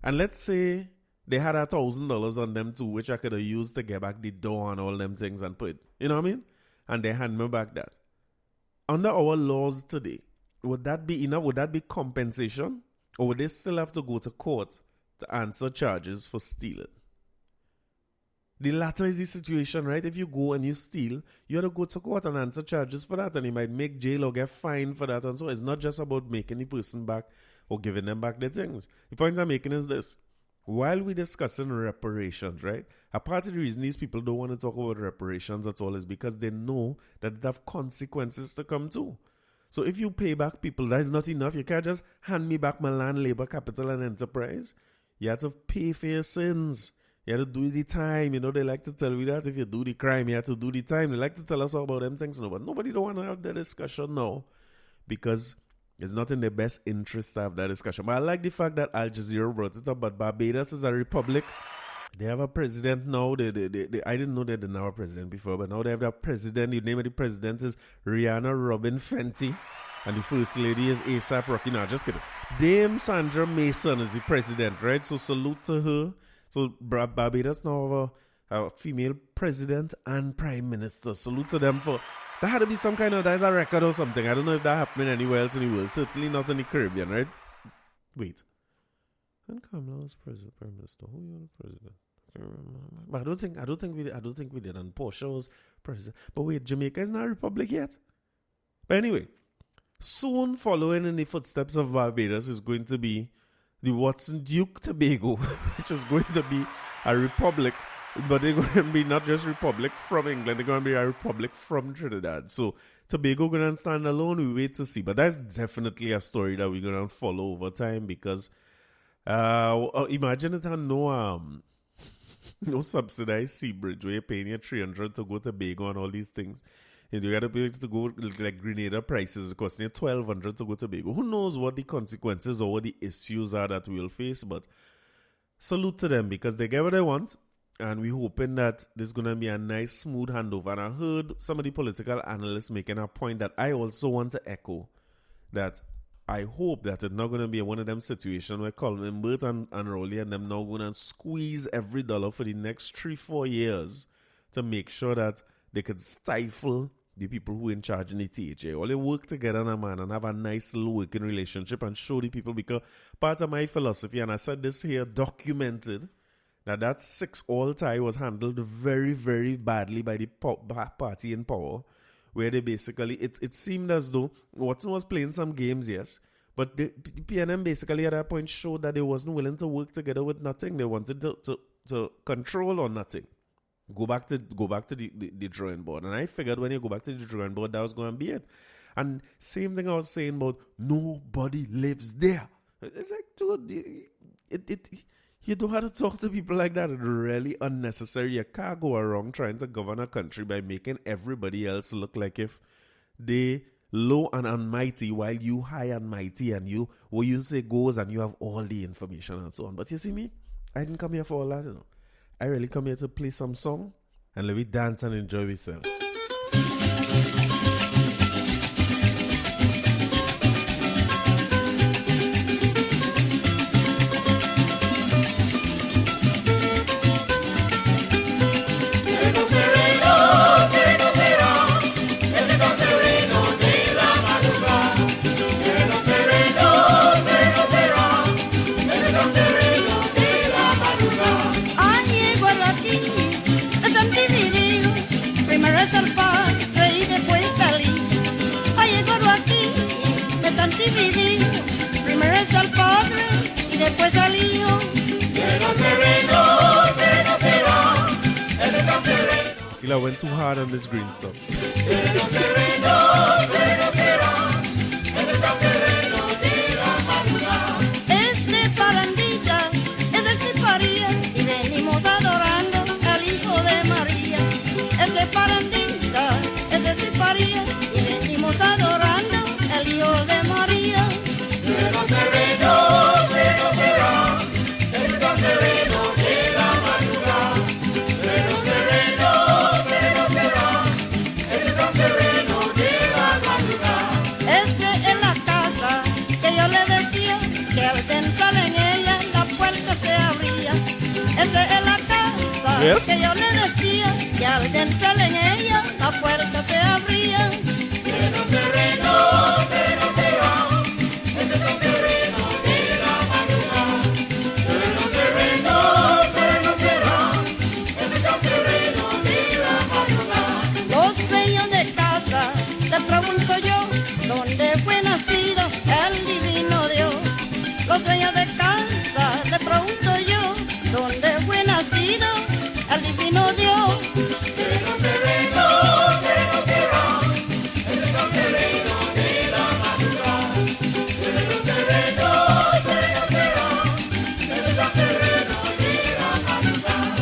And let's say they had $1,000 on them too, which I could have used to get back the door and all them things and put, you know what I mean? And they hand me back that. Under our laws today, would that be enough? Would that be compensation? Or would they still have to go to court to answer charges for stealing? The latter is the situation, right? If you go and you steal, you have to go to court and answer charges for that. And you might make jail or get fined for that. And so it's not just about making the person back or giving them back their things. The point I'm making is this. While we're discussing reparations, right? A part of the reason these people don't want to talk about reparations at all is because they know that it have consequences to come too. So if you pay back people, that is not enough. You can't just hand me back my land, labor, capital, and enterprise. You have to pay for your sins. You have to do the time. They like to tell me that if you do the crime, you have to do the time. They like to tell us all about them things. No, but nobody don't want to have that discussion now because it's not in their best interest to have that discussion. But I like the fact that Al Jazeera brought it up, but Barbados is a republic. They have a president now. I didn't know they didn't have a president before, but now they have that president. The name of the president is Rihanna Robin Fenty. And the first lady is ASAP Rocky. No, just kidding. Dame Sandra Mason is the president, right? So salute to her. So Barbados now have a female president and prime minister. Salute to them for... There had to be some kind of... There's a record or something. I don't know if that happened anywhere else in the world. Certainly not in the Caribbean, right? Wait. And Kamala was prime minister. Who was the president? But I don't think we did. And Portia was president. But wait, Jamaica is not a republic yet. But anyway, soon following in the footsteps of Barbados is going to be the Watson Duke Tobago, which is going to be a republic, but they're going to be not just republic from England, they're going to be a republic from Trinidad. So Tobago going to stand alone, we wait to see. But that's definitely a story that we're going to follow over time because imagine it had no subsidized sea bridge where you're paying your $300 to go to Tobago and all these things. And you got to be able to go like Grenada prices. It costs you $1,200 to go to Tobago. Who knows what the consequences or what the issues are that we'll face? But salute to them because they get what they want. And we're hoping that there's going to be a nice, smooth handover. And I heard some of the political analysts making a point that I also want to echo. That I hope that it's not going to be one of them situations where Colin Burt and Rowley and them now going to squeeze every dollar for the next 3-4 years to make sure that they could stifle the people who are in charge in the THA. All they work together, man, and have a nice little working relationship and show the people, because part of my philosophy, and I said this here, documented, that 6-all tie was handled very, very badly by the party in power, where they basically, it seemed as though Watson was playing some games, yes, but the PNM basically at that point showed that they wasn't willing to work together with nothing. They wanted to control or nothing. Go back to the drawing board. And I figured when you go back to the drawing board, that was going to be it. And same thing I was saying about nobody lives there. It's like, dude, you don't have to talk to people like that. It's really unnecessary. You can't go around trying to govern a country by making everybody else look like if they low and almighty while you high and mighty and you, what you say goes and you have all the information and so on. But you see me, I didn't come here for all that, you know. I really come here to play some song and let me dance and enjoy myself. Después salió. I feel I went too hard on this green stuff. Este parandita es de Siparía y venimos adorando al Hijo de María. Este parandita es de Siparía y venimos adorando al Hijo de María. Yes. Que yo le decía que al entrar en ella la puerta se abría. Que no se va, ese es el terreno de la madrugada. Que no se va, ese es el terreno de la madrugada. Los dueños de casa, te pregunto yo, ¿dónde fue nacido el divino Dios? Los dueños de casa, te pregunto yo, ¿dónde fue nacido el divino Dios? Que no se va, ese es el terreno de la madrugada. Que no se va, ese es el terreno de la madrugada.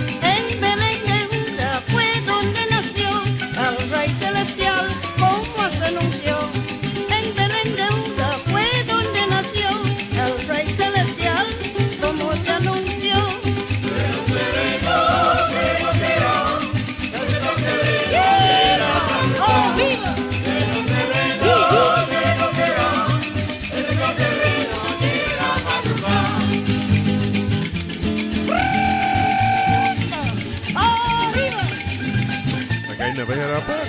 never hear that part.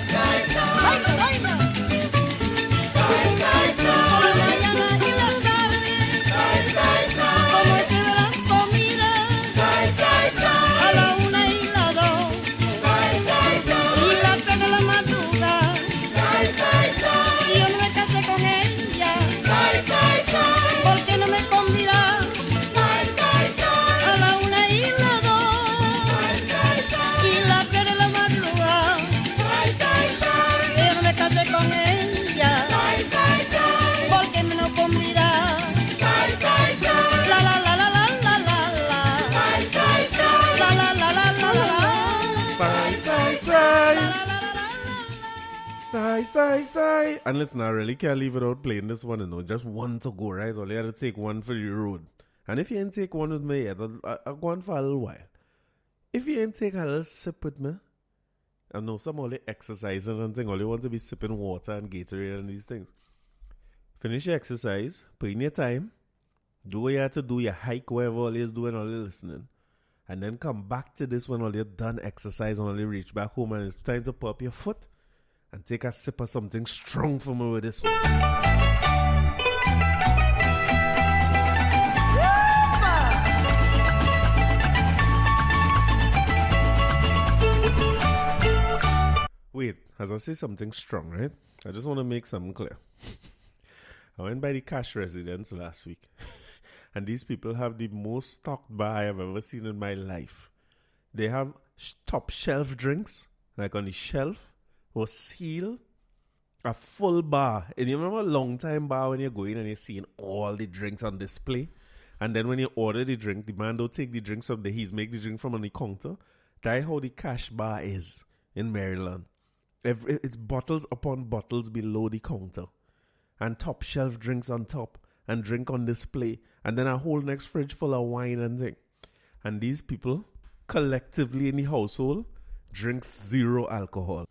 Sigh. And listen, I really can't leave without playing this one, you know. Just one to go, right? Only had to take one for the road. And if you ain't take one with me yet, I'll go on for a little while. If you ain't take a little sip with me, I know some only exercising and thing, all you want to be sipping water and Gatorade and these things. Finish your exercise, put in your time, do what you have to do, your hike, whatever all you're doing, all you're listening. And then come back to this when all you're done exercise and all you reach back home and it's time to pop your foot and take a sip of something strong for me with this one. Wait, as I say something strong, right? I just want to make something clear. I went by the Cash Residence last week. And these people have the most stocked bar I have ever seen in my life. They have top shelf drinks, like on the shelf. Or seal a full bar. And you remember a long time bar when you go in and you're seeing all the drinks on display? And then when you order the drink, the man don't take the drinks from the he's make the drink from on the counter. That's how the Cash bar is in Maryland. It's bottles upon bottles below the counter. And top shelf drinks on top. And drink on display. And then a whole next fridge full of wine and thing. And these people, collectively in the household, drinks 0 alcohol.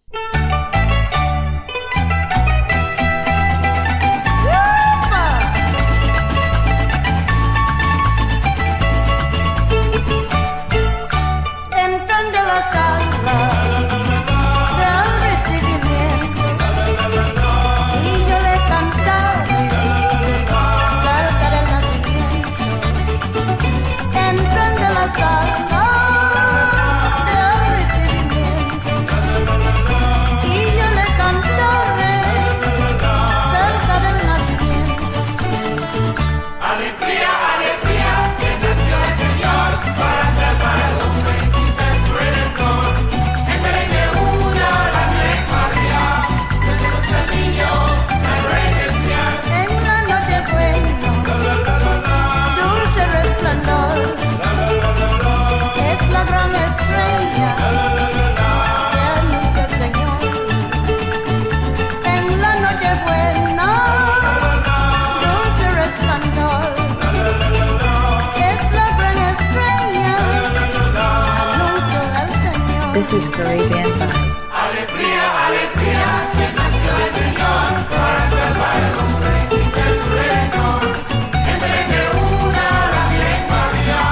This is Caribbean Vibes. Alegría, alegría, que nació el Señor para salvar al hombre y ser su redentor. En Belén de una, la Virgen María,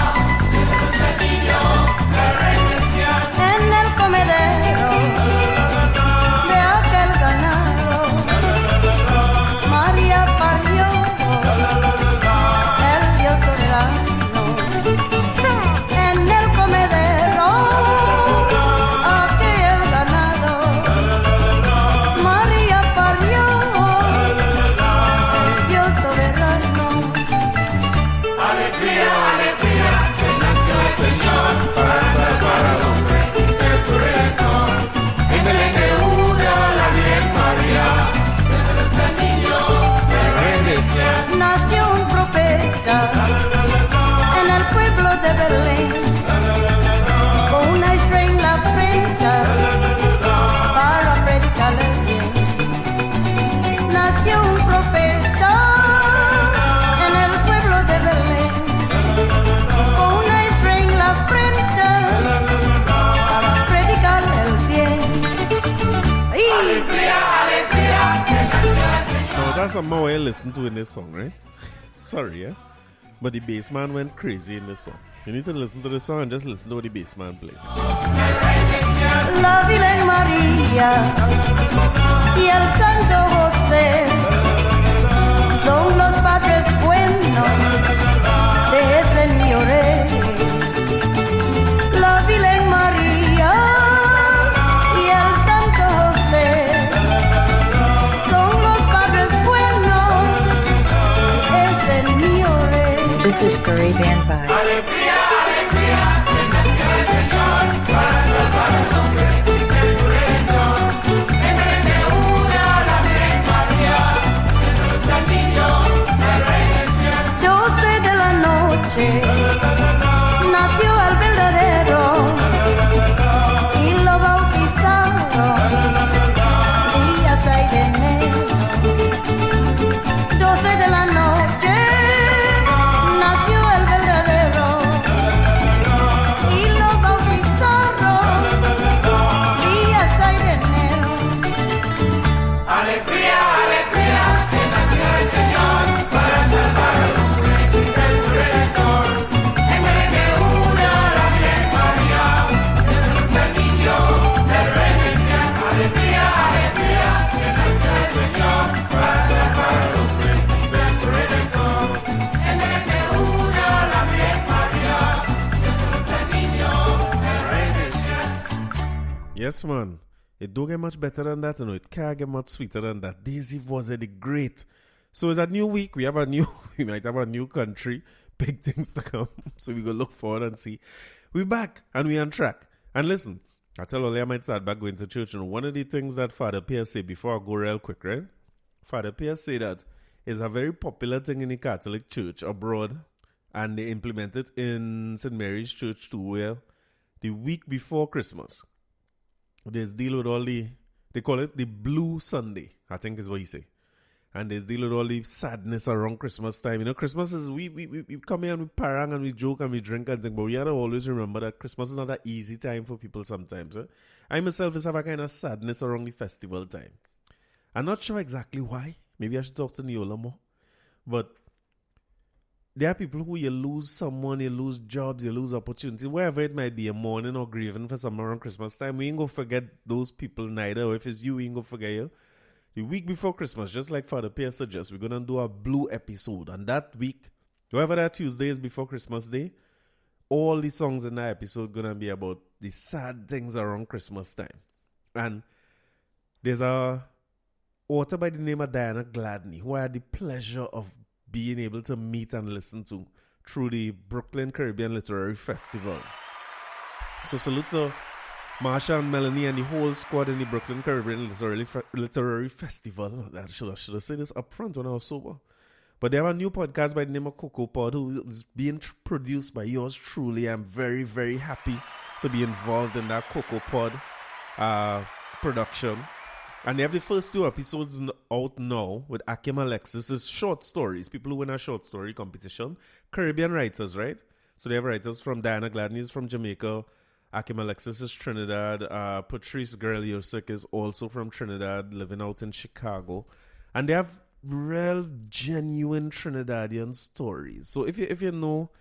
Jesús el niño, la reina. En el comedero de aquel ganado, María parió el Dios soberano. En el comedero nació un profeta en el pueblo de Belén, con una estrella en la frente para predicarle bien. Nació un profeta en el pueblo de Belén, con una estrella en la frente para predicarle el bien. Alegría, alegría, se nació el Señor. Now that's something I listen to in this song, right? Sorry, yeah? But the bass man went crazy in this song. You need to listen to the song and just listen to what the bass man played. la Virgen María y el Santo José son los padres buenos de ese mío rey. La Virgen María y el Santo José son los padres buenos de ese mío rey. This is Caribbean Vibes. Alegría, alegría, se nació el Señor para salvar al hombre de su redentor. En Belén de Judá, la Virgen María, Jesús el niño, el Rey del cielo. 12 de la noche nació el verdadero y lo bautizaron día 6 de enero. 12 de la noche nació el verdadero y lo bautizaron día 6 de enero. Alegría, alegría, se nació el Señor para salvar al hombre y ser su redentor. En Belén de Judá, la Virgen María, Jesús el niño, el Rey del cielo. Alegría, alegría, se nació el Señor para salvar al hombre y ser su redentor. En Belén de Judá, la Virgen María, Jesús el niño, el Rey del cielo. Yes, man. It don't get much better than that, you know. It can't get much sweeter than that. Daisy was the great. So it's a new week. We might have a new country. Big things to come. So we go look forward and see. We back and we on track. And listen, I tell Ole I might start back going to church. You know, one of the things that Father Pierre say before I go real quick, right? Father Pierre say that it's a very popular thing in the Catholic Church abroad, and they implement it in St. Mary's Church too, where the week before Christmas, there's deal with all they call it the Blue Sunday, I think is what he say. And there's deal with all the sadness around Christmas time. You know, Christmas is, we come here and we parang and we joke and we drink and think, but we have to always remember that Christmas is not an easy time for people sometimes. Eh? I myself is have a kind of sadness around the festival time. I'm not sure exactly why. Maybe I should talk to Neola more. But there are people who you lose someone, you lose jobs, you lose opportunities, wherever it might be, a mourning or grieving for someone around Christmas time. We ain't gonna forget those people neither. Or if it's you, we ain't gonna forget you. The week before Christmas, just like Father Pierre suggests, we're gonna do a blue episode. And that week, whatever that Tuesday is before Christmas Day, all the songs in that episode gonna be about the sad things around Christmas time. And there's a author by the name of Diana Gladney, who I had the pleasure of being able to meet and listen to through the Brooklyn Caribbean Literary Festival. So salute to Marsha and Melanie and the whole squad in the Brooklyn Caribbean Literary Festival. I should have said this up front when I was sober. But they have a new podcast by the name of Cocoa Pod, who is being produced by yours truly. I'm very, very happy to be involved in that Cocoa Pod production. And they have the first 2 episodes out now with Akim Alexis. It's short stories. People who win a short story competition. Caribbean writers, right? So they have writers from Diana Gladney is from Jamaica. Akim Alexis is Trinidad. Patrice Greliosik is also from Trinidad, living out in Chicago. And they have real, genuine Trinidadian stories. So if you know,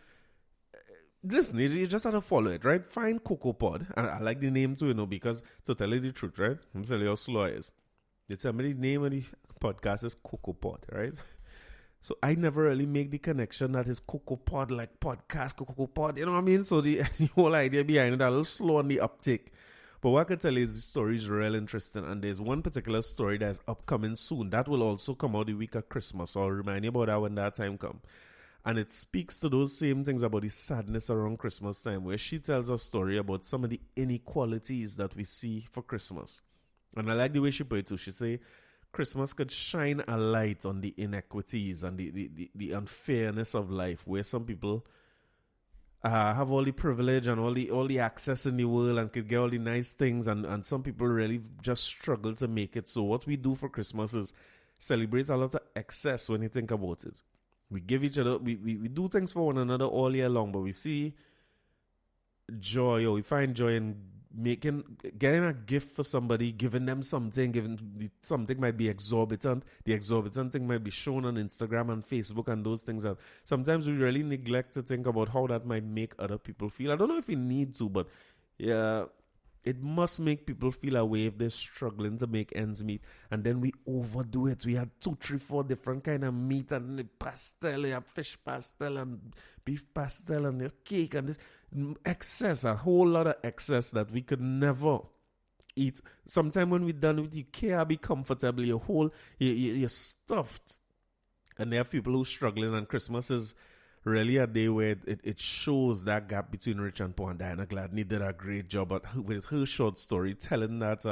listen, you just have to follow it, right? Find Cocoa Pod. And I like the name too, you know, because to tell you the truth, right? I'm telling you how slow it is. They tell me the name of the podcast is Cocoa Pod, right? So I never really make the connection that is Cocoa Pod, like podcast, Cocoa Pod, you know what I mean? So the whole idea behind it, a little slow on the uptake. But what I can tell you is the story is real interesting. And there's one particular story that's upcoming soon. That will also come out the week of Christmas. So I'll remind you about that when that time comes. And it speaks to those same things about the sadness around Christmas time, where she tells a story about some of the inequalities that we see for Christmas. And I like the way she put it too. She say, Christmas could shine a light on the inequities and the unfairness of life, where some people have all the privilege and all the access in the world and could get all the nice things, and some people really just struggle to make it. So what we do for Christmas is celebrate a lot of excess when you think about it. We give each other, we do things for one another all year long, but we see joy, or we find joy in getting a gift for somebody, giving them something, something might be exorbitant. The exorbitant thing might be shown on Instagram and Facebook and those things. That sometimes we really neglect to think about how that might make other people feel. I don't know if we need to, but yeah, It must make people feel a way if they're struggling to make ends meet. And then we overdo it. We had 2, 3, 4 different kind of meat and the pastel, you have fish pastel and beef pastel and your cake and this excess, a whole lot of excess that we could never eat. Sometime when we're done with it, you can't be comfortable. You're stuffed. And there are people who are struggling, and Christmas is really a day where it shows that gap between rich and poor. And Diana Gladney did a great job with her short story telling that,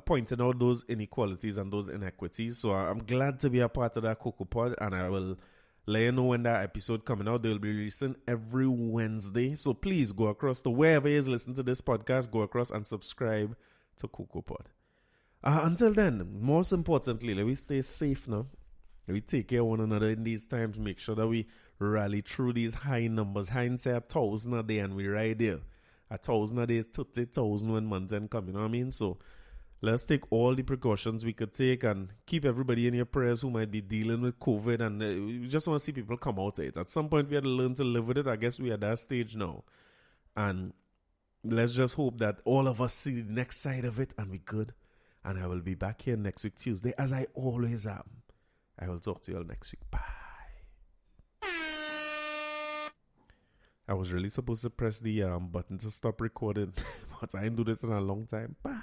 pointing out those inequalities and those inequities. So I'm glad to be a part of that Cocoa Pod, and I will let you know when that episode coming out. They'll be releasing every Wednesday. So please go across to wherever you listening to this podcast, go across and subscribe to Cocoa Pod. Until then, most importantly, let me stay safe now. We take care of one another in these times. Make sure that we rally through these high numbers. Heinz say 1,000 a day, and we right there. 1,000 a day is 30,000 when months end come. You know what I mean? So let's take all the precautions we could take and keep everybody in your prayers who might be dealing with COVID. And we just want to see people come out of it. At some point, we had to learn to live with it. I guess we are at that stage now. And let's just hope that all of us see the next side of it and we're good. And I will be back here next week, Tuesday, as I always am. I will talk to you all next week. Bye. I was really supposed to press the button to stop recording, but I didn't do this in a long time. Bye.